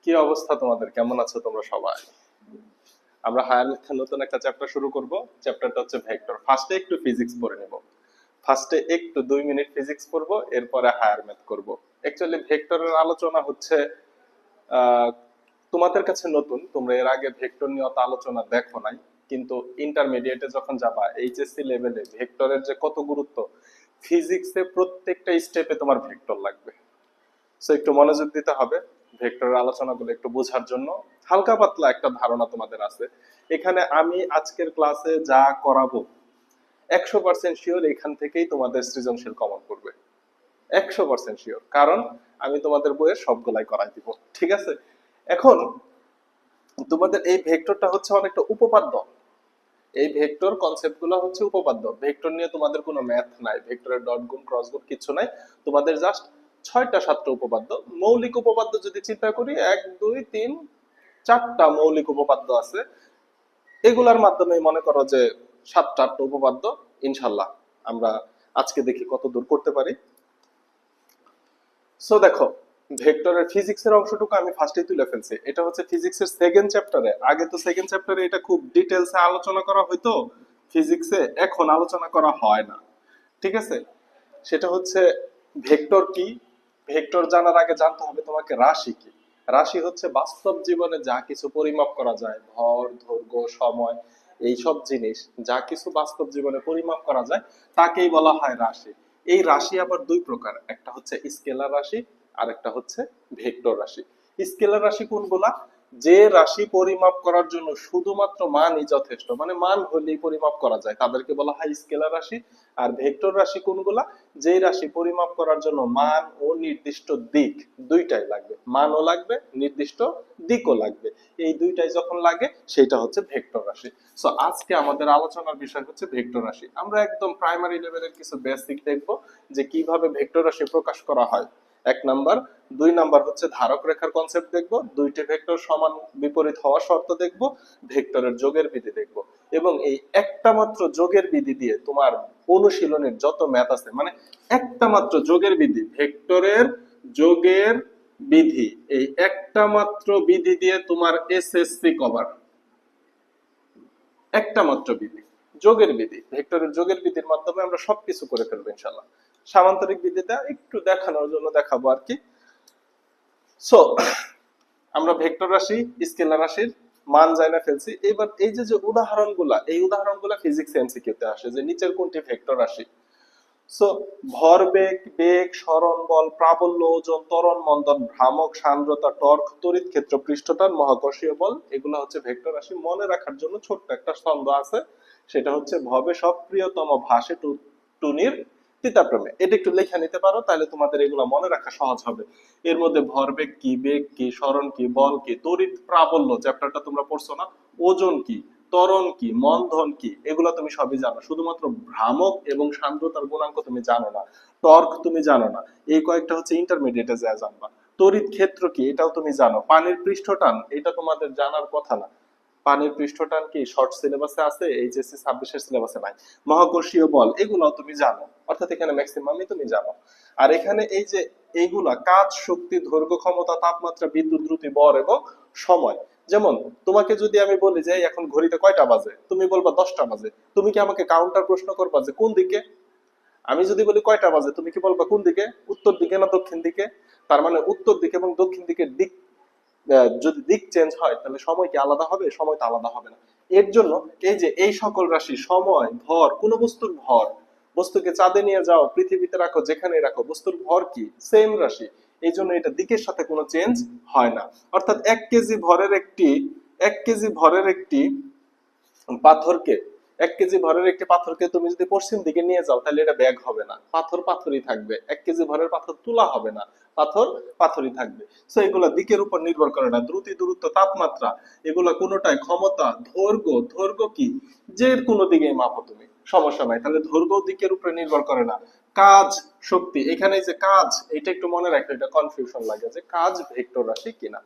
কি অবস্থা তোমাদের? কেমন আছো তোমরা সবাই? আমরা হায়ার ম্যাথের নতুন একটা চ্যাপ্টার শুরু করব। চ্যাপ্টারটা হচ্ছে ভেক্টর। ফার্স্টে একটু ফিজিক্স পড়ে নেব। ফার্স্টে একটু 2 মিনিট ফিজিক্স পড়বো, এরপরে হায়ার ম্যাথ করব। অ্যাকচুয়ালি ভেক্টরের আলোচনা হচ্ছে আহ, তোমাদের কাছে নতুন, তোমরা এর আগে ভেক্টর নিয়ে অত আলোচনা দেখো নাই। কিন্তু ইন্টারমিডিয়েটে যখন যাবা, এইচএসসি লেভেলে ভেক্টরের যে কত গুরুত্ব, ফিজিক্সে প্রত্যেকটা স্টেপে তোমার ভেক্টর লাগবে। সো একটু মনোযোগ দিতে হবে ভেক্টরের আলোচনাগুলো একটু বোঝার জন্য। হালকা পাতলা একটা ধারণা তোমাদের আছে। এখানে আমি আজকের ক্লাসে যা করাবো 100% শিওর এখান থেকেই তোমাদের সৃজনশীল কমন করবে। 100% শিওর, কারণ আমি তোমাদের বইয়ের সবগুলাই করাই দিব। ঠিক আছে? এখন তোমাদের এই ভেক্টরটা হচ্ছে অনেকটা উপপাদ্য। এই ভেক্টর কনসেপ্ট গুলো হচ্ছে উপপাদ্য। ভেক্টর নিয়ে তোমাদের কোনো ম্যাথ নাই, ভেক্টরের ডট গুণ ক্রস গুণ কিছু নাই। তোমাদের জাস্ট 6টা 7টা উপপাদ্য, মৌলিক উপপাদ্য যদি চিন্তা করি 1 2 3 4টা মৌলিক উপপাদ্য আছে। এগুলার মাধ্যমে মনে করো যে 7টা 8টা উপপাদ্য। ইনশাল্লাহ আমরা আজকে দেখি কত দূর করতে পারি। সো দেখো, ভেক্টরের ফিজিক্সের অংশটুকু আমি ফার্স্টেই তুলে ফেলছি। এটা হচ্ছে ফিজিক্সের সেকেন্ড চ্যাপ্টারে। আগে তো সেকেন্ড চ্যাপ্টারে এটা খুব ডিটেলসে আলোচনা করা হইতো ফিজিক্সে, এখন আলোচনা করা হয় না। ঠিক আছে? সেটা হচ্ছে ভেক্টর কি। ভেক্টর জানার আগে জানতে হবে তোমাকে রাশি কি। রাশি হচ্ছে বাস্তব জীবনে যা কিছু পরিমাপ করা যায়, ভর, দৈর্ঘ্য, সময়, এই সব জিনিস যা কিছু বাস্তব জীবনে পরিমাপ করা যায় তাকেই বলা হয় রাশি। এই রাশি আবার দুই প্রকার, একটা হচ্ছে স্কেলার রাশি আর একটা হচ্ছে ভেক্টর রাশি। স্কেলার রাশি কোনগুলা? যে রাশি পরিমাপ করার জন্য শুধুমাত্র মানই যথেষ্ট, মানে মান হলেই পরিমাপ করা যায়, তাদেরকে বলা হয় স্কেলার রাশি। আর ভেক্টর রাশি কোনগুলা? যে রাশি পরিমাপ করার জন্য মান ও নির্দিষ্ট দিক দুইটাই লাগবে, মানও লাগবে, নির্দিষ্ট দিকও লাগবে। এই দুইটাই যখন লাগে সেটা হচ্ছে ভেক্টর রাশি। সো আজকে আমাদের আলোচনার বিষয় হচ্ছে ভেক্টর রাশি। আমরা একদম প্রাইমারি লেভেলের কিছু বেসিক দেখবো যে কিভাবে ভেক্টর রাশি প্রকাশ করা হয়, 1 নাম্বার। 2 নাম্বার হচ্ছে ধারক রেখার কনসেপ্ট দেখবো, দুইটি ভেক্টর সমান বিপরীত হওয়া শর্ত দেখবো, ভেক্টরের যোগের বিধি দেখবো। এবং এই একটা মাত্র যোগের বিধি দিয়ে তোমার অনুশীলনের যত ম্যাথ আছে, মানে একটা মাত্র যোগের বিধি, ভেক্টরের যোগের বিধি, এই একটা মাত্র বিধি দিয়ে তোমার এসএসসি কভার। একটা মাত্র বিধি, যোগের বিধি, ভেক্টরের যোগের বিধির মাধ্যমে আমরা সবকিছু করে ফেলবো ইনশাল্লাহ। সামান্তরিক বিধিটা একটু দেখানোর জন্য দেখাবো আর কি। সো আমরা ভেক্টর রাশি, স্কেলার রাশির মান জানা ফেলছি। এবার এই যে যে উদাহরণগুলা, এই উদাহরণগুলা ফিজিক্স এমসিকিউতে আসে যে নিচের কোনটি ভেক্টর রাশি। সো ভরবেগ, বেগ, সরণ বল, প্রাবল্য, ওজন, ত্বরণ, মন্দন, ভ্রামক, সান্দ্রতা, টর্ক, তড়িৎ ক্ষেত্র, পৃষ্ঠটান, মহাকর্ষীয় বল, এগুলো হচ্ছে ভেক্টর রাশি। মনে রাখার জন্য ছোট্ট একটা ছন্দ আছে, সেটা হচ্ছে ভবে সক্রিয়তম ভাসে টুনির তিতাপ্রমে। এটা একটু লেখা নিতে পারো, তাহলে তোমাদের এগুলো মনে রাখা সহজ হবে। এর মধ্যে ভরবেগ কি, বেগ কি, সরণ কি, বল কি, তড়িৎ প্রাবল্য চ্যাপ্টারটা তোমরা পড়ছো না, ওজন কি, ত্বরণ কি, মন্দন কি, এগুলো তুমি সবই জানো। শুধুমাত্র ভ্রামক এবং সান্দ্রতার গুণাঙ্ক তুমি জানো না, টর্ক তুমি জানো না। এই কয়েকটা হচ্ছে ইন্টারমিডিয়েটে যা জানবা। তড়িৎ ক্ষেত্র কি এটাও তুমি জানো। পানির পৃষ্ঠটান এটা তোমাদের জানার কথা না, পানির পৃষ্ঠটান কি শর্ট সিলেবাসে আছে, এইচএসসি 26-এর সিলেবাসে নাই। মহাকর্ষীয় বল এগুলাও তুমি জানো, অর্থাৎ এখানে ম্যাক্সিমামই তুমি জানো। আর এখানে এই যে এইগুলা কাজ, শক্তি, দৈর্ঘ্য, ক্ষমতা, তাপমাত্রা, বিদ্যুৎ, দ্রুতি, ভর এবং সময়। যেমন তোমাকে যদি আমি বলি যে এখন ঘড়িতে কয়টা বাজে, তুমি বলবা 10টা বাজে। তুমি কি আমাকে কাউন্টার প্রশ্ন করবা যে কোন দিকে? আমি যদি বলি কয়টা বাজে, তুমি কি বলবা কোন দিকে, উত্তর দিকে না দক্ষিণ দিকে? তার মানে উত্তর দিকে এবং দক্ষিণ দিকের দিক যদি দিক চেঞ্জ হয় তাহলে সময় কি আলাদা হবে? সময় তো আলাদা হবে না। এর জন্য এই যে এই সকল রাশি, সময়, ভর, কোন বস্তুর ভর, বস্তুকে চাঁদে নিয়ে যাও, পৃথিবীতে রাখো, যেখানে রাখো, বস্তুর ভর কি সেম রাশি। এই জন্য এটা দিকের সাথে কোনো চেঞ্জ হয় না। অর্থাৎ 1 কেজি ভরের একটি পাথরকে, 1 কেজি ভরের একটি পাথরকে তুমি যদি পশ্চিম দিকে নিয়ে যাও তাহলে এটা ব্যাগ হবে না, পাথর পাথরই থাকবে। 1 কেজি ভরের পাথর তোলা হবে না, পাথর পাথরই থাকবে। সো এগুলা দিকের উপর নির্ভর করে না। দ্রুতি, দূরত্ব, তাপমাত্রা, এগুলা কোনোটাই, ক্ষমতা, দৈর্ঘ্য, দৈর্ঘ্য কি যে কোনো দিকেই মাপো তুমি, সমস্যা নাই। তাহলে দৈর্ঘ্য দিকের উপরে নির্ভর করে না। কাজ, শক্তি, এখানে যে কাজ, এটা একটু মনে রাখো, এটা কনফিউশন লাগে যে কাজ ভেক্টর রাশি কিনা।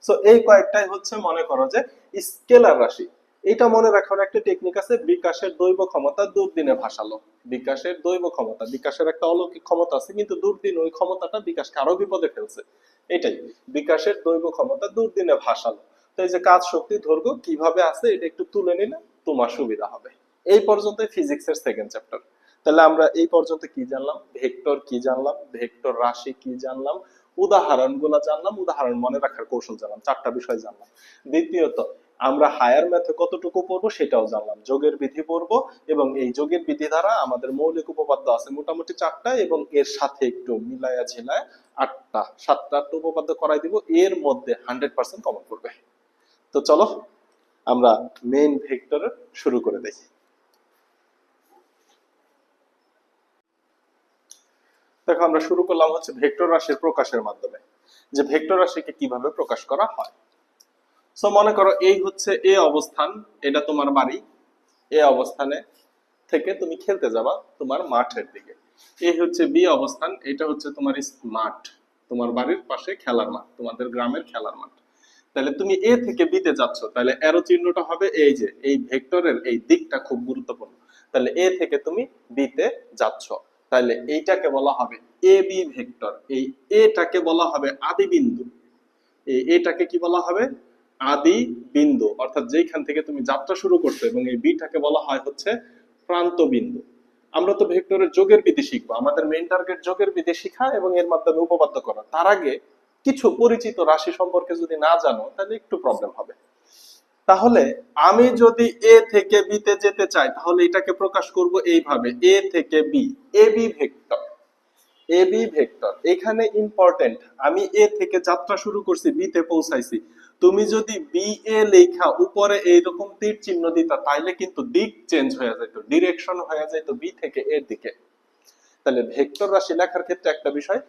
সো এই কয়েকটাই হচ্ছে মনে করো যে স্কেলার রাশি। এটা মনে রাখার একটা টেকনিক আছে, বিকাশের দৈব ক্ষমতা দুর্দিনে ভাসালো। বিকাশের দৈব ক্ষমতা, বিকাশের একটা অলৌকিক ক্ষমতা আছে, কিন্তু দুর্দিন ওই ক্ষমতাটা বিকাশকে আরো বিপদে ফেলছে। এটাই বিকাশের দৈব ক্ষমতা দুর্দিনে ভাসালো। তো এই যে কাজ শক্তি দৈর্ঘ্য কিভাবে আছে এটা একটু তুলে নিলে তোমার সুবিধা হবে। এই পর্যন্ত ফিজিক্সের সেকেন্ড চ্যাপ্টার। তাহলে আমরা এই পর্যন্ত কি জানলাম? ভেক্টর কি জানলাম, ভেক্টর রাশি কি জানলাম, উদাহরণ গুলা জানলাম, উদাহরণ মনে রাখার কৌশল জানলাম, চারটা বিষয় জানলাম। দ্বিতীয়ত আমরা হায়ার ম্যাথে কতটুকু পড়বো সেটাও জানলাম, যোগের বিধি পড়বো, এবং এই যোগের বিধি দ্বারা আমাদের মৌলিক উপপাদ্য আছে মোটামুটি চারটা, এবং এর সাথে একটু মিলায়া ঝিলায় আটটা, সাতটা আটটা উপপাদ্য করাই দিব, এর মধ্যে 100% কমন পড়বে। তো চলো আমরা মেইন ভেক্টর শুরু করে দেখি। দেখো আমরা শুরু করলাম হচ্ছে ভেক্টর রাশির প্রকাশের মাধ্যমে, যে ভেক্টর রাশিকে কিভাবে প্রকাশ করা হয়। সো মনে করো এই হচ্ছে এ অবস্থান, এটা তোমার বাড়ি, এ অবস্থানে থেকে তুমি খেলতে যাবা তোমার মাঠের দিকে। এই হচ্ছে বি অবস্থান, এটা হচ্ছে তোমার মাঠ, তোমার বাড়ির পাশে খেলার মাঠ, তোমাদের গ্রামের খেলার মাঠ। তাহলে তুমি এ থেকে বি তে যাচ্ছ, তাহলে অ্যারো চিহ্নটা হবে এই যে এই ভেক্টরের এই দিকটা খুব গুরুত্বপূর্ণ। তাহলে এ থেকে তুমি বি তে যাচ্ছ, তাহলে এইটাকে বলা হবে এ বি ভেক্টর। এই এটাকে বলা হবে আদি বিন্দু, এটাকে কি বলা হবে? আদি বিন্দু, অর্থাৎ যেখান থেকে তুমি যাত্রা শুরু করছো, এবং এই বিটাকে বলা হয় হচ্ছে প্রান্ত বিন্দু। আমরা তো ভেক্টরের যোগের বিধি শিখবো, আমাদের মেইন টার্গেট যোগের বিধি শিখা এবং এর মাধ্যমে উপপাদ্য করা। তার আগে কিছু পরিচিত রাশি সম্পর্কে যদি না জানো তাহলে একটু প্রবলেম হবে। তাহলে আমি যদি এ থেকে বি তে যেতে চাই, তাহলে এটাকে প্রকাশ করব এইভাবে, এ থেকে বি, এ বি ভেক্টর। এ বি ভেক্টর এখানে ইম্পর্টেন্ট, আমি এ থেকে যাত্রা শুরু করছি, বি তে পৌঁছাইছি। তুমি যদি বি এ লেখা উপরে এইরকম তীর চিহ্ন দিতা, তাইলে কিন্তু দিক চেঞ্জ হয়ে যেত, ডিরেকশন হয়ে যেত বি থেকে এর দিকে। তাহলে ভেক্টর রাশি লেখার ক্ষেত্রে একটা বিষয়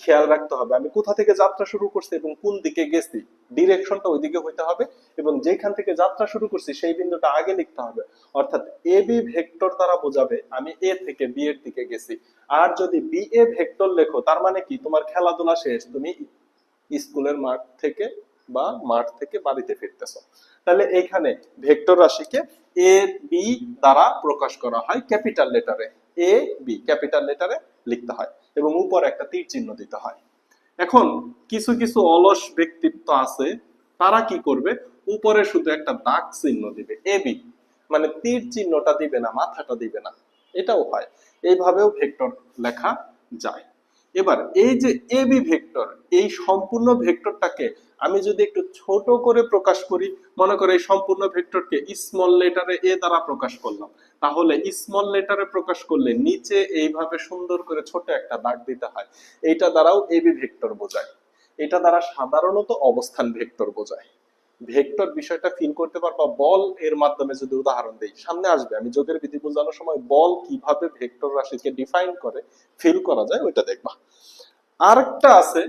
খেয়াল রাখতে হবে, আমি কোথা থেকে যাত্রা শুরু করছি এবং কোন দিকে গেছি, ডিরেকশনটা ওইদিকে হইতে হবে, এবং যেখান থেকে যাত্রা শুরু করছি সেই বিন্দুটা আগে লিখতে হবে। অর্থাৎ এ বি ভেক্টর দ্বারা বোঝাবে আমি এ থেকে বি এর দিকে গেছি। আর যদি বি এ ভেক্টর লেখো, তার মানে কি তোমার খেলাধুলা শেষ, তুমি স্কুলের মাঠ থেকে বা মাঠ থেকে বাড়িতে ফিরতেছো। তাহলে এইখানে ভেক্টর রাশিকে এ বি দ্বারা প্রকাশ করা হয় ক্যাপিটাল লেটারে, এ বি ক্যাপিটাল লেটারে লিখতে হয়, এবং উপর একটা তীর চিহ্ন দিতে হয়। এখন কিছু কিছু অলস ব্যক্তিত্ব আছে, তারা কি করবে, উপরে শুধু একটা দাগ চিহ্ন দিবে এ বি, মানে তীর চিহ্নটা দিবে না, মাথাটা দিবে না। এটাও হয়, এইভাবেও ভেক্টর লেখা যায়। এবার এই যে এ বি ভেক্টর, এই সম্পূর্ণ ভেক্টরটাকে আমি যদি একটু ছোট করে প্রকাশ করি, মনে করে এই সম্পূর্ণ ভেক্টরকে স্মল লেটারে এ দ্বারা প্রকাশ করলাম, তাহলে স্মল লেটারে প্রকাশ করলে নিচে এইভাবে সুন্দর করে ছোট একটা দাগ দিতে হয়। এইটা দ্বারাও এ বি ভেক্টর বোঝায়। এটা দ্বারা সাধারণত অবস্থান ভেক্টর বোঝায়। ভেক্টর বিষয়টা ফিল করতে পারবা বল এর মাধ্যমে, যদি উদাহরণ দেই সামনে আসবে, আমি যোগের বিধি বোঝানোর সময় বল কিভাবে ভেক্টর রাশিকে ডিফাইন করে ফিল করা যায় ওইটা দেখবা। আরেকটা আছে,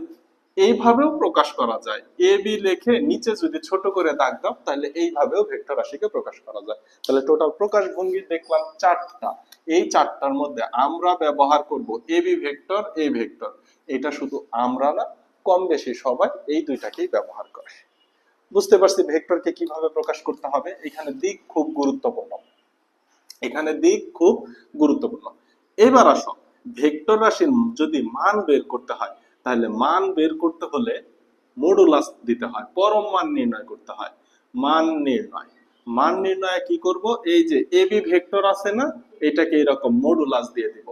এইভাবেও প্রকাশ করা যায়, এ বি লিখে নিচে যদি ছোট করে দাগ দাও, তাহলে এইভাবেও ভেক্টর রাশিকে প্রকাশ করা যায়। তাহলে টোটাল প্রকাশ ভঙ্গি দেখলাম চারটা, এই চারটার মধ্যে আমরা ব্যবহার করব এ বি ভেক্টর, এ ভেক্টর। এটা শুধু আমরা না, কম বেশি সবাই এই দুইটাকেই ব্যবহার করে। বুঝতে পারছি ভেক্টরকে কিভাবে প্রকাশ করতে হবে। এখানে দিক খুব গুরুত্বপূর্ণ, এখানে দিক খুব গুরুত্বপূর্ণ। এবার আসো, ভেক্টর রাশির যদি মান বের করতে হয়, তাহলে মান বের করতে হলে মডুলাস দিতে হয়, পরম মান নির্ণয় করতে হয়। মান নির্ণয়, মান নির্ণয়ে কি করব, এই যে এ বি ভেক্টর আছে না, এটাকে এরকম মডুলাস দিয়ে দিব।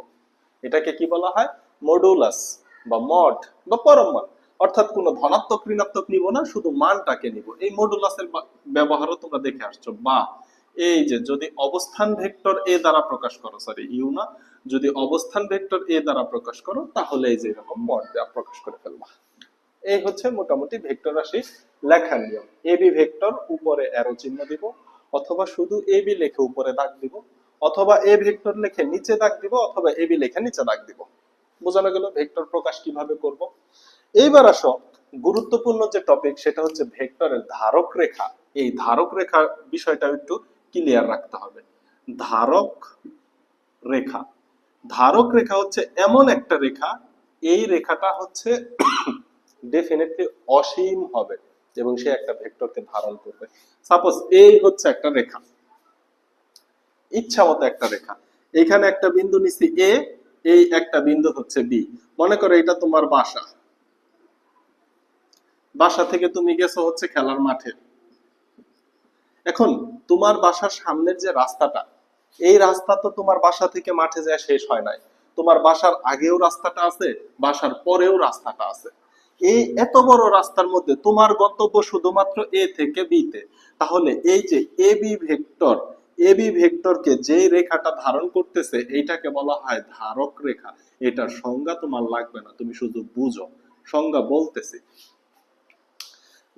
এটাকে কি বলা হয়? মডুলাস বা মড বা পরম মান। অর্থাৎ কোনো ধনাত্মক ঋণাত্মক নিব না, শুধু মানটাকে নিব। এই মডুলাসের ব্যবহারও তোমরা দেখে আসছো। বা এই যে যদি অবস্থান ভেক্টর এ দ্বারা প্রকাশ করো, সরি ইউ না, যদি অবস্থান ভেক্টর এ দ্বারা প্রকাশ করো, তাহলে এই যে এরকম মড দ্বারা প্রকাশ করে ফেলবা। এই হচ্ছে মোটামুটি ভেক্টর রাশি লেখার নিয়ম। এ বি ভেক্টর উপরে অ্যারো চিহ্ন দিব, অথবা শুধু এ বি লিখে উপরে দাগ দিব, অথবা এ ভেক্টর লিখে নিচে দাগ দিব, অথবা এ বি লিখে নিচে দাগ দিব। বোঝানো গেল ভেক্টর প্রকাশ কিভাবে করব। এইবার আসো, গুরুত্বপূর্ণ যে টপিক সেটা হচ্ছে ভেক্টরের ধারক রেখা। এই ধারক রেখা বিষয়টা একটু ক্লিয়ার রাখতে হবে। ধারক রেখা, ধারক রেখা হচ্ছে এমন একটা রেখা, এই রেখাটা হচ্ছে ডেফিনেটলি অসীম হবে। এবং সে একটা ভেক্টরকে ধারণ করবে। সাপোজ এই হচ্ছে একটা রেখা, ইচ্ছা মতো একটা রেখা, এখানে একটা বিন্দু নিছি এ, এই একটা বিন্দু হচ্ছে বি। মনে করো এটা তোমার বাসা, বাসা থেকে তুমি গেছো হচ্ছে খেলার মাঠে। এখন তোমার বাসার সামনের যে রাস্তাটা, এই রাস্তা তো তোমার বাসা থেকে মাঠে যায় শেষ হয় নাই, তোমার বাসার আগেও রাস্তাটা আছে, বাসার পরেও রাস্তাটা আছে। এই এত বড় রাস্তার মধ্যে তোমার গন্তব্য শুধুমাত্র এ থেকে বি তে। তাহলে এই যে এবি ভেক্টর, এবি ভেক্টরকে যে রেখাটা ধারণ করতেছে এইটাকে বলা হয় ধারক রেখা। এটার সংজ্ঞা তোমার লাগবে না, তুমি শুধু বুঝো, সংজ্ঞা বলতেছি।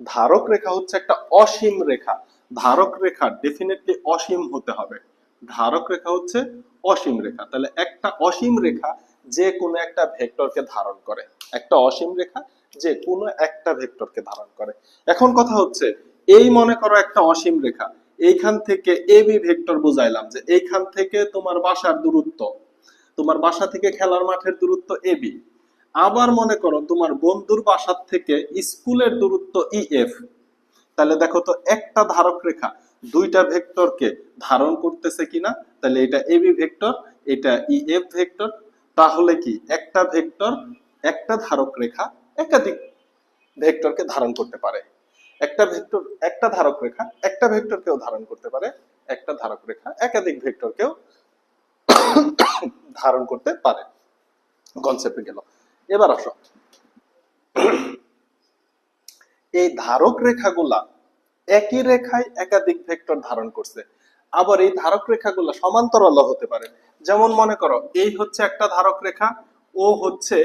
ধারক রেখা হচ্ছে একটা অসীম রেখা। ধারক রেখা ডেফিনেটলি অসীম হতে হবে। ধারক রেখা হচ্ছে অসীম রেখা। তাহলে একটা অসীম রেখা যে কোনো একটা ভেক্টরকে ধারণ করে, একটা অসীম রেখা যে কোনো একটা ভেক্টরকে ধারণ করে। এখন কথা হচ্ছে, এই মনে করো একটা অসীম রেখা, এইখান থেকে এবি ভেক্টর বুঝাইলাম যে এইখান থেকে তোমার বাসার দূরত্ব, তোমার বাসা থেকে খেলার মাঠের দূরত্ব এবি। আবার মনে করো তোমার বন্ধুর বাসার থেকে স্কুলের দূরত্ব ইএফ। তাহলে দেখো তো একটা ধারক রেখা দুইটা ভেক্টরকে ধারণ করতেছে কিনা। তাহলে এটা এবি ভেক্টর, এটা ইএফ ভেক্টর। তাহলে কি একটা ভেক্টর, একটা ধারক রেখা একাধিক ভেক্টরকে ধারণ করতে পারে। একটা ভেক্টর, একটা ধারক রেখা একটা ভেক্টরকেও ধারণ করতে পারে, একটা ধারক রেখা একাধিক ভেক্টরকেও ধারণ করতে পারে। কনসেপ্টে গেল। এবার আসো, এই ধারক রেখাগুলা একই রেখায় একাধিক ভেক্টর ধারণ করছে। আবার এই ধারক রেখাগুলা সমান্তরাল হতে পারে। যেমন মনে করো এই হচ্ছে একটা ধারক রেখা, ও হচ্ছে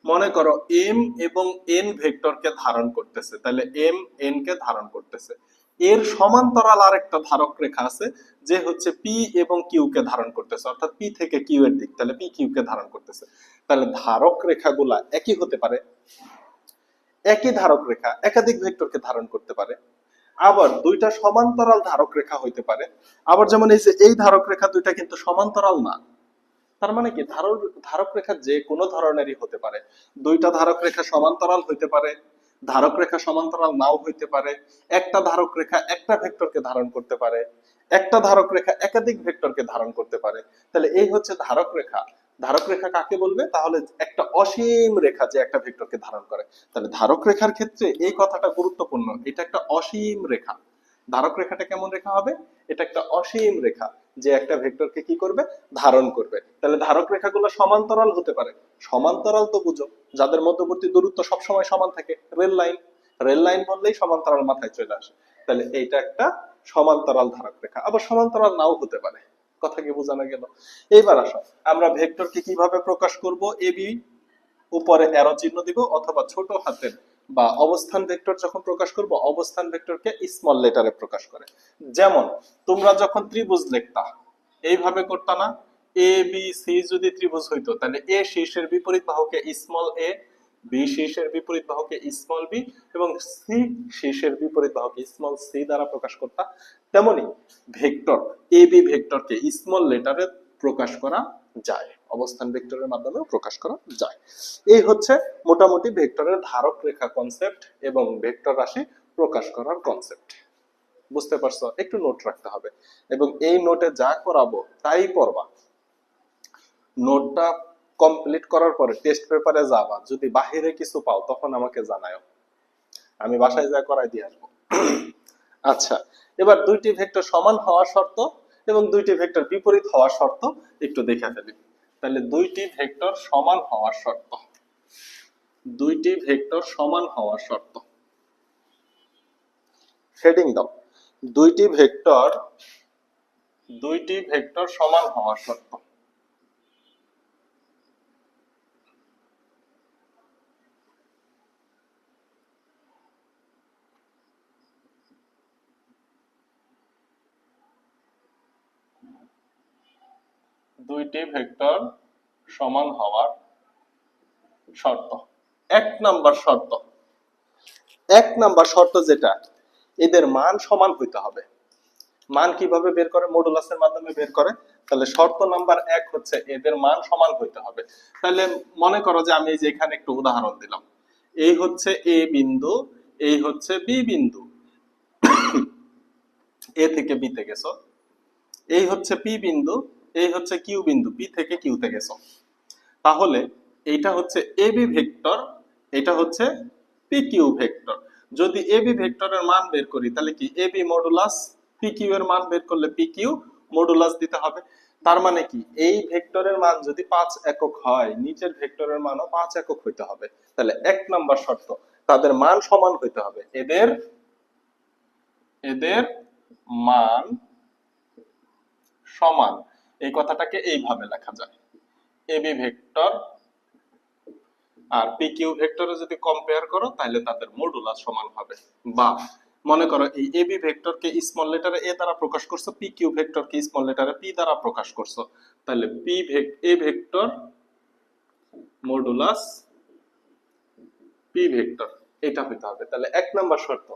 মনে করো এম এবং এন ভেক্টরকে ধারণ করতেছে, তাহলে এম এন কে ধারণ করতেছে। এর সমান্তরাল আরেকটা ধারক রেখা আছে যে হচ্ছে পি এবং কিউ কে ধারণ করতেছে, অর্থাৎ পি থেকে কিউ এর দিক, তাহলে পি কিউ কে ধারণ করতেছে। তাহলে ধারক রেখাগুলা একই হতে পারে, একই ধারক রেখা একাধিক ভেক্টরকে ধারণ করতে পারে। আবার দুইটা সমান্তরাল ধারক রেখা হইতে পারে। আবার যেমন এই যে এই ধারক রেখা দুইটা কিন্তু সমান্তরাল না। তার মানে কি ধারক রেখা যে কোনো ধরনেরই হতে পারে। দুইটা ধারক রেখা সমান্তরাল হইতে পারে, ধারক রেখা সমান্তরাল নাও হইতে পারে। একটা ধারক রেখা একটা ভেক্টরকে ধারণ করতে পারে, একটা ধারক রেখা একাধিক ভেক্টরকে ধারণ করতে পারে। তাহলে এই হচ্ছে ধারক রেখা। ধারক রেখা কাকে বলবে? তাহলে একটা অসীম রেখা যে একটা ভেক্টরকে ধারণ করে। তাহলে ধারক রেখার ক্ষেত্রে এই কথাটা গুরুত্বপূর্ণ, এটা একটা অসীম রেখা। ধারক রেখাটা কেমন রেখা হবে? এটা একটা অসীম রেখা যে একটা ভেক্টরকে কি করবে? ধারণ করবে। তাহলে ধারক রেখাগুলো সমান্তরাল হতে পারে। সমান্তরাল তো বুঝো, যাদের মধ্যবর্তী দূরত্ব সবসময় সমান থাকে, রেল লাইন। রেল লাইন বললেই সমান্তরাল মাথায় চলে আসে। তাহলে এইটা একটা সমান্তরাল ধারক রেখা। আবার সমান্তরাল নাও হতে পারে। কথা কি বোঝানো গেল? এইবার আসো, আমরা ভেক্টরকে কিভাবে প্রকাশ করব? এবি, উপরে অ্যারো চিহ্ন দিব, অথবা ছোট হাতের বা অবস্থান ভেক্টর যখন প্রকাশ করব, অবস্থান ভেক্টরকে স্মল লেটারে প্রকাশ করে। যেমন তোমরা যখন ত্রিভুজ লিখতা এইভাবে করতা না? এ বি সি যদি ত্রিভুজ হইতো, তাহলে এ শীর্ষের বিপরীত বাহুকে স্মল এ, বি শীর্ষের বিপরীত বাহুকে স্মল বি এবং সি শীর্ষের বিপরীত বাহুকে স্মল সি দ্বারা প্রকাশ করতা। তেমনি ভেক্টর এ বি ভেক্টরকে স্মল লেটারে প্রকাশ করা যায়, অবস্থান ভেক্টরের মাধ্যমেও প্রকাশ করা যায়। এই হচ্ছে মোটামুটি ভেক্টরের ধারক রেখা কনসেপ্ট এবং ভেক্টর রাশি প্রকাশ করার কনসেপ্ট। বুঝতে পারছো? একটু নোট রাখতে হবে এবং এই নোটে যা করাবো তাই পড়বা। নোটটা কমপ্লিট করার পরে টেস্ট পেপারে যাবা, যদি বাহিরে কিছু পাও তখন আমাকে জানাও, আমি বাসায় যা করাই দিয়ে আসবো। আচ্ছা, এবার দুইটি ভেক্টর সমান হওয়ার শর্ত এবং দুইটি ভেক্টর বিপরীত হওয়ার শর্ত একটু দেখে ফেলি। তাহলে দুইটি ভেক্টর সমান হওয়ার শর্ত, দুইটি ভেক্টর সমান হওয়ার শর্ত, হেডিং দাও, দুইটি ভেক্টর সমান হওয়ার শর্ত। দুইটি ভেক্টর সমান হওয়ার শর্ত। এক নাম্বার শর্ত, এক নাম্বার শর্ত যেটা, এদের মান সমান হইতে হবে। মান কিভাবে বের করে? মডুলাসের মাধ্যমে বের করে। তাহলে শর্ত নাম্বার 1 হচ্ছে এদের মান সমান হইতে হবে। তাহলে মনে করো যে আমি এই যে এখানে একটু উদাহরণ দিলাম, এই হচ্ছে এ বিন্দু, এই হচ্ছে বি বিন্দু, এ থেকে বিতে গেছো, এই হচ্ছে পি বিন্দু, এই হচ্ছে কিউ বিন্দু, পি থেকে কিউতে গেছো। তাহলে এইটা হচ্ছে এবি ভেক্টর, এটা হচ্ছে পি কিউ ভেক্টর। যদি এবি ভেক্টরের মান বের করি তাহলে কি এবি মডুলাস পি কিউ এর মান বের করলে পি কিউ মডুলাস দিতে হবে। তার মানে কি এই ভেক্টরের মান যদি 5 একক হয়, নিচের ভেক্টরের মানও 5 একক হইতে হবে। তাহলে এক নাম্বার শর্ত, তাদের মান সমান হইতে হবে। এদের এদের মান সমান, এই কথাটাকে এইভাবে লেখা যায়, এবি ভেক্টর আর পি কিউ ভেক্টরে যদি কম্পেয়ার করো তাহলে তাদের মডুলাস সমান হবে। বা মনে করো এই এবি ভেক্টরকে স্মল লেটারে এ দ্বারা প্রকাশ করছো, পি কিউ ভেক্টরকে স্মল লেটারে পি দ্বারা প্রকাশ করছো, তাহলে A vector modulus P vector, এটা হইতে হবে। তাহলে এক নাম্বার শর্ত,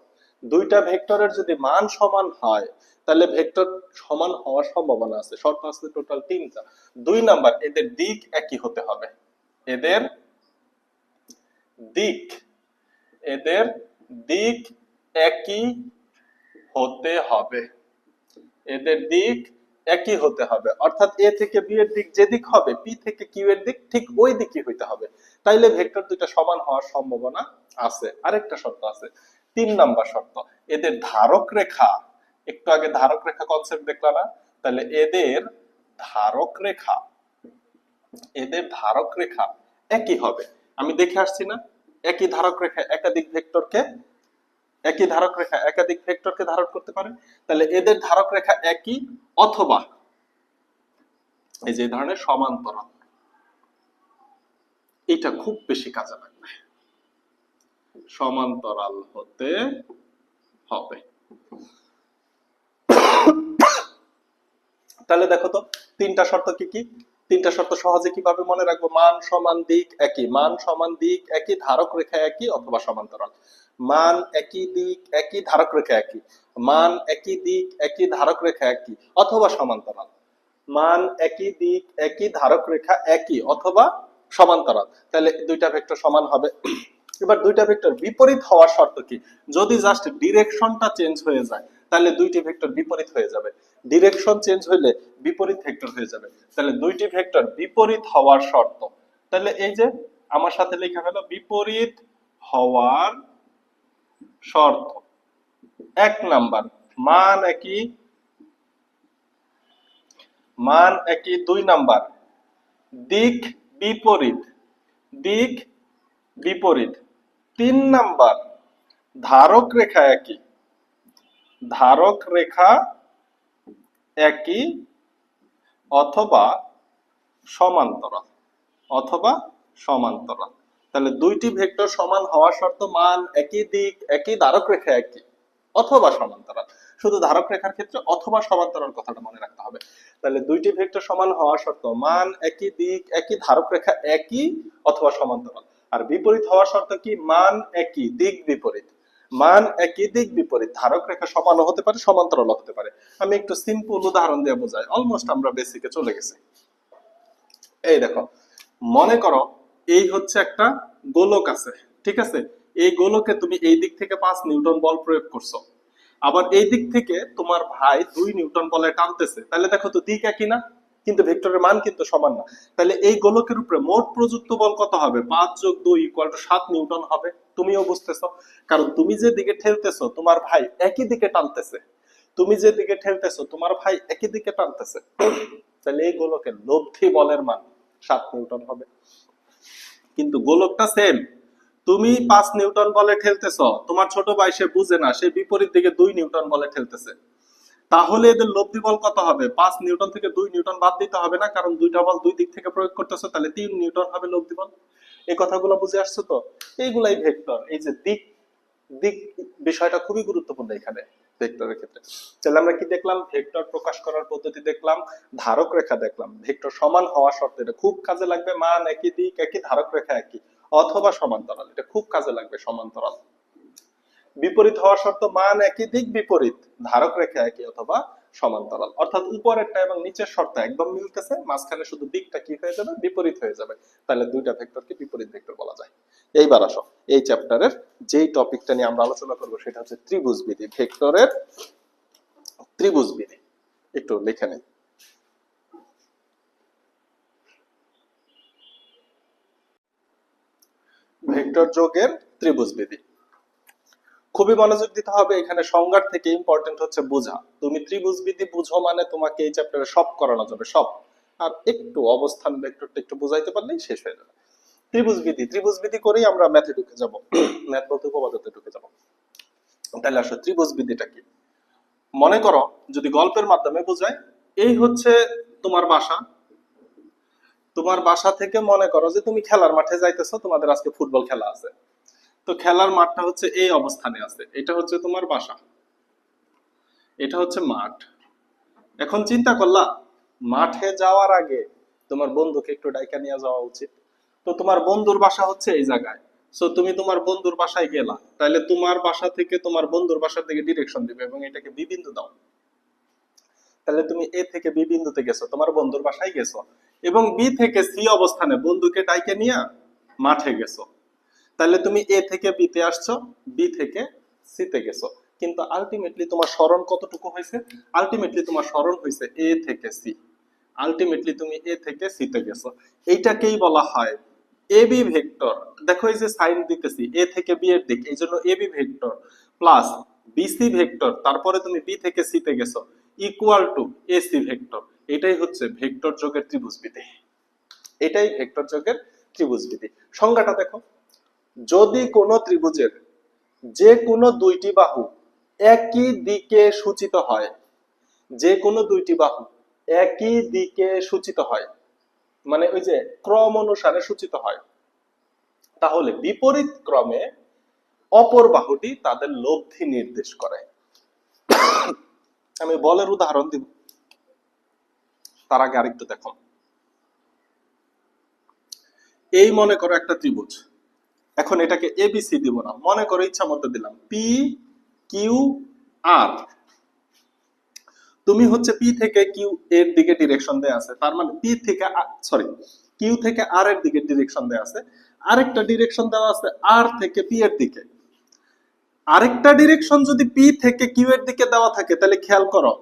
দুইটা ভেক্টরের যদি মান সমান হয় তাহলে ভেক্টর সমান হওয়ার সম্ভাবনা আছে। শর্ত আছে টোটাল 3টা। দুই নাম্বার, এদের দিক একই হতে হবে। এদের দিক এদের দিক একই হতে হবে। এদের দিক একই হতে হবে, অর্থাৎ এ থেকে বি এর দিক যে দিক হবে, পি থেকে কিউ এর দিক ঠিক ওই দিকই হইতে হবে। তাইলে ভেক্টর দুইটা সমান হওয়ার সম্ভাবনা আছে। আরেকটা শর্ত আছে, 3 নাম্বার শর্ত, এদের ধারক রেখা, একটু আগে ধারক রেখা কনসেপ্ট দেখলা না, তাহলে এদের ধারক রেখা একই হবে। আমি দেখে আসছি না, একই ধারক রেখা একাধিক ভেক্টরকে ধারণ করতে পারে। তাহলে এদের ধারক রেখা একই, অথবা এই যে ধরনের সমান্তরাল, এটা খুব বেশি কাজে লাগবে, সমান্তরাল হতে হবে। তাহলে দেখো তো 3টা শর্ত কি কি? 3টা শর্ত সহজে কিভাবে মনে রাখবো? মান সমান দিক একই, মান সমান দিক একই, ধারক রেখা একই অথবা সমান্তরাল। মান একই দিক একই, ধারক রেখা একই। মান একই দিক একই, ধারক রেখা একই অথবা সমান্তরাল। মান একই দিক একই, ধারক রেখা একই অথবা সমান্তরাল। তাহলে দুইটা ভেক্টর সমান হবে। এবার দুইটা ভেক্টর বিপরীত হওয়ার শর্ত কি? যদি জাস্ট ডিরেকশনটা চেঞ্জ হয়ে যায় তাহলে দুইটি ভেক্টর বিপরীত হয়ে যাবে। ডিরেকশন চেঞ্জ হইলে বিপরীত ভেক্টর হয়ে যাবে। তাহলে দুইটি ভেক্টর বিপরীত হওয়ার শর্ত, তাহলে এই যে আমার সাথে লেখা হলো বিপরীত হওয়ার শর্ত। 1 নাম্বার, মান একই, 2 নাম্বার, দিক বিপরীত, 3 নাম্বার, ধারক রেখা একই অথবা সমান্তরাল। তাহলে দুইটি ভেক্টর সমান হওয়ার শর্ত মান একই, দিক একই, ধারক রেখা একই অথবা সমান্তরাল। শুধু ধারক রেখার ক্ষেত্রে অথবা সমান্তরাল কথাটা মনে রাখতে হবে। তাহলে দুইটি ভেক্টর সমান হওয়ার শর্ত মান একই, দিক একই, ধারক রেখা একই অথবা সমান্তরাল। আর বিপরীত হওয়ার শর্ত কি? মান একই, দিক বিপরীত। মান একই, দিক বিপরীত, ধারক রেখা সমানও হতে পারে, সমান্তরাল হতে পারে। আমি একটু সিম্পল উদাহরণ দিয়ে বোঝাই, অলমোস্ট আমরা বেসিকে চলে গেছি। এই দেখো, মনে করো এই হচ্ছে একটা গোলক আছে, ঠিক আছে? এই গোলকে তুমি এই দিক থেকে 5 নিউটন বল প্রয়োগ করছো, আবার এই দিক থেকে তোমার ভাই 2 নিউটন বলে টানতেছে। তাহলে দেখো তো দিক একই না, কিন্তু ভেক্টরের মান কিন্তু সমান না। তাহলে এই গোলকের উপরে মোট প্রযুক্ত বল কত হবে? 5 + 2 = 7 নিউটন হবে। তুমিও বুঝতেছো, কারণ তুমি যে দিকে ঠেলতেছো তোমার ভাই একই দিকে টানতেছে, তোমার ভাই একই দিকে টানতেছে। তাহলে এই গোলকের লব্ধি বলের মান 7 নিউটন হবে। কিন্তু গোলকটা সেম, তুমি 5 নিউটন বলে ঠেলতেছ, তোমার ছোট ভাই সে বুঝে না, সে বিপরীত দিকে 2 নিউটন বলে ঠেলতেছে। তাহলে এদের লব্ধি বল কত হবে? 5 নিউটন থেকে 2 নিউটন বাদ দিতে হবে না, কারণ দুইটা বল দুই দিক থেকে প্রয়োগ করতেছো, তাহলে 3 নিউটন হবে লব্ধি বল। এই কথাগুলো বুঝে আসছো তো? এইগুলাই ভেক্টর। এই যে দিক দিক বিষয়টা খুবই গুরুত্বপূর্ণ এখানে ভেক্টরের ক্ষেত্রে। তাহলে আমরা কি দেখলাম? ভেক্টর প্রকাশ করার পদ্ধতি দেখলাম, ধারক রেখা দেখলাম, ভেক্টর সমান হওয়ার শর্তে এটা খুব কাজে লাগবে। মান একই, দিক একই, ধারক রেখা একই অথবা সমান্তরাল, এটা খুব কাজে লাগবে, সমান্তরাল। বিপরীত হওয়ার শর্ত মান একই, দিক বিপরীত, ধারক রেখা একই অথবা সমান্তরাল, অর্থাৎ উপরেরটা এবং নিচের শর্ত একদম মিলতেছে, মাঝখানে শুধু দিকটা কি হয়ে যাবে, বিপরীত হয়ে যাবে, তাহলে দুইটা ভেক্টরকে বিপরীত ভেক্টর বলা যায়। এইবার আসো, এই চ্যাপ্টারের যেই টপিকটা নিয়ে আমরা আলোচনা করব সেটা হচ্ছে ত্রিভুজ বিধি, ভেক্টরের ত্রিভুজ বিধি। একটু লিখে নেই। ভেক্টর যোগের ত্রিভুজ বিধি, খুবই মনোযোগ দিতে হবে এখানে। সংজ্ঞার থেকে ইম্পর্টেন্ট হচ্ছে বোঝা। তুমি ত্রিভুজ বিধি বুঝো মানে তোমাকে এই চ্যাপ্টারে সব করানো যাবে, সব। আর একটু অবস্থান ভেক্টরটা একটু বুঝাইতে পারলেই শেষ হয়ে যাবে। ত্রিভুজ বিধি, ত্রিভুজ বিধি করেই আমরা ম্যাথে ঢুকে যাব, ম্যাথ বলতে উপপাদ্যতে ঢুকে যাব। তাহলে আসলে ত্রিভুজ বিধিটা কি? মনে করো যদি গল্পের মাধ্যমে বোঝায়, এই হচ্ছে তোমার বাসা, তোমার বাসা থেকে মনে করো যে তুমি খেলার মাঠে যাইতেছো, তোমাদের আজকে ফুটবল খেলা আছে, তো খেলার মাঠটা হচ্ছে এই অবস্থানে আছে, এটা হচ্ছে তোমার বাসা, এটা হচ্ছে মাঠ। এখন চিন্তা করলা মাঠে যাওয়ার আগে তোমার বন্ধুকে একটু ডাইকা নিয়ে যাওয়া উচিত, তো তোমার বন্ধুর বাসা হচ্ছে এই জায়গায়, সো তুমি তোমার বন্ধুর বাসায় গেলা, তাহলে তোমার বাসা থেকে তোমার বন্ধুর বাসার দিকে ডিরেকশন দিবে এবং এটাকে বি বিন্দু দাও। তাহলে তুমি এ থেকে বি বিন্দুতে গেছো, তোমার বন্ধুর বাসায় গেছো, এবং বি থেকে সি অবস্থানে বন্ধুকে ডাইকে নিয়ে মাঠে গেছো। তাহলে তুমি এ থেকে বি তে আসছো, বি থেকে সি তে গেছো, কিন্তু আলটিমেটলি তোমার সরণ কতটুকু হয়েছে? আলটিমেটলি তোমার সরণ হয়েছে এ থেকে সি, আলটিমেটলি তুমি এ থেকে সি তে গেছো। এইটাকেই বলা হয় এবি ভেক্টর। দেখো এই যে সাইন দিতেছি এ থেকে বি এর দিক, এই জন্য AB vector plus BC vector, তারপরে তুমি বি থেকে সি তে গেছো, ইকুয়াল টু এসি ভেক্টর। এটাই হচ্ছে ভেক্টর যোগের ত্রিভুজ বিধি, এটাই ভেক্টর যোগের ত্রিভুজ বিধি। সংজ্ঞাটা দেখো, যদি কোনো ত্রিভুজের যে কোনো দুইটি বাহু একই দিকে সূচিত হয়, যে কোনো দুইটি বাহু একই দিকে সূচিত হয়, মানে ওই যে ক্রম অনুসারে সূচিত হয়, তাহলে বিপরীত ক্রমে অপর বাহুটি তাদের লব্ধি নির্দেশ করে। আমি বলের উদাহরণ দিব, তার আগে আরেকটু দেখো। এই মনে করো একটা ত্রিভুজ, এখন এটাকে এবিসি দিব না, মনে করো ইচ্ছা মতো দিলাম পি কিউ আর। তুমি হচ্ছে পি থেকে কিউ এর দিকে ডিরেকশন দেয়া আছে, তার মানে পি থেকে সরি কিউ থেকে আর এর দিকে ডিরেকশন দেয়া আছে, আরেকটা ডিরেকশন দেওয়া আছে আর থেকে পি এর দিকে। আরেকটা ডিরেকশন যদি পি থেকে কিউ এর দিকে দেওয়া থাকে, তাহলে খেয়াল করো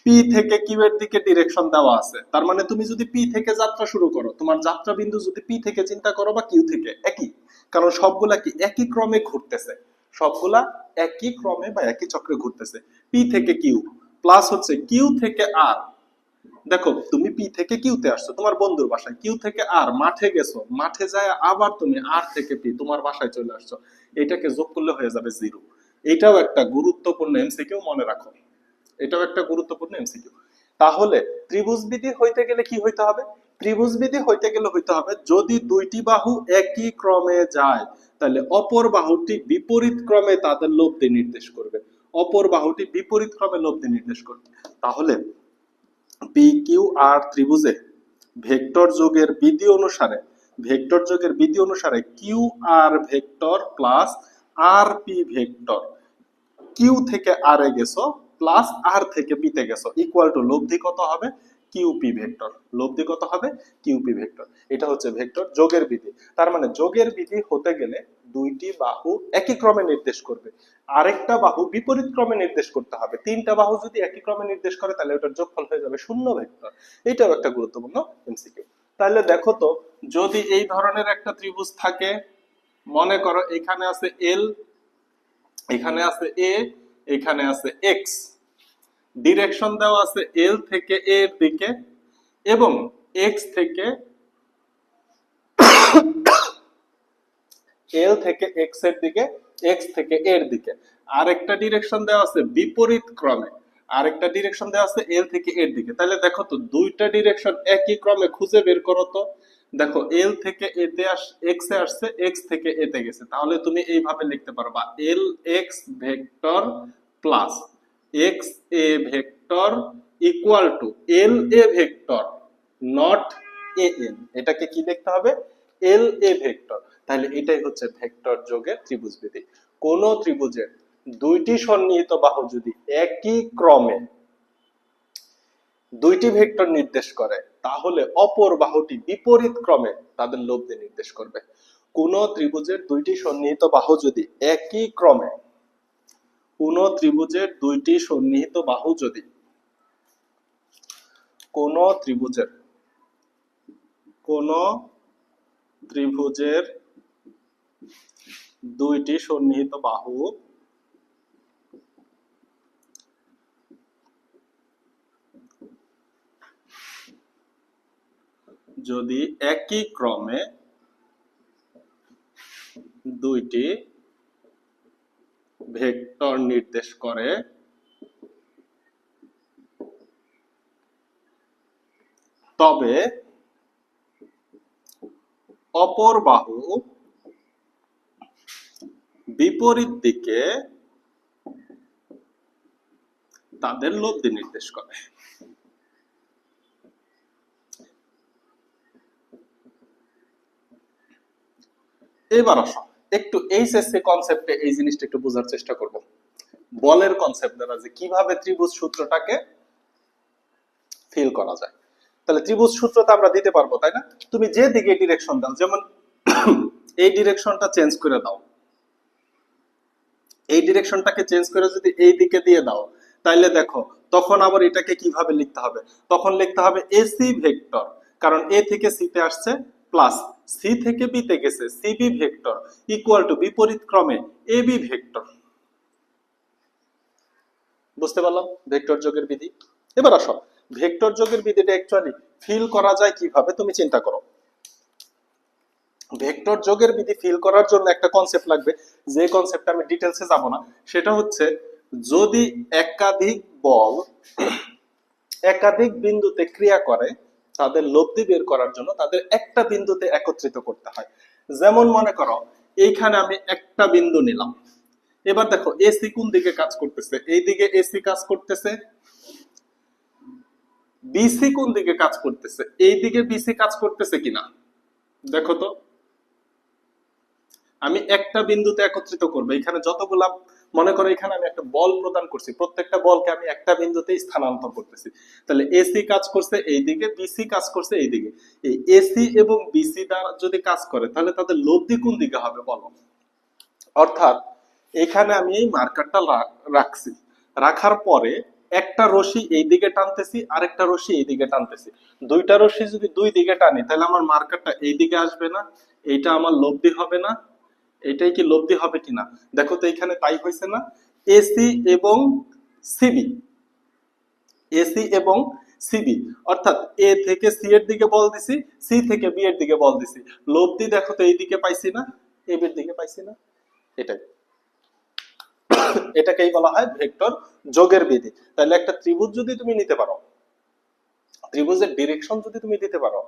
পি থেকে কিউ এর দিকে ডিরেকশন দেওয়া আছে, তার মানে তুমি যদি পি থেকে যাত্রা শুরু করো, তোমার যাত্রা বিন্দু যদি পি থেকে চিন্তা করো বা কিউ থেকে, একই, কারণ সবগুলা কি একই ক্রমে ঘুরতেছে, সবগুলা একই ক্রমে বা একই চক্রে ঘুরতেছে। পি থেকে কিউ প্লাস হচ্ছে কিউ থেকে আর, দেখো তুমি পি থেকে কিউতে আসছো তোমার বন্ধুর বাসায়, কিউ থেকে আর মাঠে গেছো, মাঠে যায় আবার তুমি আর থেকে পি তোমার বাসায় চলে আসছো, এটাকে যোগ করলে হয়ে যাবে 0। এটাও একটা গুরুত্বপূর্ণ এমসিকিউ, মনে রাখো, এটাও একটা গুরুত্বপূর্ণ এমসিকিউ। তাহলে ত্রিভুজ বিধি হইতে গেলে কি হইতে হবে? ত্রিভুজ বিধি হইতে গেলে হইতে হবে যদি দুইটি বাহু একই ক্রমে যায়, তাহলে অপর বাহুটি বিপরীত ক্রমে তাদের লব্ধি নির্দেশ করবে, অপর বাহুটি বিপরীত ক্রমে লব্ধি নির্দেশ করবে। তাহলে পি কিউ আর ত্রিভুজে ভেক্টর যোগের বিধি অনুসারে, ভেক্টর যোগের বিধি অনুসারে কিউ আর ভেক্টর প্লাস আর পি ভেক্টর, কিউ থেকে আর এ গেছো প্লাস আর থেকে পি তে গেছো, ইকুয়াল টু লব্ধি কত হবে? QP vector. লব্ধি কত হবে? QP vector. এটা হচ্ছে ভেক্টর যোগের বিধি। তার মানে যোগের বিধি হতে গেলে দুইটি বাহু একই ক্রমে নির্দেশ করবে, আরেকটা বাহু বিপরীত ক্রমে নির্দেশ করতে হবে। তিনটা বাহু যদি একই ক্রমে নির্দেশ করে, তাহলে ওটার যোগফল হয়ে যাবে শূন্য ভেক্টর। এটাও একটা গুরুত্বপূর্ণ এমসিকিউ। তাহলে দেখো তো, যদি এই ধরনের একটা ত্রিভুজ থাকে, মনে করো এখানে আছে এল, এখানে আছে এ, এখানে আছে এক্স, ডিরেকশন দেওয়া আছে এল থেকে এ এর দিকে এবং এক্স থেকে এল থেকে এক্স এর দিকে, এক্স থেকে এর দিকে। আরেকটা ডিরেকশন দেওয়া আছে বিপরীত ক্রমে, আরেকটা ডিরেকশন দেওয়া আছে এল থেকে এর দিকে। তাহলে দেখো তো দুইটা ডিরেকশন একই ক্রমে খুঁজে বের করো তো। দেখো এল থেকে এতে এক্স এ আসছে, এক্স থেকে এতে গেছে, তাহলে তুমি এইভাবে লিখতে পারবা L X vector plus X A vector equal to L A vector not A N. এটাকে কি লিখতে হবে? L A vector. তাহলে এটাই হচ্ছে ভেক্টর যোগের ত্রিভুজ বিধি। কোন ত্রিভুজের দুইটি সন্নিহিত বাহু যদি একই ক্রমে দুইটি ভেক্টর নির্দেশ করে, তাহলে অপর বাহুটি বিপরীত ক্রমে তাদের লব্ধি নির্দেশ করবে। কোন ত্রিভুজের দুইটি সন্নিহিত বাহু যদি একই ক্রমে, কোন ত্রিভুজের দুইটি সন্নিহিত বাহু যদি, কোন ত্রিভুজের দুইটি সন্নিহিত বাহু যদি একই ক্রমে দুইটি ভেক্টর নির্দেশ করে, তবে অপর বাহু বিপরীত দিকে তাদের লব্ধি নির্দেশ করে। এবার আসো একটু এইচএসসি কনসেপ্টে এই জিনিসটা একটু বোঝার চেষ্টা করব, বলের কনসেপ্ট দ্বারা যে কিভাবে ত্রিভুজ সূত্রটাকে ফিল করা যায়। তাহলে ত্রিভুজ সূত্রটা আমরা দিতে পারবো, তাই না? তুমি যে দিকে ডিরেকশন দাও, যেমন এই ডিরেকশনটা চেঞ্জ করে দাও, এই ডিরেকশনটাকে চেঞ্জ করে যদি এই দিকে দিয়ে দাও, তাইলে দেখো তখন আবার এটাকে কিভাবে লিখতে হবে, তখন লিখতে হবে এসি ভেক্টর, কারণ এ থেকে সি তে আসছে, প্লাস সি থেকে বি তে গেছে সিবি ভেক্টর, ইকুয়াল টু বিপরীত ক্রমে এবি ভেক্টর। বুঝতে পারলাম ভেক্টর যোগের বিধি। এবার আসো ভেক্টর যোগের বিধিটা অ্যাকচুয়ালি ফিল করা যায় কিভাবে, তুমি চিন্তা করো। ভেক্টর যোগের বিধি ফিল করার জন্য একটা কনসেপ্ট লাগবে, যে কনসেপ্টে আমি ডিটেইলসে যাব না। সেটা হচ্ছে যদি একাধিক বল একাধিক বিন্দুতে ক্রিয়া করে, তাদের লব্ধি বের করার জন্য তাদের একটা বিন্দুতে একত্রিত করতে হয়। যেমন মনে করো এইখানে আমি একটা বিন্দু নিলাম, এবার দেখো এসি কোন দিকে কাজ করতেছে, এই দিকে এসি কাজ করতেছে, বিসি কোন দিকে কাজ করতেছে, এই দিকে বিসি কাজ করতেছে কিনা দেখো তো। আমি একটা বিন্দুতে একত্রিত করব, এখানে যতগুলা, মনে করো এখানে আমি একটা বল প্রদান করছি, প্রত্যেকটা বলকে আমি একটা বিন্দুতে স্থানান্তর করতেছি। তাহলে এসি কাজ করছে এইদিকে, বিসি কাজ করছে এইদিকে। এই এসি এবং বিসি দ্বারা যদি কাজ করে, তাহলে তাদের লব্ধি কোন দিকে হবে বলো। অর্থাৎ এখানে আমি এই মার্কারটা রাখছি, রাখার পরে একটা রশি এই দিকে টানতেছি, আরেকটা রশি এই দিকে টানতেছি। দুইটা রশি যদি দুই দিকে টানি, তাহলে আমার মার্কারটা এই দিকে আসবে না, এইটা আমার লব্ধি হবে না। এটাই কি লব্ধি হবে কিনা দেখো তো, এখানে তাই হয়েছে না। এসি এবং সিবি, এসি এবং সিবি, অর্থাৎ এ থেকে সি এর দিকে বল দিছি, সি থেকে বি এর দিকে বল দিছি, লব্ধি দেখো তো এই দিকে পাইছি না, এ বির দিকে পাইছি না। এটাই, এটাকেই বলা হয় ভেক্টর যোগের বিধি। তাহলে একটা ত্রিভুজ যদি তুমি নিতে পারো, ত্রিভুজের ডিরেকশন যদি তুমি দিতে পারো,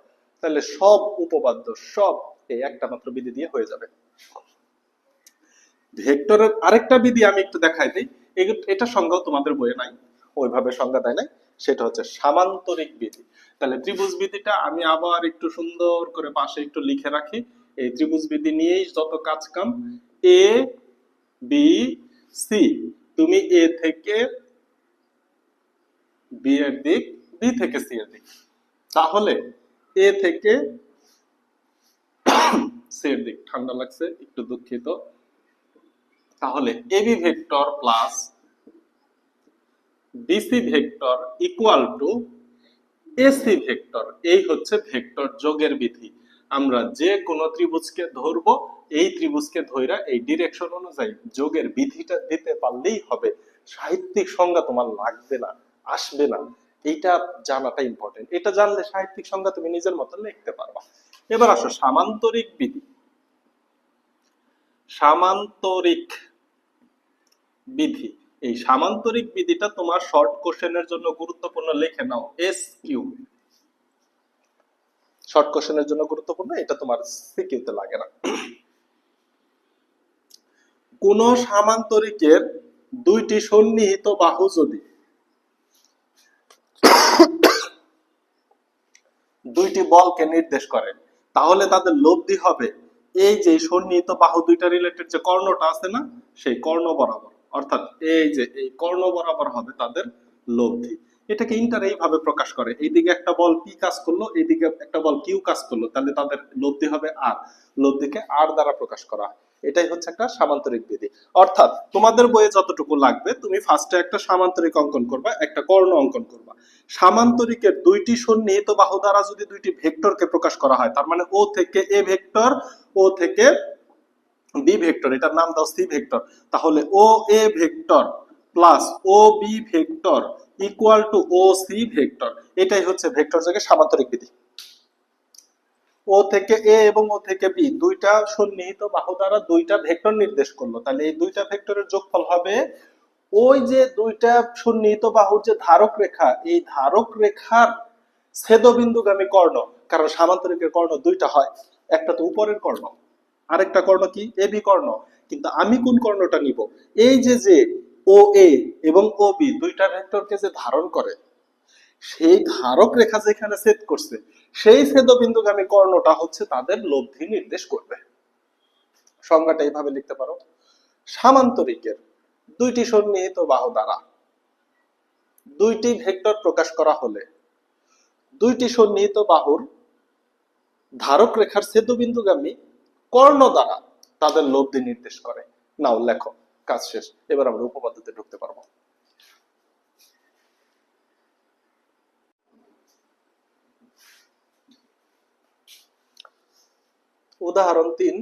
তাহলে সব উপপাদ্য সব এই একটা মাত্র বিধি দিয়ে হয়ে যাবে। ভেক্টরের আরেকটা বিধি আমি একটু দেখাই দিই, এটা সংজ্ঞাও তোমাদের বইয়ে নাই, ওইভাবে সংজ্ঞা দেয় নাই। সেটা হচ্ছে সামান্তরিক বিধি। তাহলে ত্রিভুজ বিধিটা আমি আবার একটু সুন্দর করে পাশে একটু লিখে রাখি। এই ত্রিভুজ বিধি নিয়েই যত কাজ কাম, এ বি সি, তুমি এ থেকে বি এর দিক, বি থেকে সি এর দিক, তাহলে এ থেকে সি এর দিক, ঠান্ডা লাগছে একটু দুঃখিত। তাহলে AB vector plus BC vector equal to AC vector, এই হচ্ছে ভেক্টর যোগের বিধি। আমরা যে কোনো ত্রিভুজকে ধরব, এই ত্রিভুজকে ধইরা এই ডিরেকশন অনুযায়ী যোগের বিধিটা দিতে পারলেই হবে। সাহিত্যিক সংজ্ঞা তোমার লাগবে না, আসবে না, এইটা জানাটা ইম্পর্টেন্ট। এটা জানলে সাহিত্যিক সংজ্ঞা তুমি নিজের মতো লিখতে পারবা। এবার আসো সামান্তরিক বিধি। সামান্তরিক বিধি, এই সামান্তরিক বিধিটা তোমার শর্ট কোশ্চেনের জন্য গুরুত্বপূর্ণ, লিখে নাও এস কিউ। শর্ট কোশ্চেনের জন্য গুরুত্বপূর্ণ, এটা তোমার সিকিউতে লাগে না। কোন সামান্তরিকের দুইটি সন্নিহিত বাহু যদি দুইটি বলকে নির্দেশ করে, তাহলে তাদের লব্ধি হবে এই যে সন্নিহিত বাহু দুইটা রিলেটেড যে কর্ণটা আছে না, সেই কর্ণ বরাবর। অর্থাৎ এই যে এই কর্ণ বরাবর হবে তাদের লব্ধি। এটাকে ইন্টার এইভাবে প্রকাশ করে, এইদিকে একটা বল পি কাজ করলো, এইদিকে একটা বল কিউ কাজ করলো, তাহলে তাদের লব্ধি হবে আর, লব্ধিকে আর দ্বারা প্রকাশ করা হয়। এটাই হচ্ছে একটা সামান্তরিক বিধি। অর্থাৎ তোমাদের বইয়ে যতটুকু লাগবে, তুমি ফার্স্টে একটা সামান্তরিক অঙ্কন করবা, একটা কর্ণ অঙ্কন করবা। সামান্তরিকের দুইটি সন্নিহিত বাহু দ্বারা যদি দুইটি ভেক্টরকে প্রকাশ করা হয়, তার মানে ও থেকে এ ভেক্টর, ও থেকে বি ভেক্টর, এটার নাম দাও সি ভেক্টর, তাহলে O A vector plus O B vector equal to O C vector. এটাই হচ্ছে ভেক্টর যোগের সামান্তরিক বিধি। ও থেকে এ এবং ও থেকে বি দুইটা সন্নিহিত বাহু দ্বারা দুইটা ভেক্টর নির্দেশ করলো, তাহলে এই দুইটা ভেক্টরের যোগফল হবে ওই যে দুইটা সন্নিহিত বাহুর যে ধারক রেখা, এই ধারক রেখার ছেদবিন্দুগামী কর্ণ। কারণ সামান্তরিকের কর্ণ দুইটা হয়, একটা তো উপরের কর্ণ, আরেকটা কর্ণ কি এবি কর্ণ। কিন্তু আমি কোন কর্ণটা নিব? এই যে যে ও এ এবং ও বি দুইটা ভেক্টরকে যে ধারণ করে, সেই ধারক রেখা যেখানে ছেদ করছে, সেই ছেদবিন্দুগামী কর্ণটা হচ্ছে তাদের লব্ধি নির্দেশ করবে। সংজ্ঞাটা এইভাবে লিখতে পারো, সামান্তরিকের দুইটি সন্নিহিত বাহু দ্বারা দুইটি ভেক্টর প্রকাশ করা হলে দুইটি সন্নিহিত বাহুর ধারক রেখার ছেদবিন্দুগামী কর্ণ দ্বারা তাদের লব্ধি নির্দেশ করে। নাও লেখো, কাজ শেষ, এবার আমরা উপপাদ্যতে ঢুকতে পারবো। উদাহরণ 3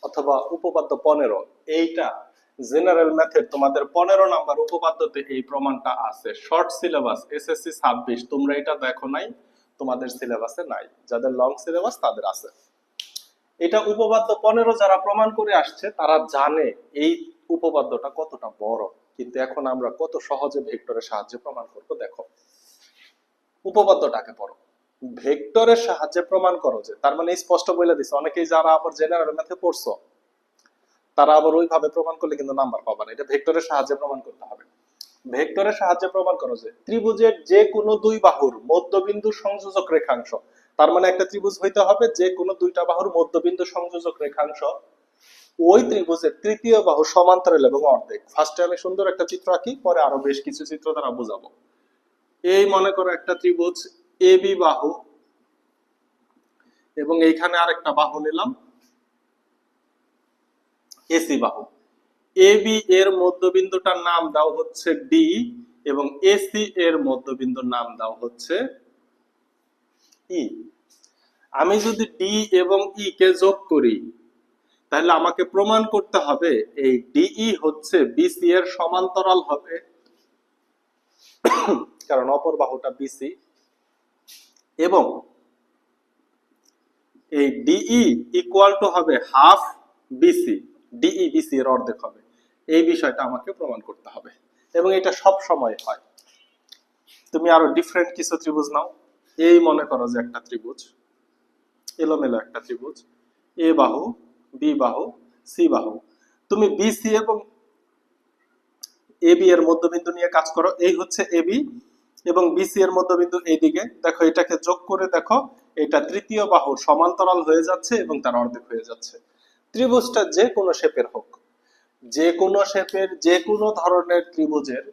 অথবা উপপাদ্য 15, এইটা জেনারেল ম্যাথের তোমাদের 15 নাম্বার উপপাদ্যতে এই প্রমাণটা আছে। শর্ট সিলেবাস এসএসসি 26, তোমরা এটা দেখো নাই, তোমাদের সিলেবাসে নাই, যাদের লং সিলেবাস তাদের আছে। এটা উপপাদ্য 15 যারা প্রমাণ করে আসছে তারা জানে এই উপপাদ্যটা কতটা বড়, কিন্তু এখন আমরা কত সহজে ভেক্টরের সাহায্যে প্রমাণ করব। দেখো উপপাদ্যটাকে পড়ো, ভেক্টরের সাহায্যে প্রমাণ করো যে, তার মানে স্পষ্ট বলে দিছে, অনেকেই যারা আবার জেনারেল ম্যাথে পড়ছো তারা আবার ওইভাবে প্রমাণ করলে কিন্তু নাম্বার পাবে না, এটা ভেক্টরের সাহায্যে প্রমাণ করতে হবে। ভেক্টরের সাহায্যে প্রমাণ করো যে ত্রিভুজের যে কোনো দুই বাহুর মধ্যবিন্দু সংযোজক রেখাংশ, তার মানে একটা ত্রিভুজ হইতে হবে যে কোনো দুইটা বাহুর মধ্যবিন্দু সংযোজক রেখাংশ ওই ত্রিভুজের তৃতীয় বাহু সমান্তরাল এবং অর্ধেক। ফার্স্টে আমি সুন্দর একটা চিত্র আঁকি, পরে আরো বেশ কিছু চিত্র দ্বারা বোঝাবো। এই মনে করো একটা ত্রিভুজ এ বি বাহু, এবং এইখানে আরেকটা বাহু নিলাম এসি বাহু। এ বি এর মধ্যবিন্দুটার নাম দাও হচ্ছে ডি, এবং এসি এর মধ্যবিন্দুর নাম দাও হচ্ছে ই। আমি যদি ডি এবং ই কে যোগ করি, তাহলে আমাকে প্রমাণ করতে হবে এই ডিই হচ্ছে বিসি এর সমান্তরাল হবে, কারণ অপর বাহুটা বিসি, এবং এই ডিই ইকুয়াল টু হবে হাফ বিসি, ডিই বিসি এর অর্ধেক হবে। এই বিষয়টা আমাকে প্রমাণ করতে হবে, এবং এটা সব সময় হয়। তুমি আরো ডিফারেন্ট কিছু ত্রিভুজ নাও, এই মনে করো যে একটা ত্রিভুজ, এলোমেলো একটা ত্রিভুজ, এ বাহু, বি বাহু, সি বাহু। তুমি বিসি এবং এবি এর মধ্যবিন্দু নিয়ে কাজ করো, এই হচ্ছে এবি এবং বিসি এর মধ্যবিন্দু এইদিকে। দেখো এটাকে যোগ করে দেখো, এটা তৃতীয় বাহুর সমান্তরাল হয়ে যাচ্ছে এবং তার অর্ধেক হয়ে যাচ্ছে। ত্রিভুজটা যে কোনো শেপের হোক, যে কোনো শেপের যে কোনো ধরনের ত্রিভুজের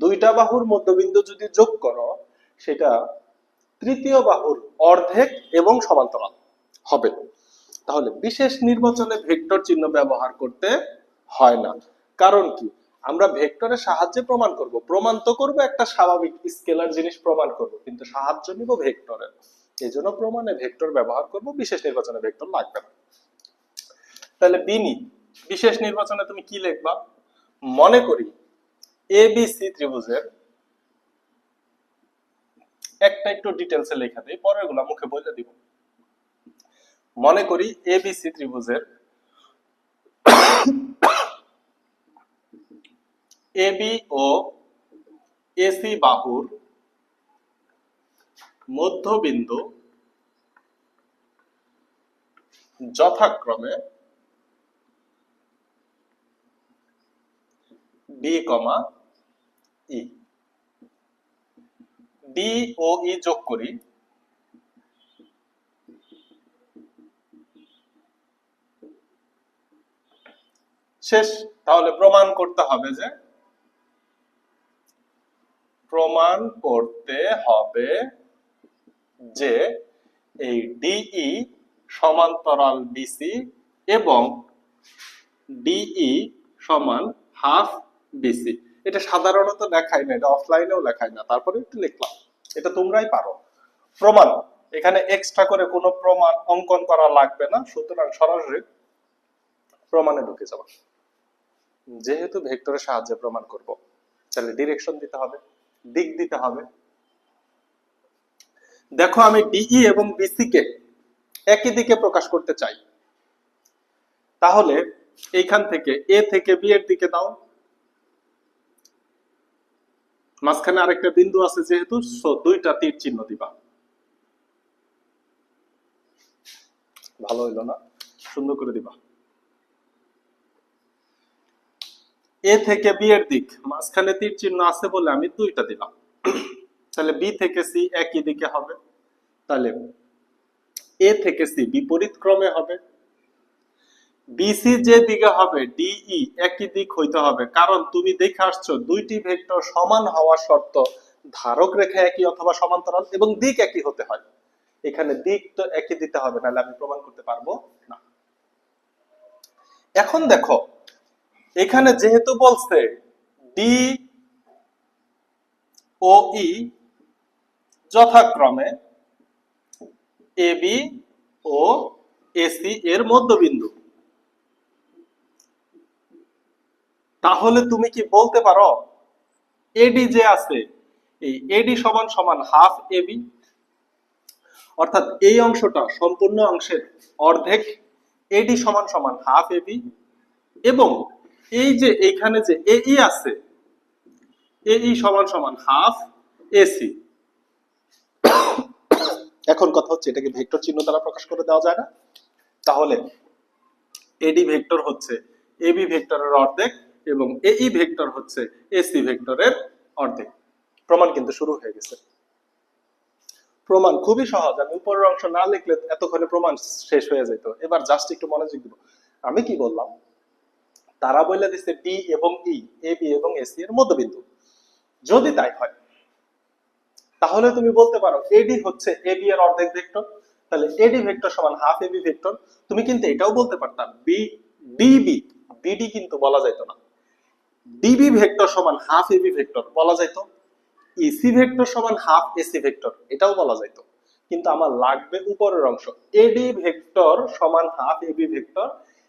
দুইটা বাহুর মধ্যবিন্দু যদি যোগ করো, সেটা তৃতীয় বাহুর অর্ধেক এবং সমান্তরাল হবে। তাহলে বিশেষ নির্বাচনে ভেক্টর চিহ্ন ব্যবহার করতে হয় না। কারণ কি, আমরা ভেক্টরের সাহায্যে প্রমাণ করব, প্রমাণ তো করব একটা স্বাভাবিক স্কেলার জিনিস প্রমাণ করব, কিন্তু সাহায্য নিব ভেক্টরের, এই জন্য প্রমাণে ভেক্টর ব্যবহার করব, বিশেষ নির্বাচনে ভেক্টর লাগবে না। তাহলে বিনি বিশেষ নির্বাচনে তুমি কি লিখবা? মনে করি এবিসি ত্রিভুজের, একটা একটু ডিটেলসে লেখা দেই, পরের গুলা মুখে বলে দিব। মনে করি এবিসি ত্রিভুজের এবি ও এসি বাহুর মধ্যবিন্দু যথাক্রমে বি কমা ই। ডি ও ই যোগ করি, শেষ। তাহলে প্রমাণ করতে হবে যে প্রমাণ করতে হবে যে এই ডিই সমান্তরাল বিসি এবং ডিই সমান হাফ বিসি। এটা সাধারণত লেখাই না, এটা অফলাইনেও লেখাই না, তারপরে একটু লিখলাম, এটা তোমরাই পারো। প্রমাণ, এখানে এক্সট্রা করে কোনো প্রমাণ অঙ্কন করা লাগবে না, সুতরাং সরাসরি প্রমাণে ঢুকে যাবো। যেহেতু ভেক্টরের সাহায্যে প্রমাণ করব, তাহলে ডিরেকশন দিতে হবে, দিক দিতে হবে। দেখো আমি ডিই এবং বিসি কে একই দিকে প্রকাশ করতে চাই, তাহলে এইখান থেকে এ থেকে বি এর দিকে দাও, মাঝখানে আরেকটা বিন্দু আছে যেহেতু, দুইটা তীর চিহ্ন দিবা। ভালো হইলো না? সুন্দর করে দিবা। এ থেকে বি এর দিক, মাঝখানে তীর চিহ্ন আছে বলে আমি দুইটা দিলাম। তাহলে বি থেকে সি একই দিকে হবে, তাহলে এ থেকে সি বিপরীত ক্রমে হবে। বিসি যে দিকে হবে ডিই একই দিক হইতে হবে, কারণ তুমি দেখে আসছো দুইটি ভেক্টর সমান হওয়া শর্ত ধারক রেখা একই অথবা সমান্তরাল এবং দিক একই হতে হয়। এখানে দিক তো একই দিতে হবে, নাহলে আমি প্রমাণ করতে পারবো না। এখন দেখো এখানে যেহেতু বলছে ডি ও ই যথাক্রমে এবি ও এসি এর মধ্যবিন্দু, তাহলে তুমি কি বলতে পারো এডি যে আছে, এই এডি সমান সমান হাফ এবি, অর্থাৎ এই অংশটা সম্পূর্ণ অংশের অর্ধেক এডি সমান সমান হাফ এবি, এবং এই যে এখানে যে এই আছে এই সমান সমান হাফ এসি। এখন কথা হচ্ছে এটাকে ভেক্টর চিহ্ন দ্বারা প্রকাশ করে দেওয়া যায় না? তাহলে এডি ভেক্টর হচ্ছে এবি ভেক্টরের অর্ধেক এবং এই ভেক্টর হচ্ছে এসি ভেক্টরের অর্ধেক। প্রমাণ কিন্তু শুরু হয়ে গেছে। প্রমাণ খুবই সহজ, আমি উপরের অংশ না লিখলে এতক্ষণে প্রমাণ শেষ হয়ে যেত। এবার জাস্ট একটু মনোযোগ দিব। আমি কি বললাম, তারা বলে দিচ্ছে ডি এবং ই এবি এবং এসি এর মধ্যবিন্দু। যদি তাই হয় তাহলে তুমি বলতে পারো এডি হচ্ছে এবি এর অর্ধেক ভেক্টর, তাহলে এডি ভেক্টর সমান হাফ এবি ভেক্টর। তুমি কিন্তু এটাও বলতে পারতাম বি ডিবি, বিডি কিন্তু বলা যাইতো না, ডিবি ভেক্টর সমান হাফ এবি ভেক্টর বলা যাইতো, ইসি ভেক্টর সমান হাফ এসি ভেক্টর এটাও বলা যাইতো। কিন্তু আমার লাগবে উপরের অংশ, এডি ভেক্টর সমান হাফ এবি ভেক্টর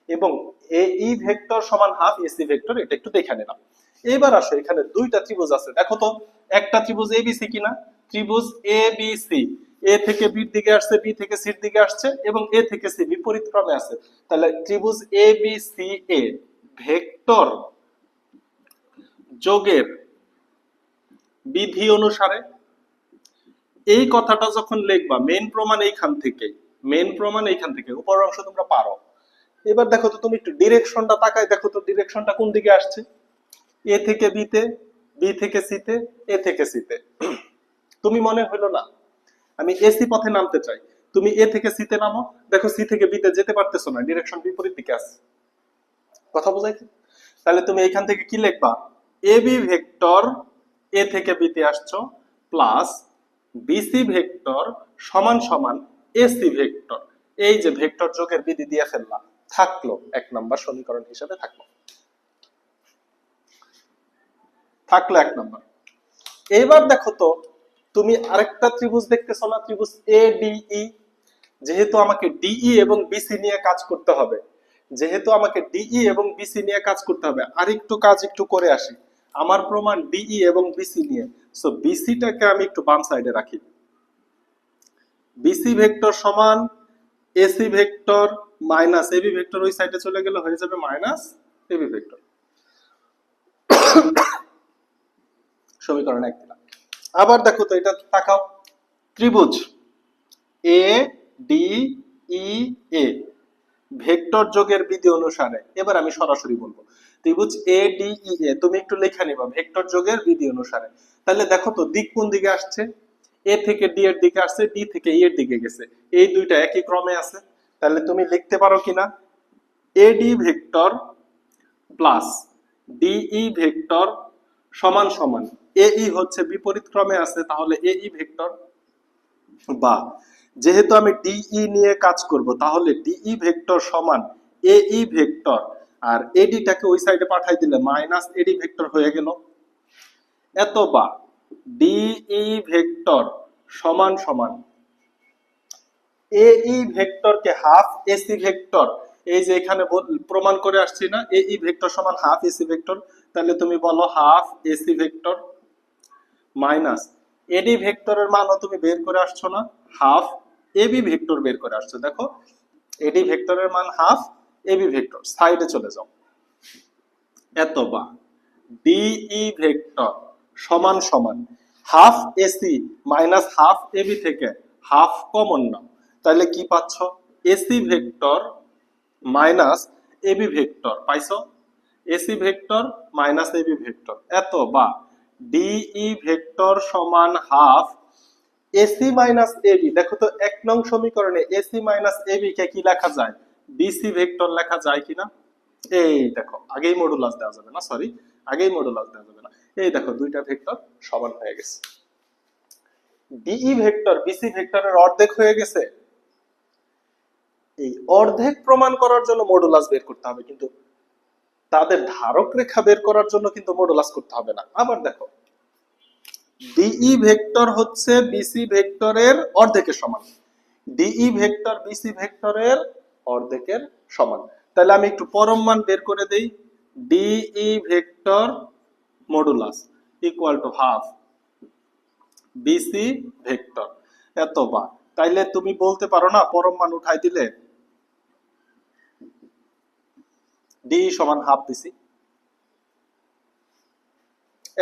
এবং এই ভেক্টর সমান হাফ এসি ভেক্টর। এটা একটু দেখে নিলাম। এবার আসো, এখানে দুইটা ত্রিভুজ আছে, দেখো তো একটা ত্রিভুজ এবিসি কিনা। ত্রিভুজ এবিসি, এ থেকে বি দিকে আসছে, বি থেকে সির দিকে আসছে এবং এ থেকে সি বিপরীত ক্রমে আছে। তাহলে ত্রিভুজ এবিসি এ ভেক্টর যোগের বিধি অনুসারে, এই কথাটা যখন লিখবা মেইন প্রমাণ এইখান থেকে, মেইন প্রমাণ এইখান থেকে, উপরের অংশ তোমরা পারো। এবার দেখো তো তুমি একটু ডিরেকশনটা তাকায় দেখো তো, ডিরেকশনটা কোন দিকে আসছে, এ থেকে বিতে, বি থেকে সিতে, এ থেকে সিতে। তুমি মনে হইলো না আমি এসি পথে নামতে চাই, তুমি এ থেকে সিতে নামো, দেখো সি থেকে বিতে যেতে পারতেছো না, ডিরেকশন বিপরীত দিকে আছে। কথা বোঝাইছে? তাহলে তুমি এইখান থেকে কি লিখবা, এবি ভেক্টর এ থেকে বিতে আসছো প্লাস বিসি ভেক্টর সমান সমান এসি ভেক্টর। এই যে ভেক্টর যোগের বিধি দিয়ে ফেললাম, থাকলো এক নাম্বার সমীকরণ হিসেবে থাকলো এক নাম্বার। এবার দেখো তো তুমি আরেকটা ত্রিভুজ দেখতেছো না, ত্রিভুজ এডিই। যেহেতু আমাকে ডিই এবং বিসি নিয়ে কাজ করতে হবে, যেহেতু আমাকে ডিই এবং বিসি নিয়ে কাজ করতে হবে, আরেকটু কাজ একটু করে আসি। আমার প্রমাণ ডিই এবং বিসি নিয়ে, সো বিসিটাকে আমি একটু বাম সাইডে রাখি। বিসি ভেক্টর সমান AC vector minus AB vector, ওই সাইডে চলে গেলে হয়ে যাবে মাইনাস এবি ভেক্টর। সমীকরণ 1 দিলাম। আবার দেখো তো এটা তাকাও, ত্রিভুজ A D E A vector যোগের বিধি অনুসারে, এবার আমি সরাসরি বলবো ত্রিভুজ এ ডি ই এ, তুমি একটু লেখা নিবা ভেক্টর যোগের বিধি অনুসারে। তাহলে দেখো তো দিক কোন দিকে আসছে, এ থেকে ডি এর দিকে আসছে, ডি থেকে ই এর দিকে গেছে, এই দুইটা একই ক্রমে আছে। তাহলে তুমি লিখতে পারো কিনা AD vector plus DE vector সমান সমান এই হচ্ছে বিপরীত ক্রমে আছে, তাহলে এই ভেক্টর, বা যেহেতু আমি ডিই নিয়ে কাজ করব তাহলে ডিই ভেক্টর সমান এই ভেক্টর, আর এডিটাকে ওই সাইডে পাঠাই দিলে মাইনাস এডি ভেক্টর হয়ে গেল। এত বা ডিই ভেক্টর সমান সমান এই ভেক্টরকে হাফ এসি ভেক্টর, এই যে এখানে প্রমাণ করে আসছি না এই ভেক্টর সমান হাফ এসি ভেক্টর, তাহলে তুমি বলো হাফ এসি ভেক্টর মাইনাস এডি ভেক্টরের মানও তুমি বের করে আসছো না, হাফ এবি ভেক্টর বের করে আসছো। দেখো এডি ভেক্টরের মান হাফ, এবি ভেক্টর সাইডে চলে যাও। এত বা ডিই ভেক্টর সমান সমান half AC minus half AB থেকে হাফ কমন নাও, তাহলে কি পাচ্ছ? AC vector minus AB vector পাইছো, AC vector minus AB vector. এত বা ডিই ভেক্টর সমান হাফ এসি মাইনাস এবি। দেখো তো 1 নং সমীকরণে এসি মাইনাস এবি কে কি লেখা যায়? বিসি ভেক্টর লেখা যায় কিনা? এই দেখো আগেই মডুলাস দেওয়া যাবে না, সরি আগেই মডুলাস দেওয়া যাবে না। এই দেখো দুইটা ভেক্টর সমান হয়ে গেছে, ডিই ভেক্টর বিসি ভেক্টরের অর্ধেক হয়ে গেছে। এই অর্ধেক প্রমাণ করার জন্য মডুলাস বের করতে হবে, কিন্তু তাদের ধারক রেখা বের করার জন্য কিন্তু মডুলাস করতে হবে না। আবার দেখো ডিই ভেক্টর হচ্ছে বিসি ভেক্টরের অর্ধেকের সমান, ডিই ভেক্টর বিসি ভেক্টরের অর্ধেকের সমান। তাহলে আমি একটু পরম মান বের করে দেই, DE vector modulus equal to half BC vector. এত বা তাইলে তুমি বলতে পারো না পরম মান উঠাই দিলে ডি সমান হাফ বিসি।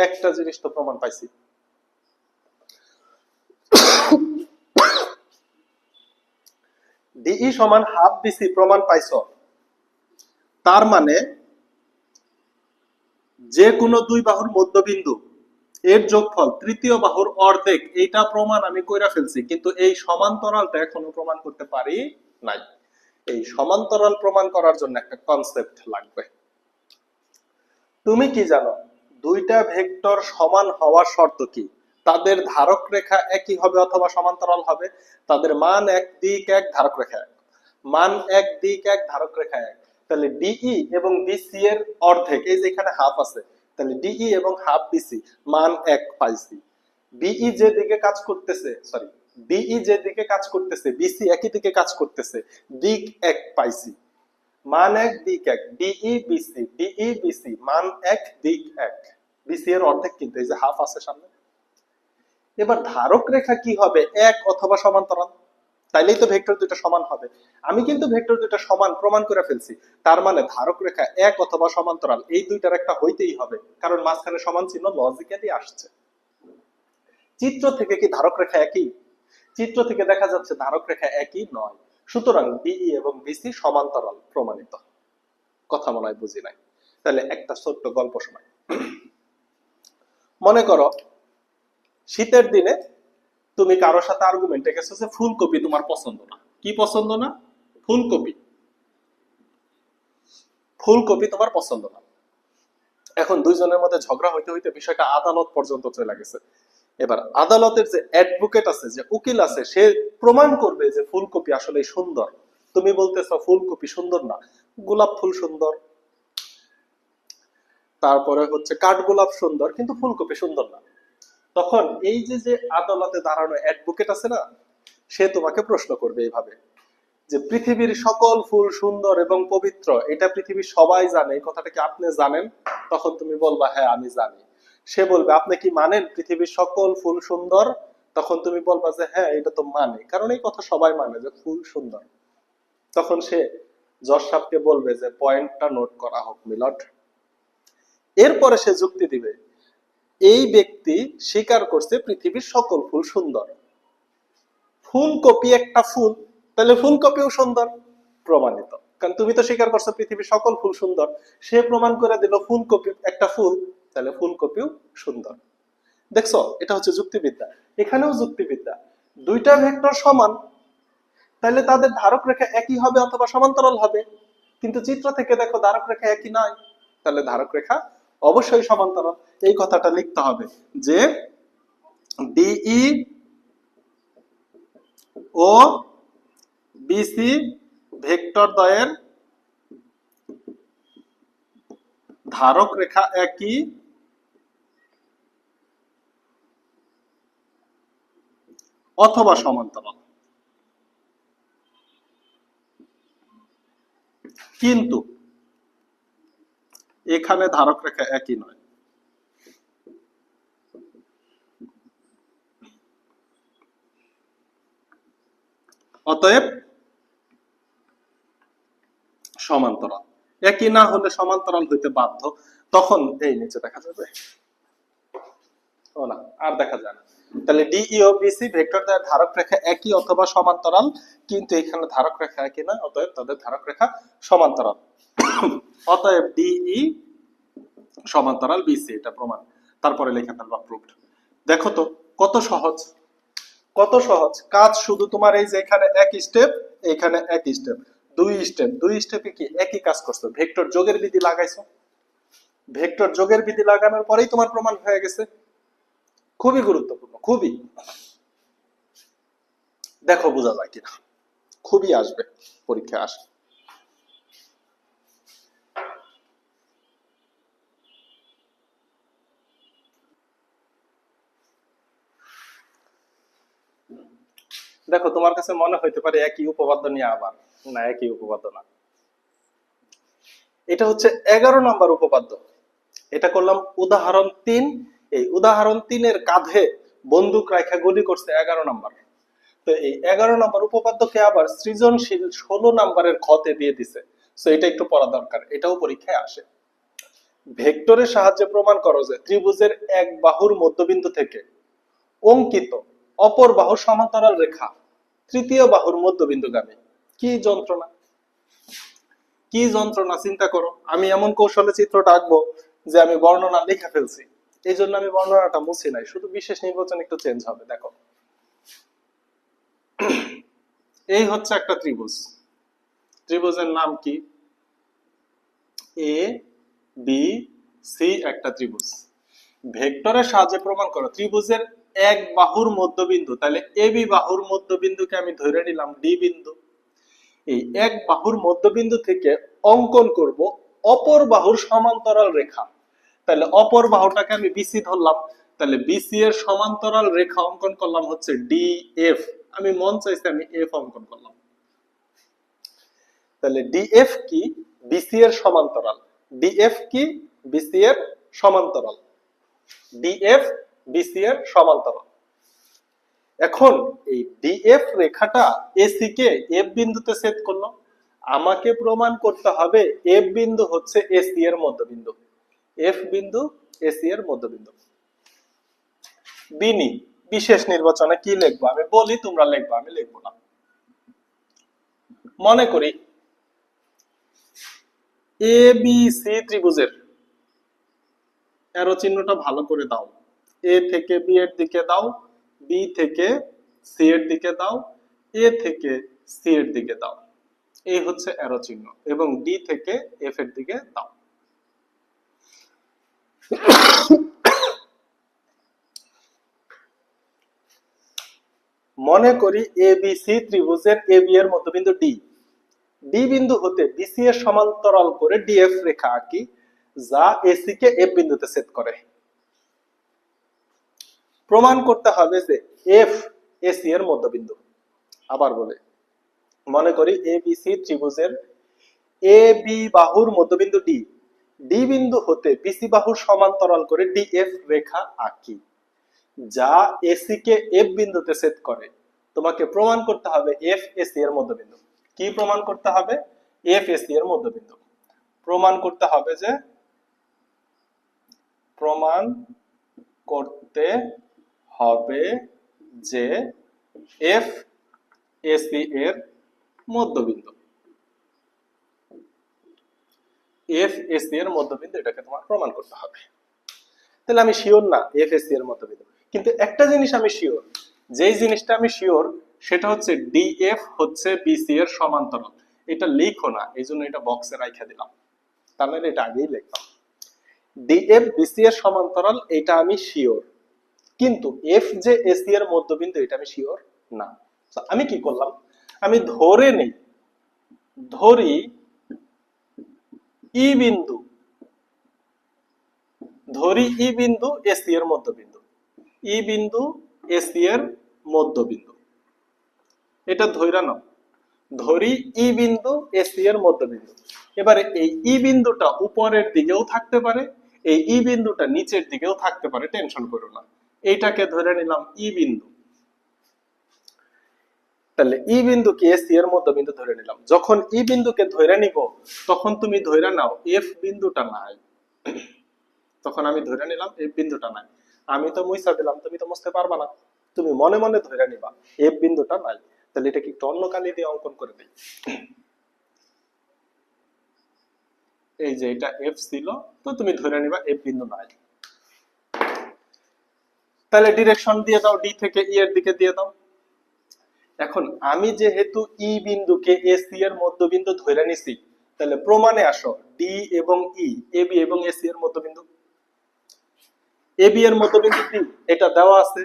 একটা জিনিস তো প্রমাণ পাইছি, ডিই সমান হাফ বিসি প্রমাণ পাইছো, তার মানে যে কোনো দুই বাহুর মধ্যবিন্দু এর যোগফল তৃতীয় বাহুর অর্ধেক, এইটা প্রমাণ আমি কইরা ফেলছি, কিন্তু এই সমান্তরালটা এখনো প্রমাণ করতে পারি নাই। এই সমান্তরাল প্রমাণ করার জন্য একটা কনসেপ্ট লাগবে। তুমি কি জানো দুইটা ভেক্টর সমান হওয়ার শর্ত কি? তাদের ধারক রেখা একই হবে অথবা সমান্তরাল হবে, তাদের মান এক দিক এক ধারক রেখা এক, মান এক দিক এক ধারক রেখা এক। তাহলে ডিই এবং বিসি এর অর্ধেক, এই যে এখানে হাফ আছে, তাহলে ডিই এবং হাফ বিসি মান এক পাইছি। বিই যে দিকে কাজ করতেছে, সরি ডিই যে দিকে কাজ করতেছে বিসি একই দিকে কাজ করতেছে, দিক এক পাইছি, মান এক দিক এক, ডিই বিসি মান এক দিক এক, বিসি এর অর্ধেক কিন্তু এই যে হাফ আছে সামনে। এবার ধারক রেখা কি হবে? এক অথবা সমান্তরাল, তাইলেই তো ভেক্টর দুটো সমান হবে। আমি কিন্তু ভেক্টর দুটো সমান প্রমাণ করে ফেলছি, তার মানে ধারক রেখা এক অথবা সমান্তরাল এই দুইটার একটা হইতেই হবে, কারণ মাঝখানে সমান চিহ্ন লজিক্যালি আসছে। চিত্র থেকে কি ধারক রেখা একই? চিত্র থেকে দেখা যাচ্ছে ধারক রেখা একই নয়, সুতরাং ডিই এবং বিসি সমান্তরাল প্রমাণিত। কথা মনে হয় বুঝি নাই। তাহলে একটা ছোট্ট গল্প শোনাই। মনে করো শীতের দিনে তুমি কারোর সাথে আর্গুমেন্টে গেছো যে ফুলকপি তোমার পছন্দ না। কি পছন্দ না? ফুলকপি। ফুলকপি তোমার পছন্দ না। এখন দুইজনের মধ্যে ঝগড়া হইতে হইতে বিষয়টা আদালত পর্যন্ত চলে গেছে। এবার আদালতের যে অ্যাডভোকেট আছে, যে উকিল আছে, সে প্রমাণ করবে যে ফুলকপি আসলে সুন্দর। তুমি বলতেছো ফুলকপি সুন্দর না, গোলাপ ফুল সুন্দর, তারপরে হচ্ছে কাঠগোলাপ সুন্দর, কিন্তু ফুলকপি সুন্দর না। তখন এই যে যে আদালতে দাঁড়ানো অ্যাডভোকেট আছে না, সে তোমাকে প্রশ্ন করবে এইভাবে যে পৃথিবীর সকল ফুল সুন্দর এবং পবিত্র, এটা পৃথিবীর সবাই জানে, এই কথাটা কি আপনি জানেন? তখন তুমি বলবা হ্যাঁ আমি জানি। সে বলবে আপনি কি মানেন পৃথিবীর সকল ফুল সুন্দর? তখন তুমি বলবা যে হ্যাঁ এটা তো মানে, কারণ এই কথা সবাই মানে যে ফুল সুন্দর। তখন সে জজ সাহেবকে বলবে যে পয়েন্টটা নোট করা হোক মিলট। এরপরে সে যুক্তি দিবে এই ব্যক্তি স্বীকার করছে পৃথিবীর সকল ফুল সুন্দর, ফুলকপি একটা ফুল, তাহলে ফুলকপিও সুন্দর, প্রমাণিত। কারণ তুমি তো স্বীকার করছো পৃথিবীর সকল ফুল সুন্দর, সে প্রমাণ করে দিল ফুলকপি একটা ফুল, তাহলে ফুলকপিও সুন্দর। দেখছো, এটা হচ্ছে যুক্তিবিদ্যা। এখানেও যুক্তিবিদ্যা। দুইটা ভেক্টর সমান, তাহলে তাদের ধারক রেখা একই হবে অথবা সমান্তরাল হবে, কিন্তু চিত্র থেকে দেখো ধারক রেখা একই নয়, তাহলে ধারক রেখা অবশ্যই সমান্তরাল, এই কথাটা লিখতে হবে যে ডিই ও বিসি ভেক্টর দ্বয়ের ধারক রেখা একই অথবা সমান্তরাল। কিন্তু এখানে ধারক রেখা একই নয়। অতএব সমান্তরাল। একই না হলে সমান্তরাল হইতে বাধ্য। তখন এই নিচে দেখা যাবে, ও না, আর দেখা যায় না। তাহলে ডিই ও বিসি ভেক্টর দ্বয়ের ধারক রেখা একই অথবা সমান্তরাল, কিন্তু এখানে ধারক রেখা একই নয়, অতএব তাদের ধারক রেখা সমান্তরাল। অতএব ডিই সমান্তরাল বিসি, এটা প্রমাণ। তারপরে লিখে ফেলবা প্রুফড। দেখো তো কত সহজ, কত সহজ কাজ। শুধু তোমার এই যে এখানে এক স্টেপ, এখানে এক স্টেপ, দুই স্টেপে কি একই কাজ করছো, ভেক্টর যোগের বিধি লাগাইছো। ভেক্টর যোগের বিধি লাগানোর পরেই তোমার প্রমাণ হয়ে গেছে। খুবই গুরুত্বপূর্ণ, খুবই। দেখো বোঝা যায় কিনা, খুবই আসবে পরীক্ষায় আসে। দেখো তোমার কাছে মনে হইতে পারে একই উপপাদ্য নিয়ে আবার, না একই উপপাদ্য না। এটা হচ্ছে 11 নম্বর উপপাদ্য। এটা করলাম উদাহরণ 3। এই উদাহরণ 3-এর কাঁধে বন্দুক রাখা গুলি করছে 11 নম্বর। তো এই 11 নম্বর উপপাদ্যকে আবার সৃজনশীল 16 নম্বরের খতে দিয়ে দিছে। সো এটা একটু পড়া দরকার, এটাও পরীক্ষায় আসে। ভেক্টরের সাহায্যে প্রমাণ করো যে ত্রিভুজের এক বাহুর মধ্যবিন্দু থেকে অঙ্কিত অপর বাহুর সমান্তরাল রেখা তৃতীয় বাহুর মধ্যবিন্দুগামী। কি যন্ত্রণা, কি যন্ত্রণা চিন্তা করো। আমি এমন কৌশলে চিত্রটা আঁকবো যে আমি বর্ণনা লিখে ফেলছি, এই জন্য আমি বর্ণনাটা মুছি নাই, শুধু বিশেষ নির্বাচন একটু চেঞ্জ হবে। দেখো এই হচ্ছে একটা ত্রিভুজ, ত্রিভুজের নাম কি এ বি সি, একটা ত্রিভুজ। ভেক্টরের সাহায্যে প্রমাণ করো ত্রিভুজের এক বাহুর মধ্যবিন্দু, তাহলে এ বি বাহুর মধ্যবিন্দুকে আমি ধরে নিলাম ডি বিন্দু। এই এক বাহুর মধ্যবিন্দু থেকে অঙ্কন করব অপর বাহুর সমান্তরাল রেখা। তাহলে অপর বাহুটাকে আমি বিসি ধরলাম, তাহলে বিসি এর সমান্তরাল রেখা অঙ্কন করলাম হচ্ছে ডি এফ। আমি মন চাইছে আমি এফ অঙ্কন করলাম। তাহলে ডিএফ কি, বিসি এর সমান্তরাল। ডিএফ কি, বিসি এর সমান্তরাল। ডিএফ বিসি এর সমান্তরাল। এখন এই ডিএফ রেখাটা এসি কে এফ বিন্দুতে ছেদ করলো। আমাকে প্রমাণ করতে হবে এফ বিন্দু হচ্ছে এসি এর মধ্যবিন্দু। এফ বিন্দু এসি এর মধ্যবিন্দু। বিনি বিশেষ নির্বাচনে কি লিখবো আমি বলি, তোমরা লিখবো, আমি লিখবো না। মনে করি এ বি সি ত্রিভুজের, এরো চিহ্নটা ভালো করে দাও। এ থেকে বি এর দিকে দাও, বি থেকে সি এর দিকে দাও, এ থেকে সি এর দিকে দাও। এই হচ্ছে অ্যারো চিহ্ন, এবং ডি থেকে এফ এর দিকে দাও। মনে করি এ বি সি ত্রিভুজের এ বি এর মধ্যবিন্দু ডি। ডি বিন্দু হতে বিসি এর সমান্তরাল করে ডিএফ রেখা আঁকি, যা এসি কে এফ বিন্দুতে ছেদ করে। প্রমাণ করতে হবে যে এফ এসি এর মধ্যবিন্দু। আবার বলে, মনে করি এ বি সি ত্রিভুজের এ বি বাহুর মধ্যবিন্দু ডি, ডি বিন্দু হতে বিসি বাহুর সমান্তরাল করে ডিএফ রেখা আঁকি, যা এসি কে এফ বিন্দুতে ছেদ করে। তোমাকে প্রমাণ করতে হবে এফ এসি এর মধ্যবিন্দু। কি প্রমাণ করতে হবে? এফ এসি এর মধ্যবিন্দু। প্রমাণ করতে হবে যে, প্রমাণ করতে হবে যে এফ এসি এর মধ্যবিন্দু। এফ এসি এর মধ্যবিন্দু, এটাকে তোমার প্রমাণ করতে হবে। তাহলে আমি শিওর না এফ এসি এর মধ্যবিন্দু, কিন্তু একটা জিনিস আমি শিওর, যেই জিনিসটা আমি শিওর সেটা হচ্ছে ডিএফ হচ্ছে বিসি এর সমান্তরাল। এটা লিখো না, এই জন্য এটা বক্সে রাখা দিলাম, তাহলে এটা আগেই লিখতাম। ডিএফ বিসি এর সমান্তরাল এটা আমি শিওর, কিন্তু এফ যে এসি এর মধ্যবিন্দু এটা আমি শিওর না। তো আমি কি করলাম, আমি ধরি ই বিন্দু, এসি এর মধ্যবিন্দু, ই বিন্দু এসি এর মধ্যবিন্দু, এটা ধইরা নাও, ধরি ই বিন্দু এসি এর মধ্যবিন্দু। এবারে এই ই বিন্দুটা উপরের দিকেও থাকতে পারে, এই ই বিন্দুটা নিচের দিকেও থাকতে পারে, টেনশন করো না। এইটাকে ধরে নিলাম ই বিন্দু, তাহলে ই বিন্দুকে এসি এর মধ্যবিন্দু ধরে নিলাম। যখন ই বিন্দুকে ধরে নিব তখন তুমি ধরে নাও এফ বিন্দুটা নাই, তখন আমি ধরে নিলাম এফ বিন্দুটা নাই। আমি তো মুইসা দিলাম, তুমি তো মুছতে পারবা না, তুমি মনে মনে ধরে নিবা এফ বিন্দুটা নাই। তাহলে এটা কি একটু অন্য কালি দিয়ে অঙ্কন করে দিই। এই যে এটা এফ ছিল, তো তুমি ধরে নিবা এফ বিন্দু নাই। তাহলে ডিরেকশন দিয়ে দাও, ডি থেকে ই এর দিকে দিয়ে দাও। এখন আমি যেহেতু ই বিন্দুকে এসি এর মধ্যবিন্দু ধরে নিছি, তাহলে প্রমাণে আসো ডি এবং ই, এবি এবং এসি এর মধ্যবিন্দু। এবি এর মধ্যবিন্দু ডি, এটা দেওয়া আছে।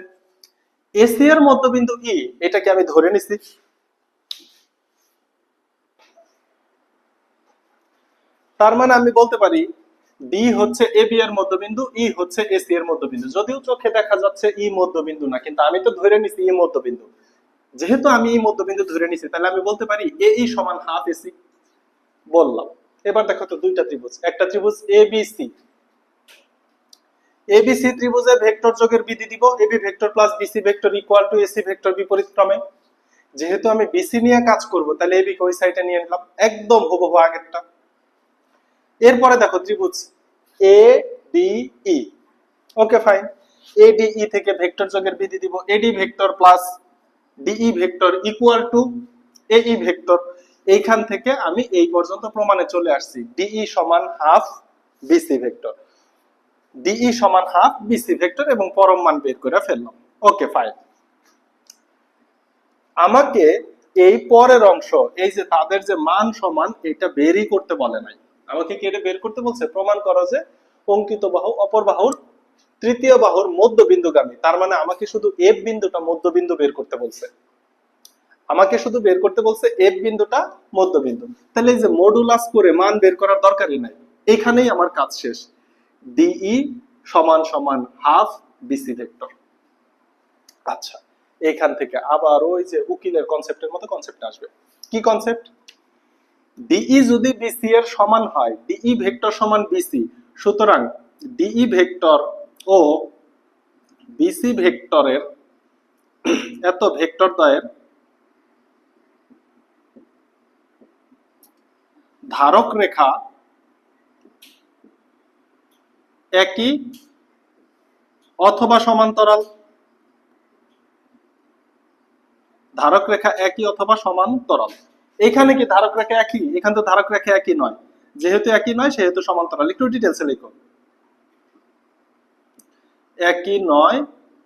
এসি এর মধ্যবিন্দু ই, এটাকে আমি ধরে নিছি। তার মানে আমি বলতে পারি ডি হচ্ছে এবি এর মধ্যবিন্দু, ই হচ্ছে এসি এর মধ্যবিন্দু। যদিও চোখে দেখা যাচ্ছে ই মধ্যবিন্দু না, কিন্তু আমি তো ধরে নিছি ই মধ্যবিন্দু। যেহেতু আমি ই মধ্যবিন্দু ধরে নিছি, তাহলে আমি বলতে পারি এ ই সমান হাফ এসি। বললাম। এবার দেখো তো দুইটা ত্রিভুজ, একটা ত্রিভুজ এবিসি, এবিসি ত্রিভুজে ভেক্টর যোগের বিধি দিব, AB vector plus BC vector equal to AC vector বিপরীত ক্রমে। যেহেতু আমি বিসি নিয়ে কাজ করব, তাহলে এবি কে ওই সাইডে নিয়ে নিলাম, একদম হুবহু আগেরটা। এরপরে দেখো ত্রিভুজ A D E, okay fine. A D E থেকে ভেক্টর যোগের বিধি দিব, AD vector plus DE vector equal to এই ভেক্টর। এইখান থেকে আমি এই পর্যন্ত প্রমাণে চলে আসছি, ডিই সমান হাফ বিসি ভেক্টর, ডিই সমান হাফ বিসি ভেক্টর, এবং পরম মান বের করে ফেললাম। Okay fine. আমাকে এই পরের অংশ, এই যে তাদের যে মান সমান, এটা বেরই করতে বলে নাই। আমাকে কি এটা বের করতে বলছে? প্রমাণ করো যে অঙ্কিত বাহু অপর বাহুর তৃতীয় বাহুর মধ্যবিন্দুগামী। তার মানে আমাকে শুধু এফ বিন্দুটা মধ্যবিন্দু বের করতে বলছে, আমাকে শুধু বের করতে বলছে এফ বিন্দুটা মধ্যবিন্দু। তাহলে এই যে মডুলাস করে মান বের করার দরকারই নাই, এখানেই আমার কাজ শেষ। ডিই সমান সমান হাফ বিসি ভেক্টর। আচ্ছা, এখান থেকে আবার ওই যে উকিলের কনসেপ্টের মতো কনসেপ্ট আসবে। কি কনসেপ্ট? ডিই যদি বিসি এর সমান হয়, ডিই ভেক্টর সমান বিসি, সুতরাং ডিই ভেক্টর ও বিসি ভেক্টরের এত ভেক্টর দ্বয়ের ধারক রেখা একই অথবা সমান্তরাল। ধারক রেখা একই অথবা সমান্তরাল। এখানে কি ধারক রেখা একই? এখানে তো ধারক রেখা একই নয়, যেহেতু একই নয় সেহেতু সমান্তরাল। একটু ডিটেলসে লিখো, একই নয়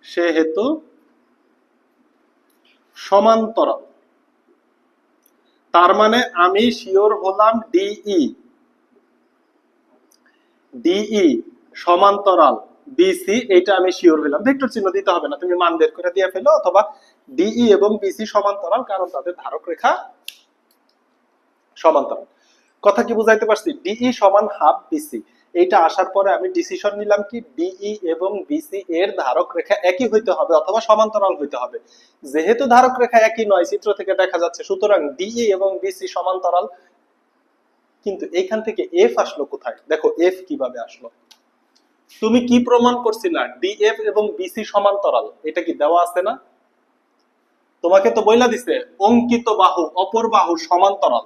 সেহেতু সমান্তরাল। তার মানে আমি শিওর হলাম ডিই, ডিই সমান্তরাল বিসি, এটা আমি শিওর হলাম। ভেক্টর চিহ্ন দিতে হবে না, তুমি মান বের করে দিয়ে ফেলো, অথবা ডিই এবং বিসি সমান্তরাল, কারণ তাদের ধারক রেখা সমান্তরাল। কথা কি বুঝাইতে পারছি? ডিই সমান হাফ বিসি, এইটা আসার পরে আমি ডিসিশন নিলাম কি ডিই এবং বিসি এর ধারক রেখা একই হইতে হবে অথবা সমান্তরাল হইতে হবে। যেহেতু ধারক রেখা একই নয়, চিত্র থেকে দেখা যাচ্ছে, সুতরাং ডিই এবং বিসি সমান্তরাল। কিন্তু এখান থেকে এফ আসলো কোথায়? দেখো এফ কিভাবে আসলো। তুমি কি প্রমাণ করছিলা? ডিএফ এবং বিসি সমান্তরাল, এটা কি দেওয়া আছে না? তোমাকে তো বইলা দিছে অঙ্কিত বাহু অপর বাহু সমান্তরাল।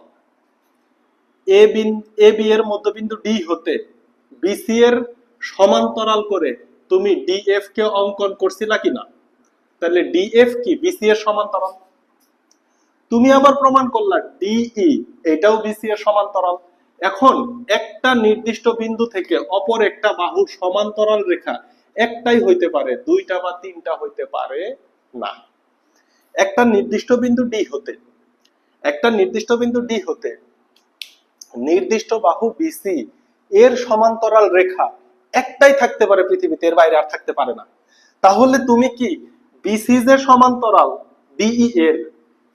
এ বি এর মধ্যবিন্দু ডি হতে বিসি এর সমান্তরাল করে তুমি ডিএফ কে অঙ্কন করছিলা কিনা? তাহলে ডিএফ কি বিসি এর সমান্তরাল। তুমি আবার প্রমাণ করলা ডিই এটাও বিসি এর সমান্তরাল। এখন একটা নির্দিষ্ট বিন্দু থেকে অপর একটা বাহুর সমান্তরাল রেখা একটাই হইতে পারে, দুইটা বা তিনটা হইতে পারে না। একটা নির্দিষ্ট বিন্দু ডি হতে, একটা নির্দিষ্ট বিন্দু ডি হতে নির্দিষ্ট বাহু বিসি এর সমান্তরাল রেখা একটাই থাকতে পারে পৃথিবীতে, এর বাইরে আর থাকতে পারে না। তাহলে তুমি কি বিসি যে সমান্তরাল ডিই এর,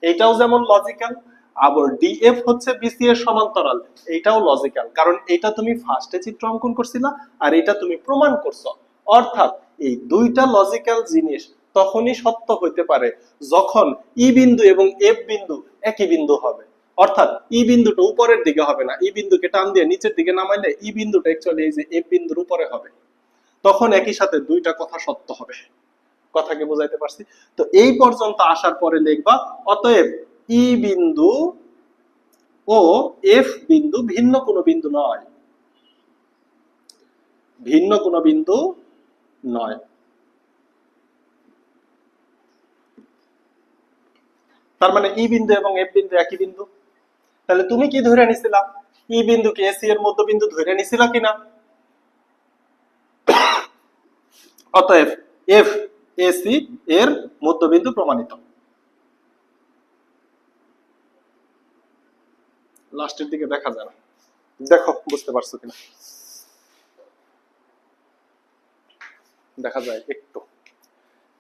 এটাও যেমন লজিক্যাল, আবার ডিএফ হচ্ছে বিসি এর সমান্তরাল, এটাও লজিক্যাল, কারণ এটা তুমি ফার্স্টে চিত্র অঙ্কন করছিলা আর এটা তুমি প্রমাণ করছো। অর্থাৎ এই দুইটা লজিক্যাল জিনিস তখনই সত্য হইতে পারে যখন ই বিন্দু এবং এফ বিন্দু একই বিন্দু হবে। অর্থাৎ ই বিন্দুটা উপরের দিকে হবে না, ই বিন্দুকে টান দিয়ে নিচের দিকে নামাইলে ই বিন্দুটা অ্যাকচুয়ালি এই যে এফ বিন্দুর উপরে হবে, তখন একই সাথে দুইটা কথা সত্য হবে। কথাকে বুঝাইতে পারছি? তো এই পর্যন্ত আসার পরে লিখবা অতএব ই বিন্দু ও এফ বিন্দু ভিন্ন কোনো বিন্দু নয়, ভিন্ন কোনো বিন্দু নয়। তার মানে ই বিন্দু এবং এফ বিন্দু একই বিন্দু। তাহলে তুমি কি ধরে নিছিলা? ই বিন্দুকে এসি এর মধ্যবিন্দু ধরে নিছিলা কিনা? অতএব এফ এসি এর মধ্যবিন্দু প্রমাণিত। লাস্টের দিকে দেখা যায় না, দেখো বুঝতে পারছো কিনা, দেখা যায় একটু।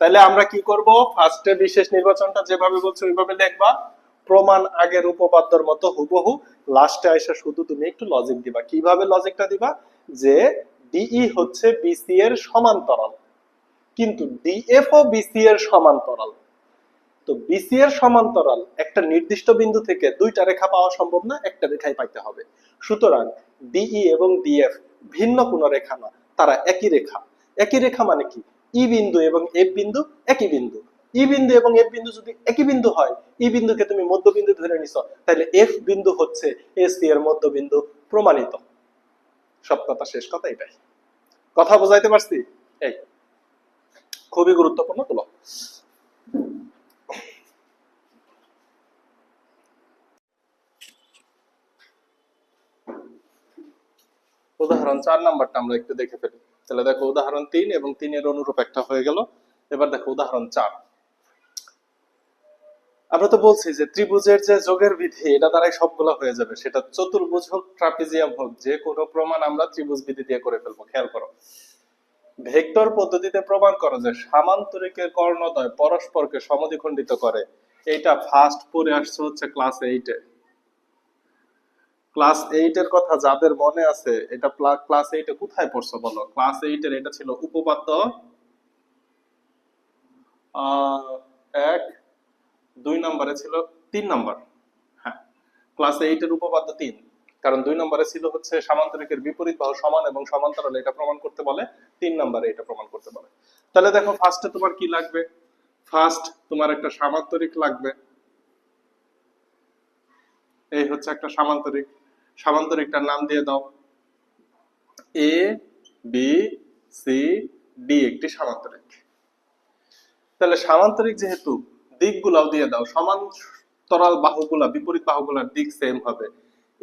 তাহলে আমরা কি করব, ফার্স্টে বিশেষ নির্বাচনটা যেভাবে বলছো ওইভাবে লিখবা, প্রমাণ আগের উপপাদ্যর মতো হুবহু, লাস্টে আইসা শুধু তুমি একটু লজিক দিবা। কিভাবে লজিকটা দিবা? যে ডিই হচ্ছে বিসি এর সমান্তরাল, কিন্তু ডিএফ ও বিসি এর সমান্তরাল। তো বিসি এর সমান্তরাল একটা নির্দিষ্ট বিন্দু থেকে দুইটা রেখা পাওয়া সম্ভব না, একটা রেখাই পাইতে হবে। সুতরাং ডিই এবং ডিএফ ভিন্ন কোনো রেখা না, তারা একই রেখা। একই রেখা মানে কি? ই বিন্দু এবং এফ বিন্দু একই বিন্দু। ই বিন্দু এবং এফ বিন্দু যদি একই বিন্দু হয়, ই বিন্দুকে তুমি মধ্যবিন্দু ধরে নিছো, তাহলে এফ বিন্দু হচ্ছে এসি এর মধ্যবিন্দু, প্রমাণিত। সব কথা শেষ, কথা এটাই। কথা বুঝাইতে পারছি? এই খুবই গুরুত্বপূর্ণ। তুলো উদাহরণ 4 নাম্বারটা আমরা একটু দেখে ফেলি। তাহলে দেখো উদাহরণ 3 এবং 3 এর অনুরূপ একটা হয়ে গেল। এবার দেখো উদাহরণ 4। আমরা তো বলছি যে ত্রিভুজের যে যোগের বিধি, এটা দ্বারাই সবগুলো হয়ে যাবে, সেটা চতুর্ভুজ হোক ট্রাপিজিয়াম হোক, যে কোনো প্রমাণ আমরা ত্রিভুজ বিধি দিয়ে করে ফেলবো। খেয়াল করো, ভেক্টর পদ্ধতিতে প্রমাণ করো যে সামান্তরিকের কর্ণদ্বয় পরস্পরকে সমদ্বিখণ্ডিত করে। এইটা ফার্স্ট পড়ে আসছে হচ্ছে ক্লাস 8 এ। ক্লাস 8 এর কথা যাদের মনে আছে, এটা ক্লাস 8 এ কোথায় পড়ছো বলো? ক্লাস 8 এর এটা ছিল উপপাদ্য 1, 2 নম্বরে ছিল 3 নম্বর। হ্যাঁ, ক্লাস 8 এর উপপাদ্য 3, কারণ 2 নম্বরে ছিল হচ্ছে সামান্তরিকের বিপরীত বাহু সমান এবং সমান্তরাল, এটা প্রমাণ করতে বলে। 3 নম্বরে এটা প্রমাণ করতে বলে। তাহলে দেখো ফার্স্টে তোমার কি লাগবে? ফার্স্ট তোমার একটা সামান্তরিক লাগবে। এই হচ্ছে একটা সামান্তরিক, সামান্তরিকটার নাম দিয়ে দাও এ বি সি ডি, একটি সামান্তরিক। তাহলে সামান্তরিক যেহেতু, দিকগুলাও দিয়ে দাও। সমান্তরাল বাহুগুলা, বিপরীত বাহুগুলার দিক সেম হবে।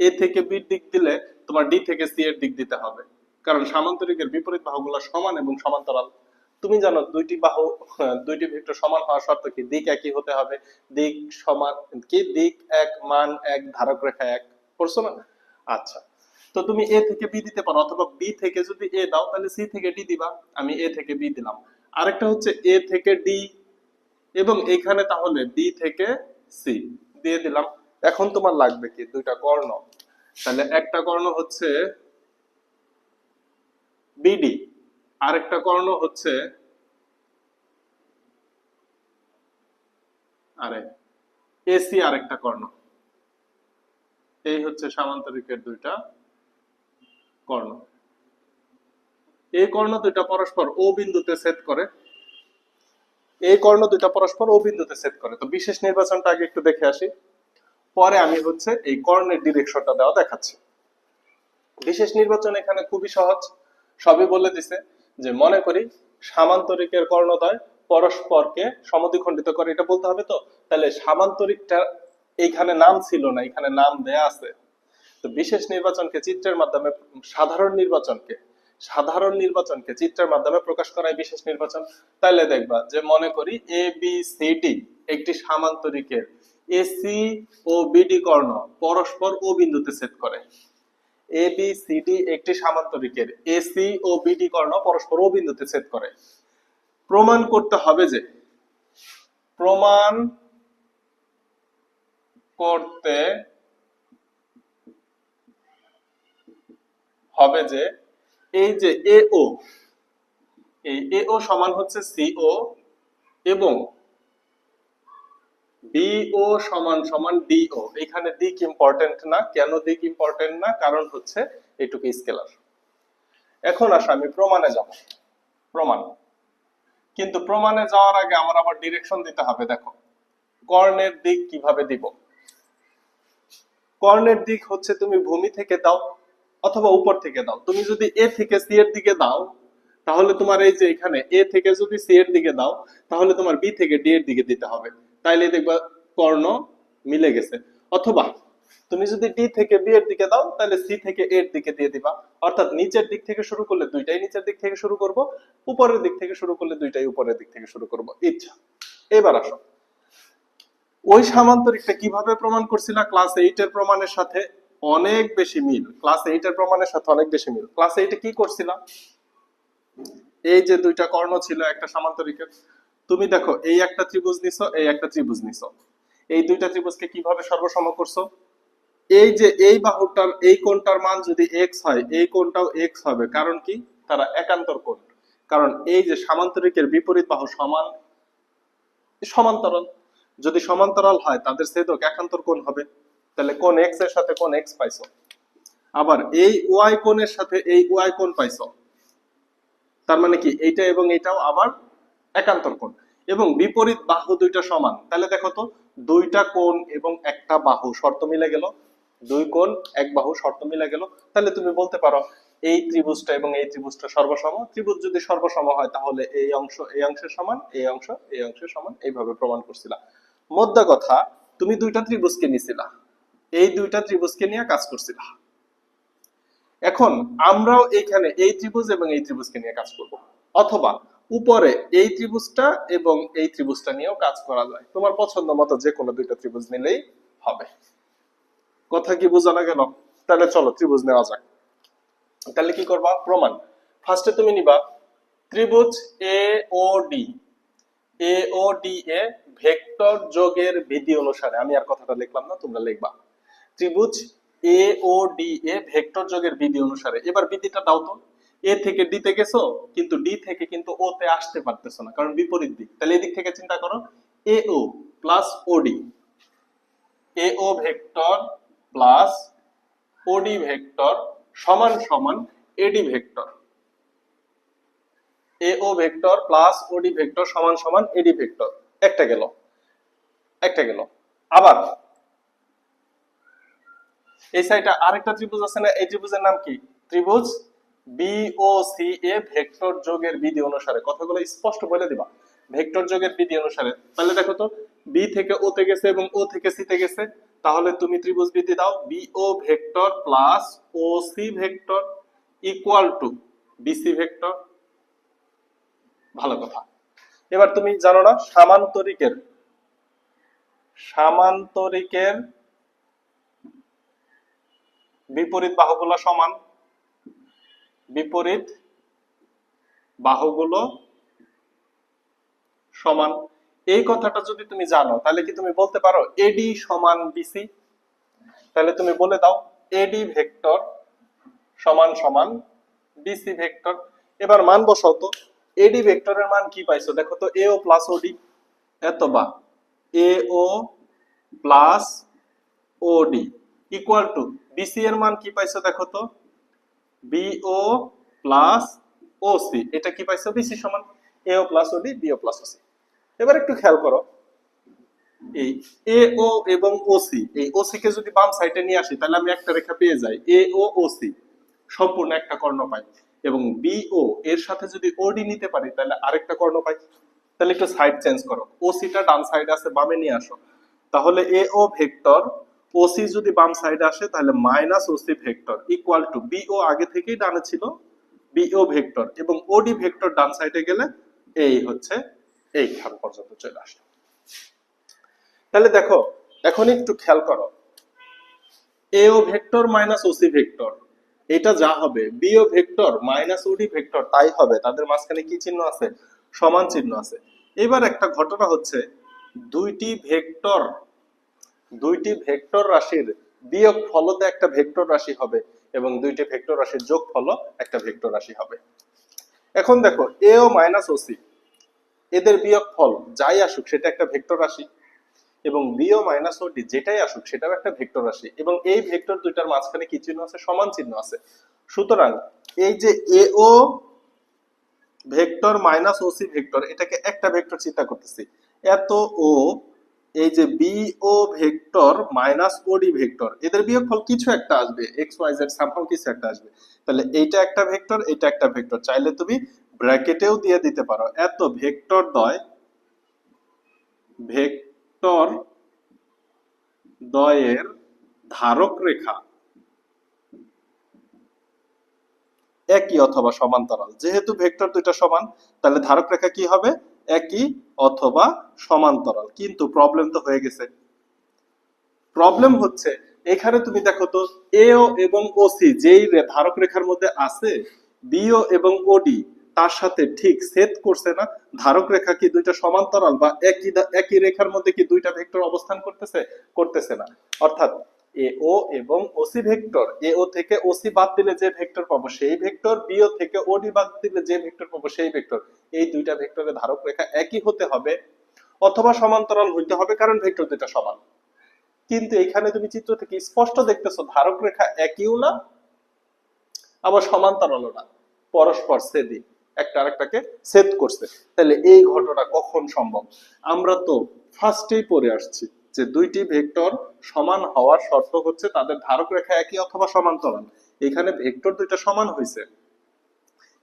এ থেকে বি দিক দিলে তোমার ডি থেকে সি এর দিক দিতে হবে, কারণ সামান্তরিকের বিপরীত বাহুগুলা সমান এবং সমান্তরাল। তুমি জানো দুইটি বাহু, দুইটি ভেক্টর সমান হওয়ার শর্ত কি? দিক একই হতে হবে। দিক সমান কি? দিক এক, মান এক, ধারক রেখা এক। পড়ছো না? আচ্ছা, তো তুমি এ থেকে বি দিতে পারো, অথবা বি থেকে যদি এ দাও তাহলে সি থেকে ডি দিবা। আমি এ থেকে বি দিলাম। আরেকটা হচ্ছে এ থেকে ডি, এবং এখানে তাহলে বি থেকে সি দিয়ে দিলাম। এখন তোমার লাগবে কি? দুইটা কর্ণ। তাহলে একটা কর্ণ হচ্ছে বিডি, আরেকটা কর্ণ হচ্ছে আরে এসি, আরেকটা কর্ণ। এই হচ্ছে সামান্তরিকের দুইটা কর্ণ। এই কর্ণ দুইটা পরস্পর ও বিন্দুতে ছেদ করে। এই কর্ণ দুইটা পরস্পর ও বিন্দুতে ছেদ করে। তো বিশেষ নির্বাচনটা আগে একটু দেখে আসি, পরে আমি হচ্ছে এই কর্ণের ডিরেকশনটা দেওয়া দেখাচ্ছি। বিশেষ নির্বাচন এখানে খুবই সহজ, সবই বলে দিছে। যে মনে করি সামান্তরিকের কর্ণদ্বয় পরস্পরকে সমদ্বিখণ্ডিত করে, এটা বলতে হবে তো। তাহলে সামান্তরিকটা এইখানে নাম ছিল না, এখানে নাম দেয়া আছে। তো বিশেষ নির্বাচনকে চিত্রের মাধ্যমে, সাধারণ নির্বাচনকে চিত্রের মাধ্যমে প্রকাশ করায় বিশেষ নির্বাচন। তাইলে দেখবা যে মনে করি এ বি সি ডি একটি সামান্তরিকের এসি ও বিডি কর্ণ পরস্পর ও বিন্দুতে ছেদ করে। এ বি সি ডি একটি সামান্তরিকের এসি ও বিডি কর্ণ পরস্পর ও বিন্দুতে ছেদ করে। প্রমাণ করতে হবে যে প্রমাণ করতে হবে যে এই যে এও, এই এও সমান হচ্ছে সিও এবং বিও সমান সমান ডিও। এখানে দিক ইম্পর্টেন্ট না। কেন দিক ইম্পর্টেন্ট না? কারণ হচ্ছে এইটুকু স্কেলার। এখন আসো আমি প্রমাণে যাব। প্রমাণ, কিন্তু প্রমাণে যাওয়ার আগে আমার আবার ডিরেকশন দিতে হবে। দেখো কর্ণের দিক কিভাবে দিব। কর্ণের দিক হচ্ছে তুমি ভূমি থেকে দাও অথবা উপর থেকে দাও। তুমি যদি এ থেকে সি এর দিকে দাও তাহলে তোমার এই যে এখানে এ থেকে যদি সি এর দিকে দাও তাহলে তোমার বি থেকে ডি এর দিকে দিতে হবে, তাইলে দেখবা কর্ণ মিলে গেছে। অথবা তুমি যদি ডি থেকে বি এর দিকে দাও তাহলে সি থেকে এ এর দিকে দিয়ে দিবা। অর্থাৎ নিচের দিক থেকে শুরু করলে দুইটাই নিচের দিক থেকে শুরু করব, উপরের দিক থেকে শুরু করলে দুইটাই উপরের দিক থেকে শুরু করব। ইচ্ছা। এবার আসো ওই সামান্তরিকটা কিভাবে প্রমাণ করছিলা? ক্লাস 8 এর প্রমাণের সাথে অনেক বেশি মিল। ক্লাস 8 এর প্রমাণের সাথে অনেক বেশি মিল। ক্লাস 8 এ কি করছিলা? এই যে দুইটা কর্ণ ছিল একটা সামান্তরিকের, তুমি দেখো এই একটা ত্রিভুজ নিছো, এই একটা ত্রিভুজ নিছো। এই দুইটা ত্রিভুজকে কিভাবে সর্বসম করছো? এই যে এই বাহুটার এই কোণটার মান যদি x হয়, এই কোণটাও x হবে। কারণ কি? তারা একান্তর কোণ। কারণ এই যে সামান্তরিকের বিপরীত বাহু সমান সমান্তরাল। যদি সমান্তরাল হয় তাদের ছেদক একান্তর কোণ হবে। তাহলে কোণ x এর সাথে কোণ x পাইছো। আবার এই y কোণের সাথে এই y কোণ পাইছো। তার মানে কি এইটা এবং এইটাও আবার একান্তর কোণ এবং বিপরীত বাহু দুইটা সমান। তাহলে দেখো তো দুইটা কোণ এবং একটা বাহু শর্ত মিলে গেল। দুই কোণ এক বাহু শর্ত মিলে গেল। তাহলে তুমি বলতে পারো এই ত্রিভুজটা এবং এই ত্রিভুজটা সর্বসম। ত্রিভুজ যদি সর্বসম হয় তাহলে এই অংশ এই অংশের সমান, এই অংশ এই অংশের সমান। এইভাবে প্রমাণ করছিলা। মোদ্দা কথা তুমি দুইটা ত্রিভুজকে নিছিলা, এই দুইটা ত্রিভুজকে নিয়ে কাজ করছিলা। এখন আমরাও এখানে এই ত্রিভুজ এবং এই ত্রিভুজকে নিয়ে কাজ করব। অথবা উপরে এই ত্রিভুজটা এবং এই ত্রিভুজটা নিয়েও কাজ করা যায়। তোমার পছন্দ মতো যে কোনো দুইটা ত্রিভুজ নিলেই হবে। কথা কি বোঝানো গেল? তাহলে চলো ত্রিভুজ নেওয়া যাক। তাহলে কি করবা? প্রমাণ। ফার্স্টে তুমি নিবা ত্রিভুজ A O D. A O D A vector যোগের বিধি অনুসারে, আমি আর কথাটা লিখলাম না, তোমরা লিখবা ত্রিভুজ A O D A vector যোগের বিধি অনুসারে। এবার বিধিটা দাও তো। এ থেকে ডি তে গেছো কিন্তু ডি থেকে কিন্তু ও তে আসতে পারতেছো না, কারণ বিপরীত দিক। তাহলে এদিক থেকে চিন্তা করো, এ ও প্লাস ওডি। এ O vector plus OD vector সমান সমান এডি ভেক্টর। এ O vector plus OD vector সমান সমান এডি ভেক্টর। একটা গেল, একটা গেল। আবার এই সাইডে আরেকটা ত্রিভুজ আছে না? এই ত্রিভুজের নাম কি? ত্রিভুজ বিওসি এ ভেক্টর যোগের বিধি অনুসারে। কথাগুলো স্পষ্ট বলে দিবা, ভেক্টর যোগের বিধি অনুসারে। তাহলে দেখো তো বি থেকে ও তে গেছে এবং ও থেকে সি তে গেছে। তাহলে তুমি ত্রিভুজ বিধি দাও, BO vector plus O C vector equal to BC vector. ভালো কথা। এবার তুমি জানো না সামান্তরিকের সামান্তরিকের বিপরীত বাহুগুলো সমান, বিপরীত বাহুগুলো সমান। এই কথাটা যদি তুমি জানো তাহলে কি তুমি বলতে পারো এডি সমান বিসি? তাহলে তুমি বলে দাও এডি ভেক্টর সমান সমান বিসি ভেক্টর। এবার মান বসাও তো। এডি ভেক্টরের মান কি পাইছো? দেখো তো এও প্লাস ওডি অথবা এও প্লাস ওডি ইকুয়াল টু বিসি এর মান কি পাইছো? দেখো তো বিও প্লাস ওসি। এটা কি পাইছো? বিসি সমান এও প্লাস ওডি বিও প্লাস ওসি। এবার একটু খেয়াল করো, এই এ ও এবং ওসি, এই ওসি কে যদি বাম সাইডে নিয়ে আসি তাহলে আমি একটা রেখা পেয়ে যাই। এ ও ওসি সম্পূর্ণ একটা কর্ণ পাই এবং বিও এর সাথে যদি ওডি নিতে পারি তাহলে আরেকটা কর্ণ পাই। তাহলে একটু সাইড চেঞ্জ করো, ওসিটা ডান সাইডে আছে, বামে নিয়ে আসো। তাহলে এ ও ভেক্টর ওসি যদি বাম সাইডে আসে তাহলে minus OC vector equal to BO আগে থেকেই ডানে ছিল বিও ভেক্টর এবং ওডি ভেক্টর ডান সাইডে গেলে এই হচ্ছে এইখান পর্যন্ত চলে আসলো। তাহলে দেখো এখন একটু খেয়াল করো, এও ভেক্টর মাইনাস ওসি ভেক্টর এটা যা হবে বিও ভেক্টর মাইনাস ওডি ভেক্টর তাই হবে, তাদের মাঝখানে কি চিহ্ন আছে? সমান চিহ্ন আছে। এবার একটা ঘটনা হচ্ছে, দুইটি ভেক্টর দুইটি ভেক্টর রাশির বিয়োগ ফলতে একটা ভেক্টর রাশি হবে এবং দুইটি ভেক্টর রাশির যোগ ফল একটা ভেক্টর রাশি হবে। এখন দেখো এ ও মাইনাস ওসি এদের বিয়োগ ফল যাই আসুক সেটা একটা ভেক্টর রাশি, এবং বি ও মাইনাস ও ডি যেটাই আসুক সেটাও একটা ভেক্টর রাশি, এবং এই ভেক্টর দুইটার মাঝখানে কি চিহ্ন আছে? সমান চিহ্ন আছে। সুতরাং এই যে এ O vector minus OC vector, এটাকে একটা ভেক্টর চিন্তা করতেছি, এত ও এই যে বি ও ভেক্টর মাইনাস ওডি ভেক্টর এদের বিয়োগফল কিছু একটা আসবে, এক্স ওয়াই জেড সামহাউ কিছু একটা আসবে। তাহলে এইটা একটা ভেক্টর, এটা একটা ভেক্টর, চাইলে তুমি ব্র্যাকেটেও দিয়ে দিতে পারো, এত ভেক্টর দ্বয়ের ধারক রেখা একই অথবা সমান্তরাল। যেহেতু ভেক্টর দুইটা সমান, তাহলে ধারক রেখা কি হবে? একই অথবা সমান্তরাল। কিন্তু প্রবলেম তো হয়ে গেছে। প্রবলেম হচ্ছে এখানে তুমি দেখো তো এও এবং ওসি যেই ধারক রেখার মধ্যে আছে, বিও এবং ওডি তার সাথে ঠিক ছেদ করছে না। ধারক রেখা কি দুইটা সমান্তরাল বা একই রেখার মধ্যে কি দুইটা ভেক্টর অবস্থান করতেছে? করতেছে না। অর্থাৎ এও এবং ওসি ভেক্টর, এও থেকে ওসি বাদ দিলে যে ভেক্টর পাবো সেই ভেক্টর, বিও থেকে ওডি বাদ দিলে যে ভেক্টর পাবো সেই ভেক্টর, এই দুইটা ভেক্টরের ধারক রেখা একই হতে হবে অথবা সমান্তরাল হইতে হবে, কারণ ভেক্টর দুইটা সমান। কিন্তু এখানে তুমি চিত্র থেকে স্পষ্ট দেখতেছো ধারক রেখা একইও না আবার সমান্তরালও না, পরস্পর ছেদি, একটা আরেকটাকে ছেদ করছে। তাহলে এই ঘটনা কখন সম্ভব? আমরা তো ফার্স্টেই পড়ে আসছি যে দুইটি ভেক্টর সমান হওয়ার শর্ত হচ্ছে তাদের ধারক রেখা একই অথবা সমান্তরাল। এখানে ভেক্টর দুইটা সমান হয়েছে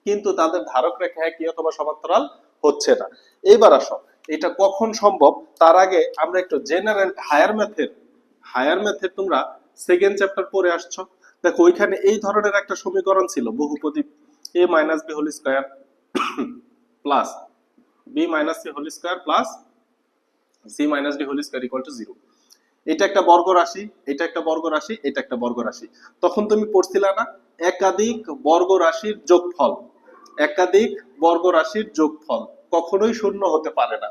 কিন্তু তাদের ধারক রেখা একই অথবা সমান্তরাল হচ্ছে না। এইবার আসো এটা কখন সম্ভব তার আগে আমরা একটু জেনারেল হায়ার ম্যাথের তোমরা সেকেন্ড চ্যাপ্টার পড়ে আসছো। দেখো ওইখানে এই ধরনের একটা সমীকরণ ছিল, বহুপদী a minus B whole square plus B minus C whole square plus C minus D whole square equal to 0। এটা একটা বর্গ রাশি, এটা একটা বর্গ রাশি, এটা একটা বর্গ রাশি। তখন তুমি পড়ছিলা না একাধিক বর্গ রাশির যোগফল, একাধিক বর্গ রাশির যোগফল কখনোই শূন্য হতে পারে না,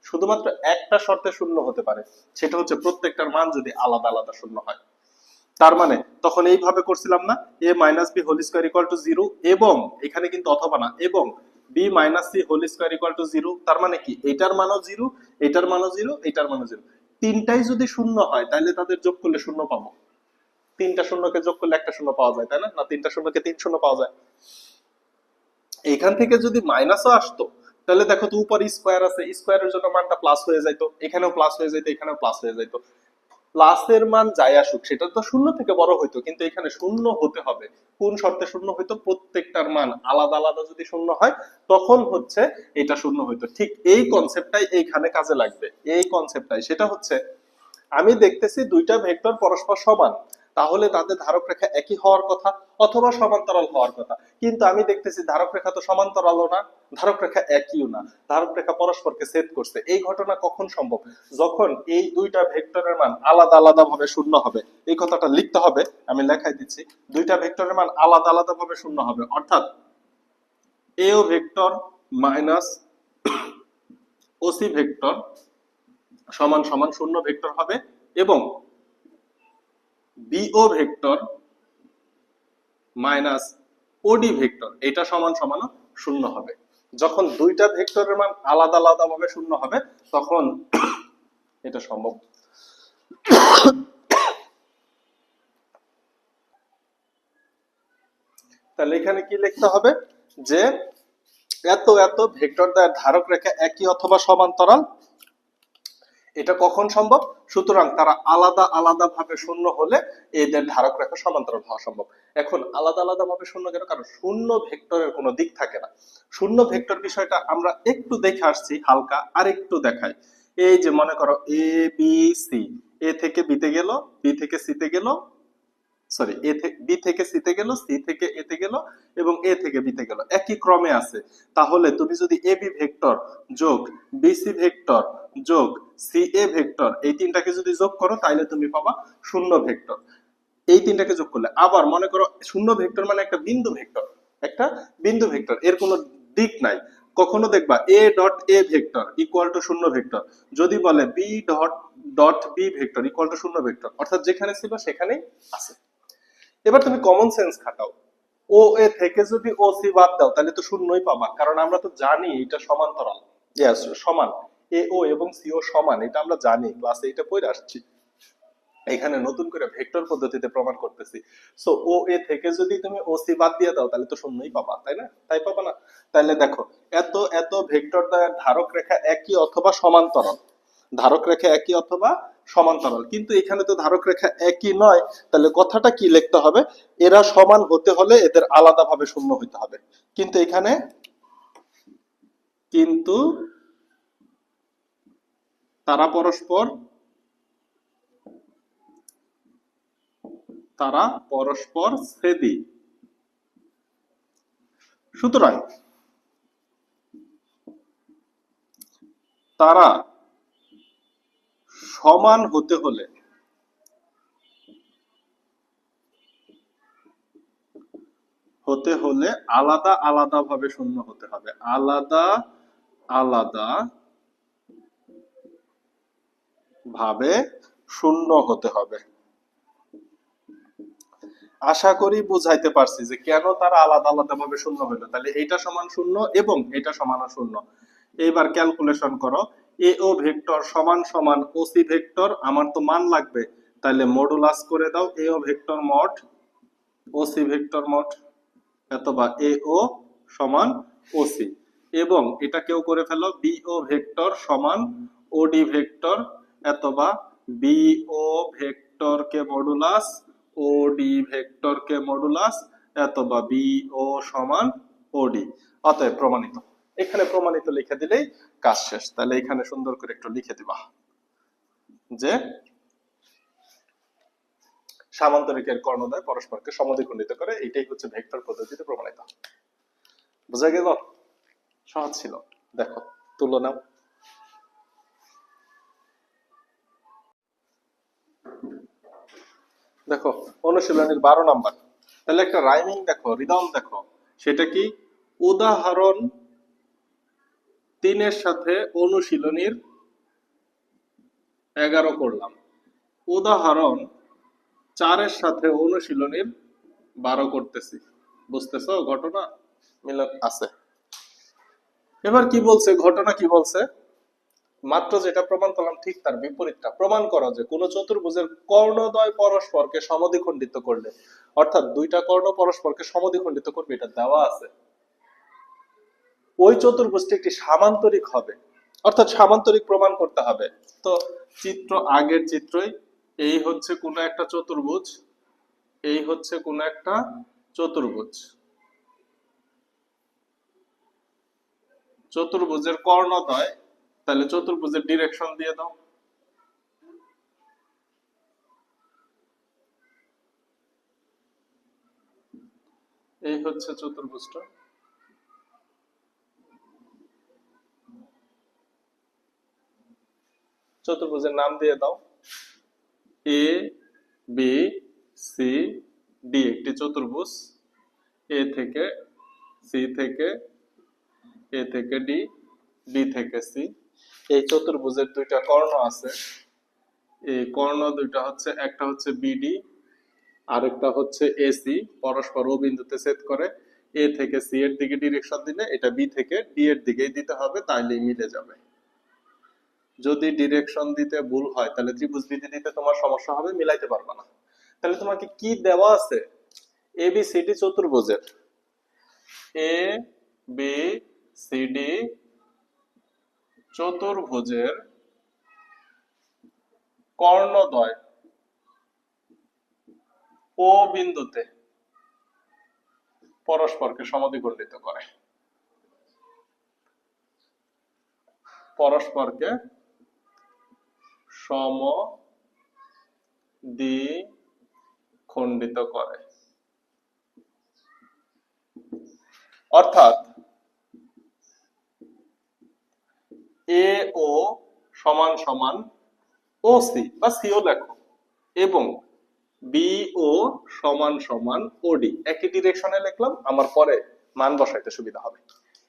শুধুমাত্র একটা শর্তে শূন্য হতে পারে, সেটা হচ্ছে প্রত্যেকটার মান যদি আলাদা আলাদা শূন্য হয়। তার মানে তখন এইভাবে করছিলাম না, a minus B whole square equal to 0, এবং এখানে কিন্তু অথবা না, এবং b minus C whole square equal to 0। তার মানে কি এটার মানও 0, এটার মানও 0, এটার মানও 0। তিনটাই যদি শূন্য হয় তাহলে তাদের যোগ করলে শূন্য পাবো। তিনটা শূন্যকে যোগ করলে একটা শূন্য পাওয়া যায়, তাই না? না তিনটা শূন্যকে তিন শূন্য পাওয়া যায়। এখান থেকে যদি মাইনাসও আসতো তাহলে দেখো তো উপর স্কয়ার আছে, স্কয়ারের জন্য মানটা প্লাস হয়ে যাইতো, এখানেও প্লাস হয়ে যাইতো, এখানেও প্লাস হয়ে যাইতো। প্লাসের মান যাই আসুক সেটা তো শূন্য থেকে বড় হইতো, কিন্তু এখানে শূন্য হতে হবে। কোন শর্তে শূন্য হইতো? প্রত্যেকটার মান আলাদা আলাদা যদি শূন্য হয় তখন হচ্ছে এটা শূন্য হইতো। ঠিক এই কনসেপ্টটাই এইখানে কাজে লাগবে, এই কনসেপ্টটাই। সেটা হচ্ছে আমি দেখতেছি দুইটা ভেক্টর পরস্পর সমান, তাহলে তাদের ধারক রেখা একই হওয়ার কথা অথবা সমান্তরাল হওয়ার কথা, কিন্তু আমি দেখতেছি ধারক রেখা তো সমান্তরালও না, ধারক রেখা একইও না, ধারক রেখা পরস্পরকে ছেদ করছে। এই ঘটনা কখন সম্ভব? যখন এই দুইটা ভেক্টরের মান আলাদা আলাদা ভাবে শূন্য হবে। এই কথাটা লিখতে হবে, আমি লেখাই দিচ্ছি, দুইটা ভেক্টরের মান আলাদা আলাদা ভাবে শূন্য হবে, অর্থাৎ এও ভেক্টর মাইনাস ওসি ভেক্টর সমান সমান শূন্য ভেক্টর হবে, এবং বিও ভেক্টর মাইনাস ওডি ভেক্টর এটা সমান সমান শূন্য হবে। যখন দুইটা ভেক্টরের মান আলাদা আলাদা ভাবে শূন্য হবে তখন এটা সম্ভব। তাহলে এখানে কি লিখতে হবে যে এত এত ভেক্টর দ্বারা ধারক রেখা একই অথবা সমান্তরাল, এটা কখন সম্ভব? সুতরাং তারা আলাদা আলাদা ভাবে শূন্য হলে এদের ধারক রেখা সমান্তরাল হওয়া সম্ভব। এখন আলাদা আলাদা ভাবে শূন্য কেন? কারণ শূন্য ভেক্টরের কোনো দিক থাকে না। শূন্য ভেক্টর বিষয়টা আমরা একটু দেখে আসছি হালকা, আর একটু দেখাই। এই যে মনে করো এ বি সি, এ থেকে বিতে গেল, বি থেকে সিতে গেল, সরি বি থেকে সিতে গেল, সি থেকে এতে গেল, এবং এ থেকে বিতে গেল, একই ক্রমে আছে। তাহলে তুমি যদি এ বি ভেক্টর যোগ বি সি ভেক্টর যোগ সি এ ভেক্টর এই তিনটাকে যদি যোগ করো তাহলে তুমি পাবা শূন্য ভেক্টর। এই তিনটাকে যোগ করলে আবার মনে করো শূন্য ভেক্টর মানে একটা বিন্দু ভেক্টর, একটা বিন্দু ভেক্টর, এর কোনো দিক নাই। কখনো দেখবা A dot A vector equal to শূন্য ভেক্টর, যদি বলে B dot dot B vector equal to শূন্য ভেক্টর, অর্থাৎ যেখানে ছিল সেখানেই আছে। এবার তুমি কমন সেন্স খাটাও, ও এ থেকে যদি ও সি বাদ দাও তাহলে তো শূন্যই পাবা, কারণ আমরা তো জানি এটা সমান্তরাল, সমান, এ ও এবং সি ও সমান, এটা আমরা জানি, ক্লাসে এটা পড়ে আসছি। এখানে নতুন করে ভেক্টর পদ্ধতিতে প্রমাণ করতেছি। সো ও এ থেকে যদি তুমি ও সি বাদ দিয়ে দাও তাহলে তো শূন্যই পাবা, তাই না? তাই পাবা না? তাহলে দেখো এত এত ভেক্টর দ্বয়ের ধারক রেখা একই অথবা সমান্তরাল, ধারক রেখা একই অথবা সমান্তরাল, কিন্তু এখানে তো ধারক রেখা একই নয়, তাহলে কথাটা কি লিখতে হবে? এরা সমান হতে হলে এদের আলাদাভাবে শূন্য হতে হবে, কিন্তু এখানে কিন্তু তারা পরস্পর ছেদি। সুতরাং তারা সমান হতে হলে আলাদা আলাদা ভাবে শূন্য হতে হবে, আলাদা আলাদা ভাবে শূন্য হতে হবে। আশা করি বুঝাইতে পারছি যে কেন তারা আলাদা আলাদা ভাবে শূন্য হইলো। তাহলে এইটা সমান শূন্য এবং এটা সমান শূন্য। এইবার ক্যালকুলেশন করো, এ ও ভেক্টর সমান সমান ও সি ভেক্টর, আমার তো মান লাগবে, তাহলে মডুলাস করে দাও এ ও ভেক্টর মড ও সি ভেক্টর মড, অথবা এ ও সমান ও সি, এবং এটা কেউ করে ফেলো বি ও ভেক্টর সমান ও ডি ভেক্টর, অথবা বি ও ভেক্টর কে মডুলাস ও ডি ভেক্টর কে মডুলাস, অথবা বি ও সমান ও ডি। অতএব প্রমাণিত। এখানে প্রমাণিত লিখে দিলেই কাজ শেষ। তাহলে এখানে সুন্দর করে একটু লিখে দিবা যে সামান্তরিকের কর্ণদ্বয় পরস্পরকে সমদ্বিখণ্ডিত করে, এটাই হচ্ছে ভেক্টর পদ্ধতিতে প্রমাণিত। বুঝা গেল? সহজ ছিল। দেখো তুলো নাও। দেখো অনুশীলনের 12 নাম্বার, তাহলে একটা রাইমিং দেখো, রিদম দেখো, সেটা কি? উদাহরণ 3 এর সাথে অনুশীলনীর 11 করলাম, উদাহরণ 4 এর সাথে অনুশীলনীর 12 করতেছি। বুঝতেছো ঘটনা মিলন আছে? এবার কি বলছে, ঘটনা কি বলছে? মাত্র যেটা প্রমাণ করলাম ঠিক তার বিপরীতটা প্রমাণ করা, যে কোন চতুর্ভুজের কর্ণদ্বয় পরস্পরকে সমদ্বিখণ্ডিত করলে, অর্থাৎ দুইটা কর্ণ পরস্পরকে সমদ্বিখণ্ডিত করবে, এটা দেওয়া আছে, ওই চতুর্ভুজটি একটি সামান্তরিক হবে, অর্থাৎ সামান্তরিক প্রমাণ করতে হবে। তো চিত্র আগের চিত্রই, এই হচ্ছে কোন একটা চতুর্ভুজ, এই হচ্ছে কোন একটা চতুর্ভুজ, চতুর্ভুজের কর্ণদ্বয়, তাহলে চতুর্ভুজের ডিরেকশন দিয়ে দাও। এই হচ্ছে চতুর্ভুজটা, চতুর্ভুজের নাম দিয়ে দাও এ বি সি ডি, একটি চতুর্ভুজ, এ থেকে সি থেকে, এ থেকে ডি, ডি থেকে সি। এই চতুর্ভুজের দুইটা কর্ণ আছে, এই কর্ণ দুইটা হচ্ছে, একটা হচ্ছে বিডি, আরেকটা হচ্ছে এসি, পরস্পর ও বিন্দুতে ছেদ করে। এ থেকে সি এর দিকে ডিরেকশন দিলে এটা বি থেকে ডি এর দিকেই দিতে হবে, তাইলেই মিলে যাবে। যদি ডিরেকশন দিতে ভুল হয় তাহলে ত্রিভুজ বিধি দিতে তোমার সমস্যা হবে, মিলাইতে পারবে না। তাহলে তোমাকে কি দেওয়া আছে? এ বি সি ডি চতুর্ভুজের, এ বি সি ডি চতুর্ভুজের কর্ণদ্বয় ও বিন্দুতে পরস্পরকে সমদ্বিখণ্ডিত করে, পরস্পরকে সমদ্বিখণ্ডিত করে, অর্থাৎ এ ও সমান সমান ও সি, বা সিও লেখো, এবং বিও সমান সমান ওডি, একই ডিরেকশনে লিখলাম, আমার পরে মান বসাইতে সুবিধা হবে।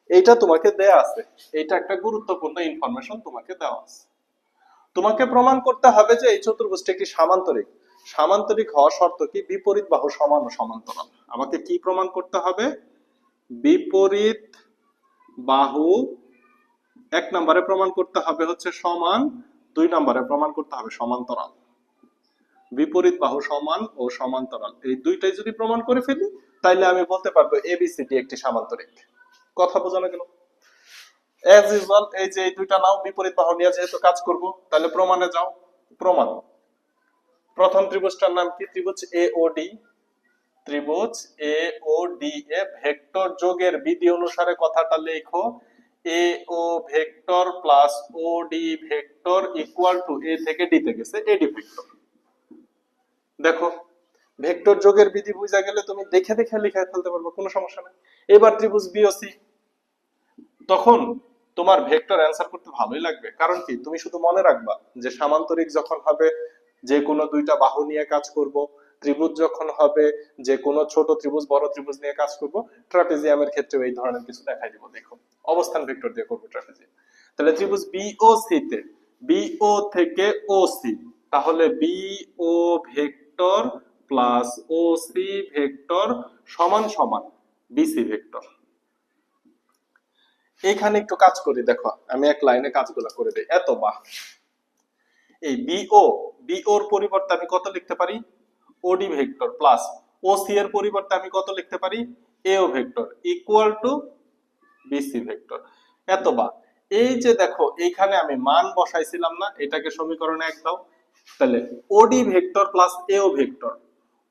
এইটা তোমাকে দেয়া আছে, এইটা একটা গুরুত্বপূর্ণ ইনফরমেশন তোমাকে দেওয়া আছে। তোমাকে প্রমাণ করতে হবে যে এই চতুর্ভুজটি একটি সামান্তরিক। সামান্তরিক হওয়া শর্ত কি? বিপরীত বাহু সমান ও সমান্তরাল। আমাকে কি প্রমাণ করতে হবে? বিপরীত বাহু এক নম্বরে প্রমাণ করতে হবে হচ্ছে সমান, 2 নম্বরে প্রমাণ করতে হবে সমান্তরাল। বিপরীত বাহু সমান ও সমান্তরাল, এই দুইটাই যদি প্রমাণ করে ফেলি তাইলে আমি বলতে পারবো এবিসিডি একটি সামান্তরিক। কথা বোঝানো গেল? এজ ইউজুয়াল এই যে এই দুইটা নাও, বিপরীত বাহু নিয়ে যেহেতু কাজ করব, তাহলে প্রমাণে যাও। প্রমাণ, প্রথম ত্রিভুজটার নাম কি? ত্রিভুজ এওডি। ত্রিভুজ এওডি এ ভেক্টর যোগের বিধি অনুসারে কথাটা লেখো, A O vector plus OD vector equal to A থেকে ডি তে গেছে এডি ভেক্টর। দেখো ভেক্টর যোগের বিধি বুঝা গেলে তুমি দেখে দেখে লিখে ফেলতে পারবে, কোনো সমস্যা নেই। এবার ত্রিভুজ বিওসি, তখন তোমার ভেক্টর অ্যান্সার করতে ভালোই লাগবে। কারণ কি? তুমি শুধু মনে রাখবা যে সামান্তরিক যখন হবে যে কোনো দুইটা বাহু নিয়ে কাজ করব, ত্রিভুজ যখন হবে যে কোনো ছোট ত্রিভুজ বড় ত্রিভুজ নিয়ে কাজ করব, ট্রাপিজিয়ামের ক্ষেত্রে এই ধরনের কিছু দেখাই দিব। দেখো অবস্থান ভেক্টর দিয়ে করব ট্রাপিজিয়াম। তাহলে ত্রিভুজ বিওসি তে বিও থেকে ওসি, তাহলে BO vector plus OC vector সমান সমান বিসি ভেক্টর। এইখানে একটু কাজ করি, দেখো আমি এক লাইনে কাজগুলো করে দেই। এত বাহ, এই বিওর পরিবর্তে আমি কত লিখতে পারি? ওডি ভেক্টর প্লাস ওসি এর পরিবর্তে আমি কত লিখতে পারি? AO vector equal to BC vector. এত বাহ, এই যে দেখো এইখানে আমি মান বসাইছিলাম না, এটাকে সমীকরণে এক দাও। তাহলে ওডি ভেক্টর প্লাস এও ভেক্টর,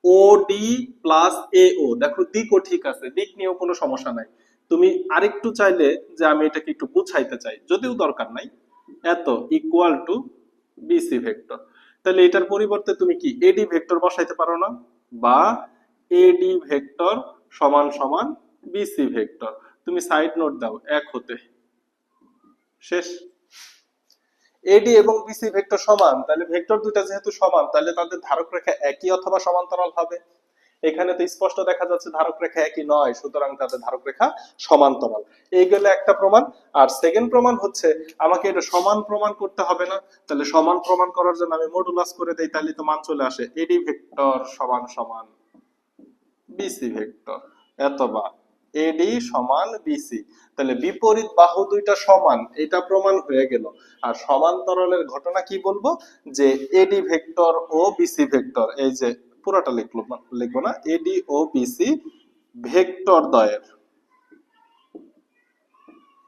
ওডি প্লাস এও, দেখো দিকও ঠিক আছে, দিক নিয়েও কোনো সমস্যা নাই। তুমি আরেকটু চাইলে যে আমি এটাকে একটু বুঝাইতে চাই, যদিও দরকার নাই, এত ইকুয়াল টু বিসি ভেক্টর। তাহলে এটার পরিবর্তে তুমি কি এডি ভেক্টর বসাইতে পারো না? বা এডি ভেক্টর সমান সমান বিসি ভেক্টর। তুমি সাইড নোট দাও এক হতে, শেষ। এডি এবং বিসি ভেক্টর সমান, তাহলে ভেক্টর দুটো যেহেতু সমান তাহলে তাদের ধারক রেখা একই অথবা সমান্তরাল হবে। এখানে তো স্পষ্ট দেখা যাচ্ছে ধারক রেখা একই নয়, সুতরাং তাদের ধারক রেখা সমান্তরাল। এই গেলে একটা প্রমাণ। আর সেকেন্ড প্রমাণ হচ্ছে আমাকে এটা সমান প্রমাণ করতে হবে না, তাহলে সমান প্রমাণ করার জন্য আমি মডুলাস করে দেই, তাহলে তো মান চলে আসে এডি ভেক্টর সমান সমান বিসি ভেক্টর। এতবা এডি সমান বিসি, তাহলে বিপরীত বাহু দুইটা সমান, এটা প্রমাণ হয়ে গেল। আর সমান্তরালের ঘটনা কি বলবো? যে এডি ভেক্টর ও বিসি ভেক্টর, এই যে পুরোটা লিখবো না, এডি ও বিসি ভেক্টর দ্বয়ের,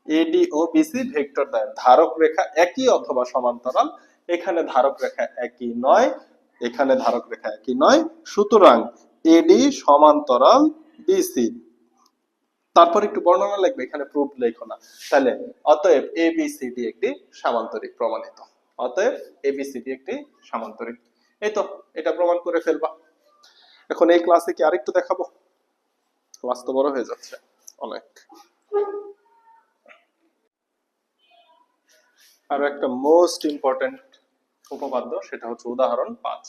এডি ও বিসি ভেক্টর দ্বয়ের ধারক রেখা একই অথবা সমান্তরাল। এখানে ধারক রেখা একই নয়, এখানে ধারক রেখা একই নয়, সুতরাং এডি সমান্তরাল বিসি। তারপর একটু বর্ণনা লিখবে, এখানে প্রুফ লেখো না। তাহলে অতএব এবিসিডি একটি সামান্তরিক প্রমাণিত। অতএব এবিসিডি একটি সামান্তরিক। এই তো, এটা প্রমাণ করে ফেলবা। এখন এই ক্লাসে কি আরেকটু দেখাবো? ক্লাস তো বড় হয়ে যাচ্ছে অনেক। আর একটা মোস্ট ইম্পর্টেন্ট উপপাদ্য, সেটা হচ্ছে উদাহরণ 5।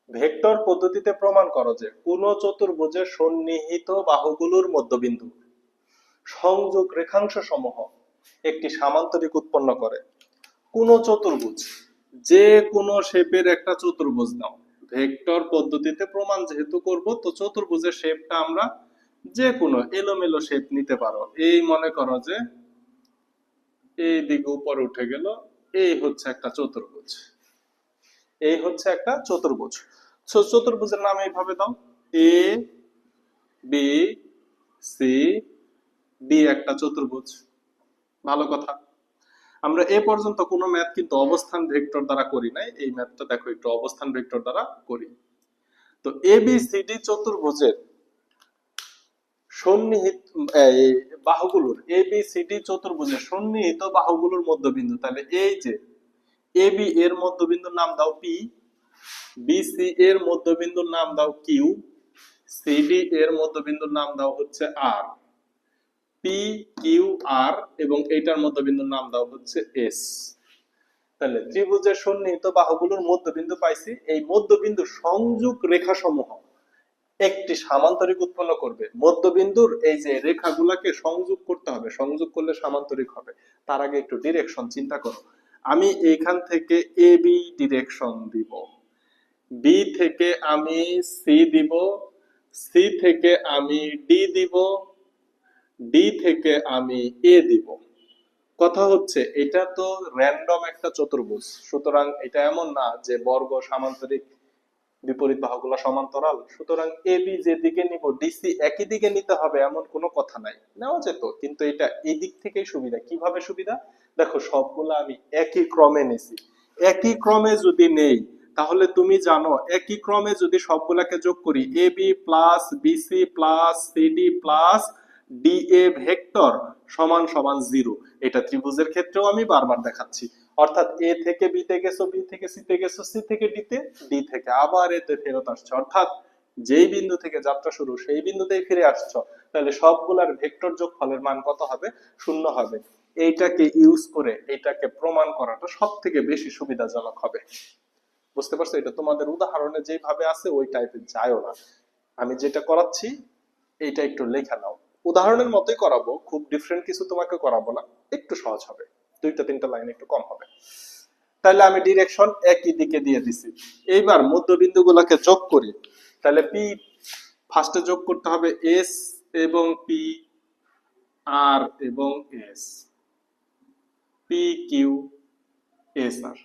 ভেক্টর পদ্ধতিতে প্রমাণ করো যে কোন চতুর্ভুজের সন্নিহিত বাহুগুলোর মধ্যবিন্দু সংযোগ রেখাংশ সমূহ একটি সামান্তরিক উৎপন্ন করে। কোন চতুর্ভুজ, যে কোনো শেপের একটা চতুর্ভুজ নাও, ভেক্টর পদ্ধতিতে প্রমাণ যেহেতু করব, তো চতুর্ভুজের শেপটা আমরা যে কোনো এলোমেলো শেপ নিতে পারো। এই মনে করো যে এই দিকে উপরে উঠে গেল, এই হচ্ছে একটা চতুর্ভুজ, এই হচ্ছে একটা চতুর্ভুজ। চতুর্ভুজের নাম এইভাবে দাও, এ বি সি ডি একটা চতুর্ভুজ। ভালো কথা। আমরা এ পর্যন্ত কোনো ম্যাথ কিন্তু অবস্থান ভেক্টর দ্বারা করি নাই, এই ম্যাথটা দেখো একটু অবস্থান ভেক্টর দ্বারা করি। তো এ বি সি ডি চতুর্ভুজের সন্নিহিত বাহুগুলোর, এ বি সি ডি চতুর্ভুজের সন্নিহিত বাহুগুলোর মধ্যবিন্দু, তাহলে এই যে এ বি এর মধ্যবিন্দুর নাম দাও পি, বিসি এর মধ্যবিন্দুর নাম দাও কিউ, সিডি এর মধ্যবিন্দুর নাম দাও হচ্ছে আর, পি কিউ আর এবং এইটার মধ্যবিন্দুর নাম দাও হচ্ছে এস। তাহলে ত্রিভুজের সন্নিহিত বাহুগুলোর মধ্যবিন্দু পাইছি, এই মধ্যবিন্দু সংযোগ রেখা সমূহ একটি সামান্তরিক উৎপন্ন করবে। মধ্যবিন্দুর এই যে রেখাগুলোকে সংযোগ করতে হবে, সংযোগ করলে সামান্তরিক হবে। তার আগে একটু ডিরেকশন চিন্তা করো। আমি এইখান থেকে এ বি ডিরেকশন দিব, বি থেকে আমি সি দিব, সি থেকে আমি ডি দিব, ডি থেকে আমি এ দিব। কথা হচ্ছে এটা তো র্যান্ডম একটা চতুর্ভুজ, সুতরাং এটা এমন না যে বর্গ সামান্তরিক বিপরীত বাহুগুলো সমান্তরাল, সুতরাং এ বি যেদিকে নিব ডিসি একই দিকে নিতে হবে এমন কোনো কথা নাই, নেওয়া যেত, কিন্তু এটা এই দিক থেকেই সুবিধা। কিভাবে সুবিধা? দেখো সবগুলা আমি একই ক্রমে নিছি, একই ক্রমে যদি নেই তাহলে তুমি জানো একই ক্রমে যদি সবগুলাকে যোগ করি A B plus BC plus CD plus DA vector সমান সমান 0। এটা ত্রিভুজের ক্ষেত্রেও আমি বারবার দেখাচ্ছি, অর্থাৎ এ থেকে বি তে গেছো, বি থেকে সি তে গেছো, সি থেকে ডি তে, ডি থেকে আবার এতে ফেরত আসছো, অর্থাৎ যেই বিন্দু থেকে যাত্রা শুরু সেই বিন্দুতেই ফিরে আসছো। তাহলে সবগুলার ভেক্টর যোগফলের মান কত হবে? 0 হবে। এইটাকে ইউজ করে এইটাকে প্রমাণ করাটা সব থেকে বেশি সুবিধাজনক হবে। বুঝতে পারছো? এটা তোমাদের উদাহরণে যেভাবে আছে ওই টাইপের যায়ও না, আমি যেটা করাচ্ছি এইটা একটু লেখা নাও। উদাহরণের মতোই করাবো, খুব ডিফারেন্ট কিছু তোমাকে করাবো না, একটু সহজ হবে, 2-3টা লাইন একটু কম হবে। তাহলে আমি ডিরেকশন একই দিকে দিয়ে দিছি। এইবার মধ্যবিন্দু গুলাকে যোগ করি। তাহলে পি ফার্স্টে যোগ করতে হবে এস এবং পি, আর এবং এস, পি কিউ এস আর।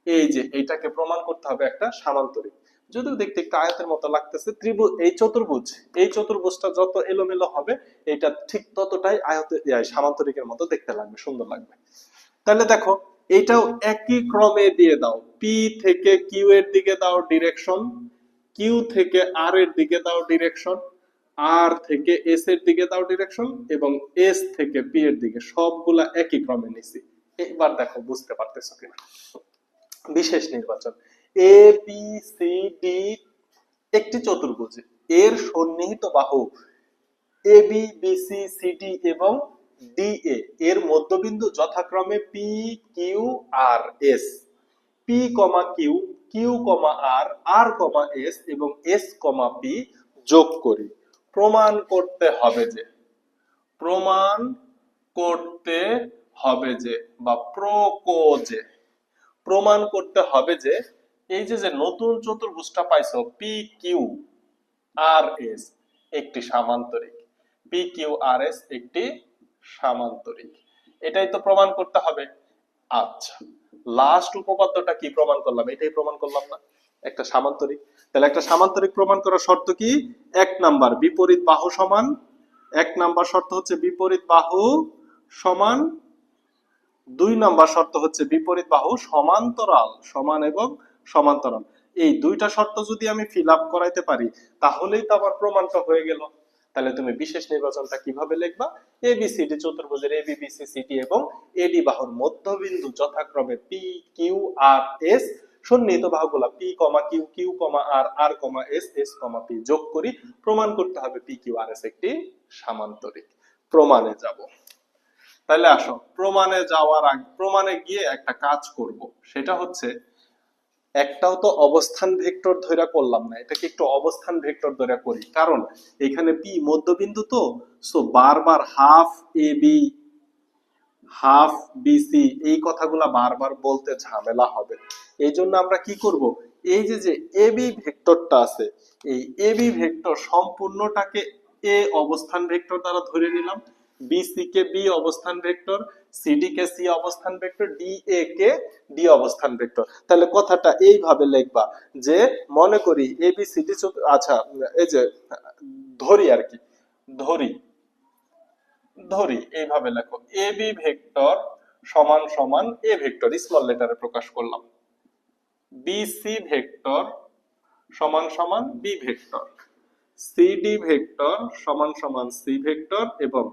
এই যে এইটাকে প্রমাণ করতে হবে একটা সামান্তরিক, যদিও দেখতে একটা আয়তের মতো লাগতেছে। ত্রিভুজ এই চতুর্ভুজ, এই চতুর্ভুজটা যত এলোমেলো হবে এটা ঠিক ততটাই সামান্তরিকের মতো দেখতে লাগবে, সুন্দর লাগবে। তাহলে দেখো এইটাও একই ক্রমে দিয়ে দাও, পি থেকে কিউ এর দিকে দাও ডিরেকশন, কিউ থেকে আর এর দিকে দাও ডিরেকশন, আর থেকে এস এর দিকে দাও ডিরেকশন, এবং এস থেকে পি এর দিকে, সবগুলা একই ক্রমে নিছি। এবার দেখো বুঝতে পারতেছো কিনা। বিশেষ নির্বাচন, এ বি সি ডি একটি চতুর্ভুজ, এর সন্নিহিত বাহু এ বি বিসি সিডি এবং ডিএ এর মধ্যবিন্দু যথাক্রমে P Q R S, P কমা কিউ, কিউ কমা আর, আর কমা এস এবং এস কমা পি যোগ করি। প্রমাণ করতে হবে যে, প্রমাণ করতে হবে যে, বা প্রোকোজে প্রমাণ করতে হবে যে এই যে যে নতুন চতুর্ভুজটা পাইছো পি কিউ আর এস একটি সামান্তরিক, পি কিউ আর এস একটি সামান্তরিক, এটাই তো প্রমাণ করতে হবে। আচ্ছা, লাস্ট উপপাদ্যটা কি প্রমাণ করলাম? এটাই প্রমাণ করলাম না, একটা সামান্তরিক। তাহলে একটা সামান্তরিক প্রমাণ করার শর্ত কি? 1 নাম্বার বিপরীত বাহু সমান, 1 নাম্বার শর্ত হচ্ছে বিপরীত বাহু সমান, 2 নাম্বার শর্ত হচ্ছে বিপরীত বাহু সমান্তরাল, সমান এবং সমান্তরাল। এই দুইটা শর্ত যদি আমি ফিল আপ করাইতে পারি তাহলেই তো আমার প্রমাণটা হয়ে গেল। তাহলে তুমি বিশেষ নির্বাচনটা কিভাবে লিখবা? এবিসিডি চতুর্ভুজের এবি বিসি সিডি এবং এডি বাহুর মধ্যবিন্দু যথাক্রমে পি কিউ আর এস, সন্নিহিত বাহুগুলা পি কমা কিউ, কিউ কমা আর, আর কমা এস, এস কমা পি যোগ করি। প্রমাণ করতে হবে পি কিউ আর এস একটি সামান্তরিক। প্রমাণে যাব। তাহলে আসো প্রমাণে যাওয়ার আগে, প্রমাণে গিয়ে একটা কাজ করব, সেটা হচ্ছে একটাও তো অবস্থান ভেক্টর ধরে করলাম না, এটাকে একটু অবস্থান ভেক্টর ধরে করি, কারণ এখানে পি মধ্যবিন্দু তো, সো বারবার half A B half BC এই কথাগুলা বারবার বলতে ঝামেলা হবে। এই জন্য আমরা কি করব, এই যে যে এবি ভেক্টরটা আছে, এই এবি ভেক্টর সম্পূর্ণটাকে এ অবস্থান ভেক্টর দ্বারা ধরে নিলাম, বিসি কে বি অবস্থান ভেক্টর, সিডি কে সি অবস্থান ভেক্টর, ডিএ কে ডি অবস্থান ভেক্টর। তাহলে কথাটা এইভাবে লিখবা যে, মনে করি এবিসিডি, আচ্ছা এই যে ধরি আর কি, ধরি ধরি এইভাবে লেখো, এ বি ভেক্টর সমান সমান এ ভেক্টর স্মল লেটারে প্রকাশ করলাম, বিসি ভেক্টর সমান সমান বি ভেক্টর, সিডি ভেক্টর সমান সমান সি ভেক্টর এবং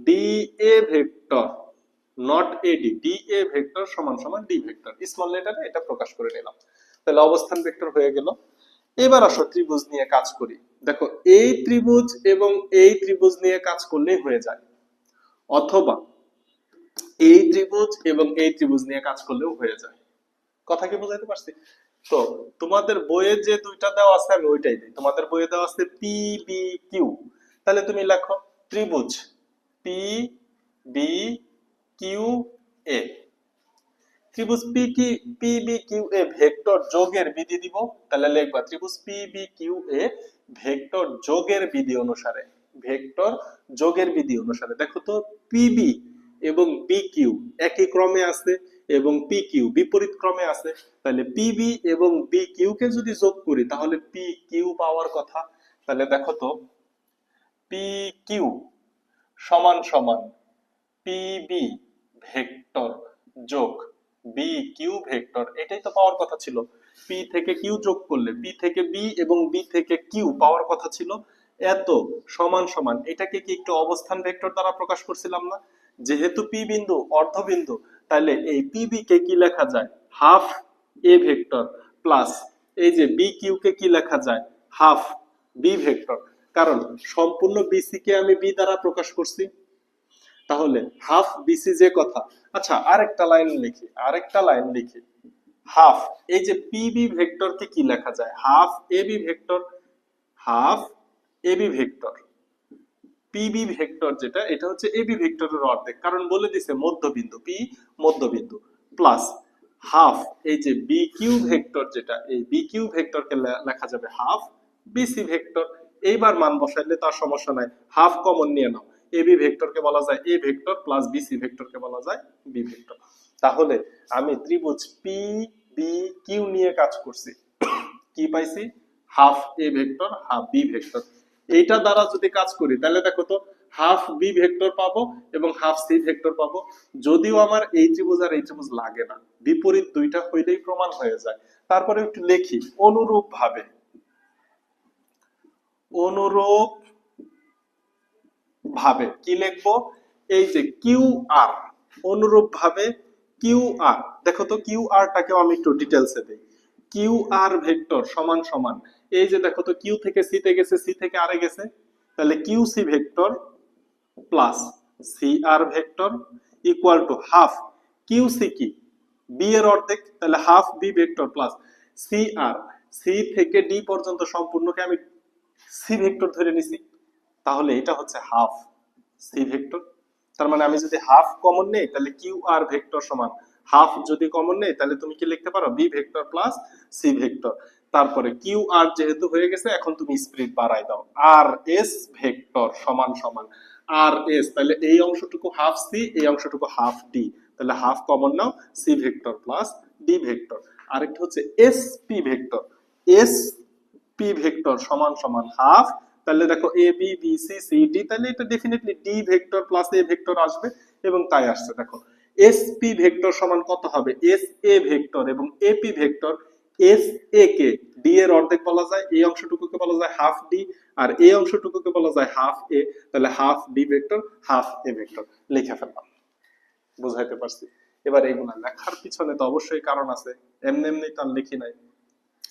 DA vector not AD, DA vector সমান সমান ডি ভেক্টর, স্মল লেটারে এটা প্রকাশ করে নিলাম। তাহলে অবস্থান ভেক্টর হয়ে গেল। এবার আসো ত্রিভুজ নিয়ে কাজ করি। দেখো এই ত্রিভুজ এবং এই ত্রিভুজ নিয়ে কাজ করলেই হয়ে যায়, অথবা এই ত্রিভুজ এবং এই ত্রিভুজ নিয়ে কাজ করলেও হয়ে যায়। কথা কি বুঝাইতে পারছি? তো তোমাদের বইয়ে যে দুইটা দেওয়া আছে আমি ওইটাই দিই। তোমাদের বইয়ে দেওয়া আছে পি বি কিউ, তাহলে তুমি লেখো ত্রিভুজ পি বি কিউ এ। ত্রিভুজ P B Q A vector যোগের বিধি দিব, তাহলে লিখবা ত্রিভুজ P B Q A vector যোগের বিধি অনুসারে, ভেক্টর যোগের বিধি অনুসারে। দেখো তো পিবি এবং বি কিউ একই ক্রমে আছে এবং পি কিউ বিপরীত ক্রমে আছে, তাহলে পিবি এবং বি কিউ কে যদি যোগ করি তাহলে পি কিউ পাওয়ার কথা। তাহলে দেখো তো পি কিউ সমান সমান পিবি ভেক্টর যোগ বি কিউ ভেক্টর, এটাই তো পাওয়ার কথা ছিল। পি থেকে কিউ যোগ করলে পি থেকে বি এবং বি থেকে কিউ পাওয়ার কথা ছিল। এত সমান সমান এটাকে কি একটু অবস্থান ভেক্টর দ্বারা প্রকাশ করছিলাম না? যেহেতু পি বিন্দু অর্ধবিন্দু, তাহলে এই পিবি কে কি লেখা যায়, হাফ এ ভেক্টর প্লাস এই যে বি কিউ কে কি লেখা যায়, হাফ বি ভেক্টর। কারণ সম্পূর্ণ বিসি কে আমি বি দ্বারা প্রকাশ করছি, তাহলে হাফ বিসি যে কথা। আচ্ছা আরেকটা লাইন লিখি, হাফ এই যে পিবি ভেক্টর কে কি লেখা যায়, half AB vector, half AB vector. PB vector যেটা, এটা হচ্ছে এবি ভেক্টরের অর্ধেক, কারণ বলে দিছে মধ্যবিন্দু পি মধ্যবিন্দু, প্লাস হাফ এই যে বি কিউ ভেক্টর যেটা, এই বি কিউ ভেক্টরকে লেখা যাবে হাফ বিসি ভেক্টর। এইবার মান বসাইলে তার সমস্যা নাই, হাফ কমন নিয়ে নাও, এবি ভেক্টরকে বলা যায় এ ভেক্টর প্লাস বিসি ভেক্টরকে বলা যায় বি ভেক্টর। তাহলে আমি ত্রিভুজ পি বি কিউ নিয়ে কাজ করছি, কি পাইছি, half A vector half B vector. এইটা দ্বারা যদি কাজ করি তাহলে দেখো তো হাফ বি ভেক্টর পাবো এবং হাফ সি ভেক্টর পাবো। যদিও আমার এই ত্রিভুজ আর এই ত্রিভুজ লাগে না, বিপরীত দুইটা হইলেই প্রমাণ হয়ে যায়। তারপরে একটু লিখি অনুরূপ ভাবে, অনুরূপ ভাবে কি লিখবো, এই যে কিউ আর, অনুরূপ ভাবে কিউ আর। দেখো তো কিউ আর টাকেও আমি একটু ডিটেলসে দেই। কিউ আর ভেক্টর সমান সমান, এই যে দেখো তো কিউ থেকে সি তে গেছে, সি থেকে আর এ গেছে, তাহলে Q C vector plus C R vector equal to half Q C কি বি এর অর্ধেক, তাহলে half B vector plus C R, C থেকে ডি পর্যন্ত সম্পূর্ণকে আমি সি ভেক্টর ধরে নিছি, তাহলে এটা হচ্ছে হাফ সি ভেক্টর। তার মানে আমি যদি হাফ কমন নেই তাহলে কিউ আর ভেক্টর সমান হাফ, যদি কমন নেই তাহলে তুমি কি লিখতে পারো, B vector plus C vector. তারপরে কিউ আর যেহেতু হয়ে গেছে, এখন তুমি স্পিড বাড়াই দাও, আর এস ভেক্টর সমান সমান আর এস, তাহলে এই অংশটুকু হাফ সি, এই অংশটুকু হাফ ডি, তাহলে হাফ কমন নাও, C vector plus D vector. আরেকটা হচ্ছে S P vector, S P vector সমান সমান হাফ, তাহলে দেখো A B B C C D, তাহলে এটা definitely D vector plus A vector আসবে, এবং তাই আসছে। দেখো এস পি ভেক্টর সমান কত হবে, এস এ ভেক্টর এবং A P vector, S A কে ডি এর অর্ধেক বলা যায়, এই অংশটুকুকে বলা যায় হাফ ডি, আর এই অংশটুকুকে বলা যায় হাফ এ, তাহলে half D vector half A vector লিখে ফেললাম। বুঝাইতে পারছি? এবার এইগুলা লেখার পিছনে তো অবশ্যই কারণ আছে, এমনি এমনি তো আর লিখি নাই।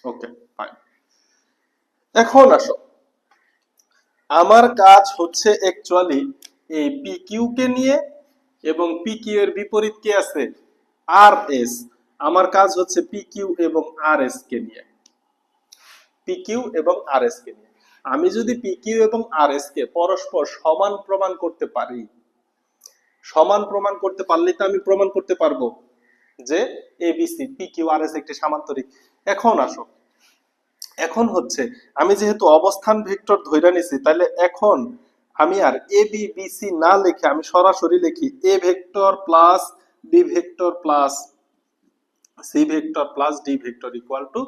ওকে ফাইন, এখন আসো, আমার কাজ হচ্ছে অ্যাকচুয়ালি এই পি কিউ কে নিয়ে, এবং পি কিউ এর বিপরীত কে আছে, আর এস। আমার কাজ হচ্ছে পি কিউ এবং আর এস কে নিয়ে, পি কিউ এবং আর এস কে নিয়ে। আমি যদি পি কিউ এবং আর এস কে পরস্পর সমান প্রমাণ করতে পারি, সমান প্রমাণ করতে পারলে তো আমি প্রমাণ করতে পারবো যে ABC P Q R S একটি সামান্তরিক। এখন আসো, এখন হচ্ছে আমি যেহেতু অবস্থান ভেক্টর ধইরা নিছি, তাহলে এখন আমি আর এ বি বি সি না লিখে আমি সরাসরি লিখি A vector plus B vector plus C vector plus D vector equal to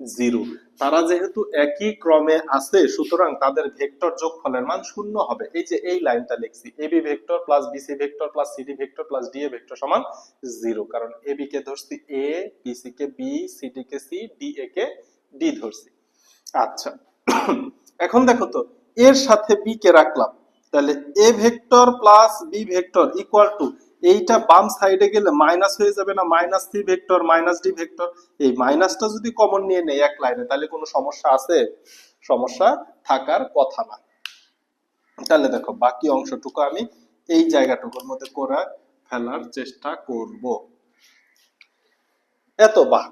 0। তারা যেহেতু একই ক্রমে আছে, সুতরাং তাদের ভেক্টর যোগফলের মান 0 হবে। এই যে এই লাইনটা লিখছি, A B vector plus B C vector plus C D vector plus D A vector সমান 0, কারণ এ বি কে ধরছি এ, বি সি কে বি, সি ডি কে সি, ডি এ কে ডি ধরছি। আচ্ছা এখন দেখো তো, এর সাথে বি কে রাখলাম, তাহলে A vector plus B vector equal to, এইটা বাম সাইডে গেলে মাইনাস হয়ে যাবে না, minus C vector minus D vector. এই মাইনাসটা যদি কমন নিয়ে নেই এক লাইনে, তাহলে কোনো সমস্যা আছে? সমস্যা থাকার কথা না। তাহলে দেখো বাকি অংশটুকু আমি এই জায়গাটুকুর মধ্যে করে ফেলার চেষ্টা করব। এত বা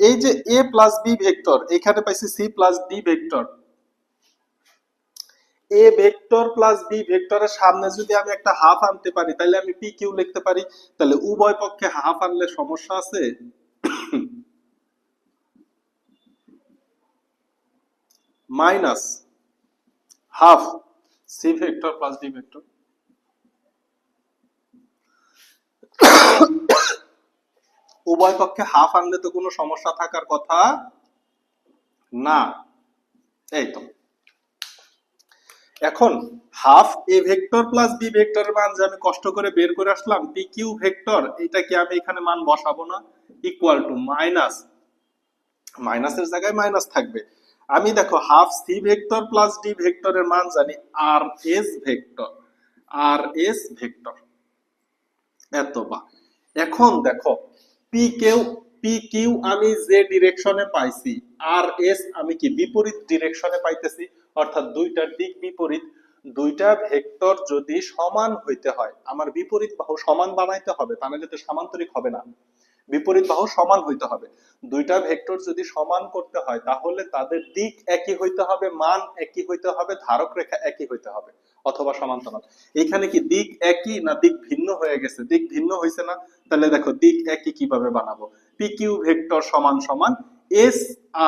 এই যে a প্লাস বি ভেক্টর, এখানে পাইছি C plus D vector. A vector plus B ভেক্টরের সামনে যদি আমি একটা হাফ আনতে পারি তাহলে আমি পি কিউ লিখতে পারি। তাহলে উভয় পক্ষে হাফ আনলে সমস্যা আছে? Minus half C vector plus D vector. উভয় পক্ষে হাফ আনলে তো কোনো সমস্যা থাকার কথা না। এই তো এখন half A vector plus B ভেক্টরের মান যে আমি কষ্ট করে বের করে আসলাম পি কিউ ভেক্টর, এটা কি আমি এখানে মান বসাবো না? ইকুয়াল টু মাইনাস, মাইনাসের জায়গায় মাইনাস থাকবে। আমি দেখো half C vector plus D ভেক্টরের মান জানি R S vector, R S vector. এত বা এখন দেখো পি কিউ আমি যে ডিরেকশনে পাইছি, আর এস আমি কি বিপরীত ডিরেকশনে পাইতেছি, অর্থাৎ দুইটার দিক বিপরীত। দুইটা ভেক্টর যদি সমান হইতে হয় আমার বিপরীত বাহু সমান বানাইতে হবে, তা নাহলে তো সামান্তরিক হবে না। বিপরীত বাহু সমান হইতে হবে। দুইটা ভেক্টর যদি সমান করতে হয় তাহলে তাদের দিক একই হইতে হবে, মান একই হইতে হবে, ধারক রেখা একই হইতে হবে অথবা সমান্তরাল। এখানে কি দিক একই না দিক ভিন্ন হয়ে গেছে? দিক ভিন্ন হয়েছে না? তাহলে দেখো দিক একই কিভাবে বানাবো? পি কিউ ভেক্টর সমান সমান এস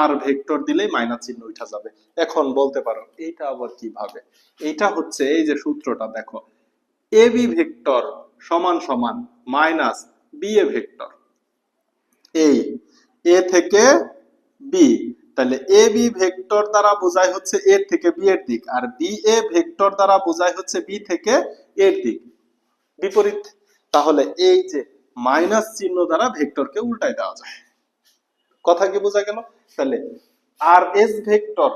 আর ভেক্টর দিলেই মাইনাস চিহ্ন উঠা যাবে। এখন বলতে পারো এইটা আবার কিভাবে? এইটা হচ্ছে এই যে সূত্রটা দেখো, এ বি ভেক্টর সমান সমান মাইনাস বি এ ভেক্টর। এই এ থেকে বি, তাহলে এ বি ভেক্টর দ্বারা বোঝায় হচ্ছে এ থেকে বি এর দিক, আর বি এ ভেক্টর দ্বারা বোঝায় হচ্ছে বি থেকে এর দিক বিপরীত। তাহলে এই যে মাইনাস চিহ্ন দ্বারা ভেক্টরকে উল্টাই দেওয়া যায়। কথা কি বোঝা গেল? তাহলে আর এস ভেক্টর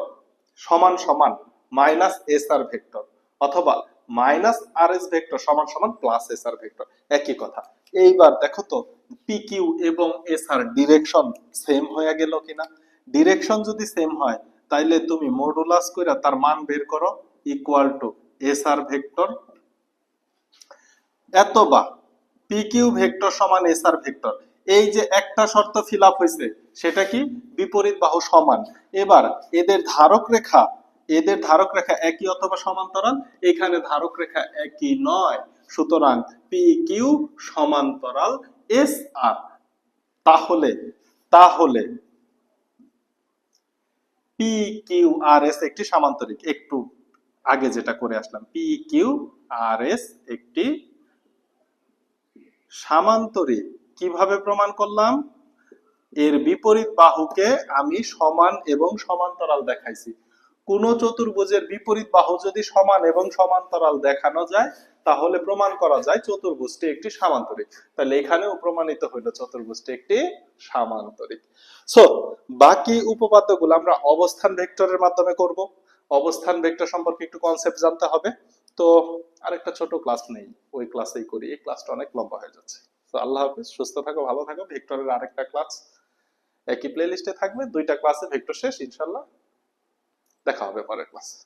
সমান সমান মাইনাস এস আর ভেক্টর, অথবা মাইনাস আর এস ভেক্টর সমান সমান প্লাস এস আর ভেক্টর, একই কথা। এইবার দেখো তো পি কিউ এবং এস আর ডিরেকশন সেম হয়ে গেল কিনা? ডিরেকশন যদি সেম হয় তাইলে তুমি মডুলাস কইরা তার মান বের করো, equal to S R vector. এত বা পি কিউ ভেক্টর সমান এস আর ভেক্টর। এই যে একটা শর্ত ফিল আপ হয়েছে, সেটা কি? বিপরীত বাহু সমান। এবার এদের ধারক রেখা, এদের ধারক রেখা একই অথবা সমান্তরাল। এখানে ধারক রেখা একই নয়, সুতরাং পি কিউ সমান্তরাল এস আর। তাহলে তাহলে পি কিউ আর এস একটি সামান্তরিক। একটু আগে যেটা করে আসলাম, পি কিউ আর এস একটি সামান্তরিক। কিভাবে প্রমাণ করলাম? এর বিপরীত বাহুকে আমি সমান এবং সমান্তরাল দেখাইছি। কোন চতুর্ভুজের বিপরীত বাহু যদি সমান এবং সমান্তরাল দেখানো যায় তাহলে প্রমাণ করা যায় চতুর্ভুজটি একটি সামান্তরিক। তাহলে এখানেও প্রমাণিত হইল চতুর্ভুজটি একটি সামান্তরিক। সো বাকি উপপাদ্যগুলো আমরা অবস্থান ভেক্টরের মাধ্যমে করব। অবস্থান ভেক্টর সম্পর্কে একটু কনসেপ্ট জানতে হবে। তো আরেকটা ছোট ক্লাস নেই, ওই ক্লাসেই করি, এই ক্লাসটা অনেক লম্বা হয়ে যাচ্ছে। তো আল্লাহ হাফেজ, সুস্থ থাকো, ভালো থাকো। ভেক্টরের আরেকটা ক্লাস একই প্লে লিস্টে থাকবে, দুইটা ক্লাসে ভেক্টর শেষ। ইনশাল্লাহ দেখা হবে পরের ক্লাসে।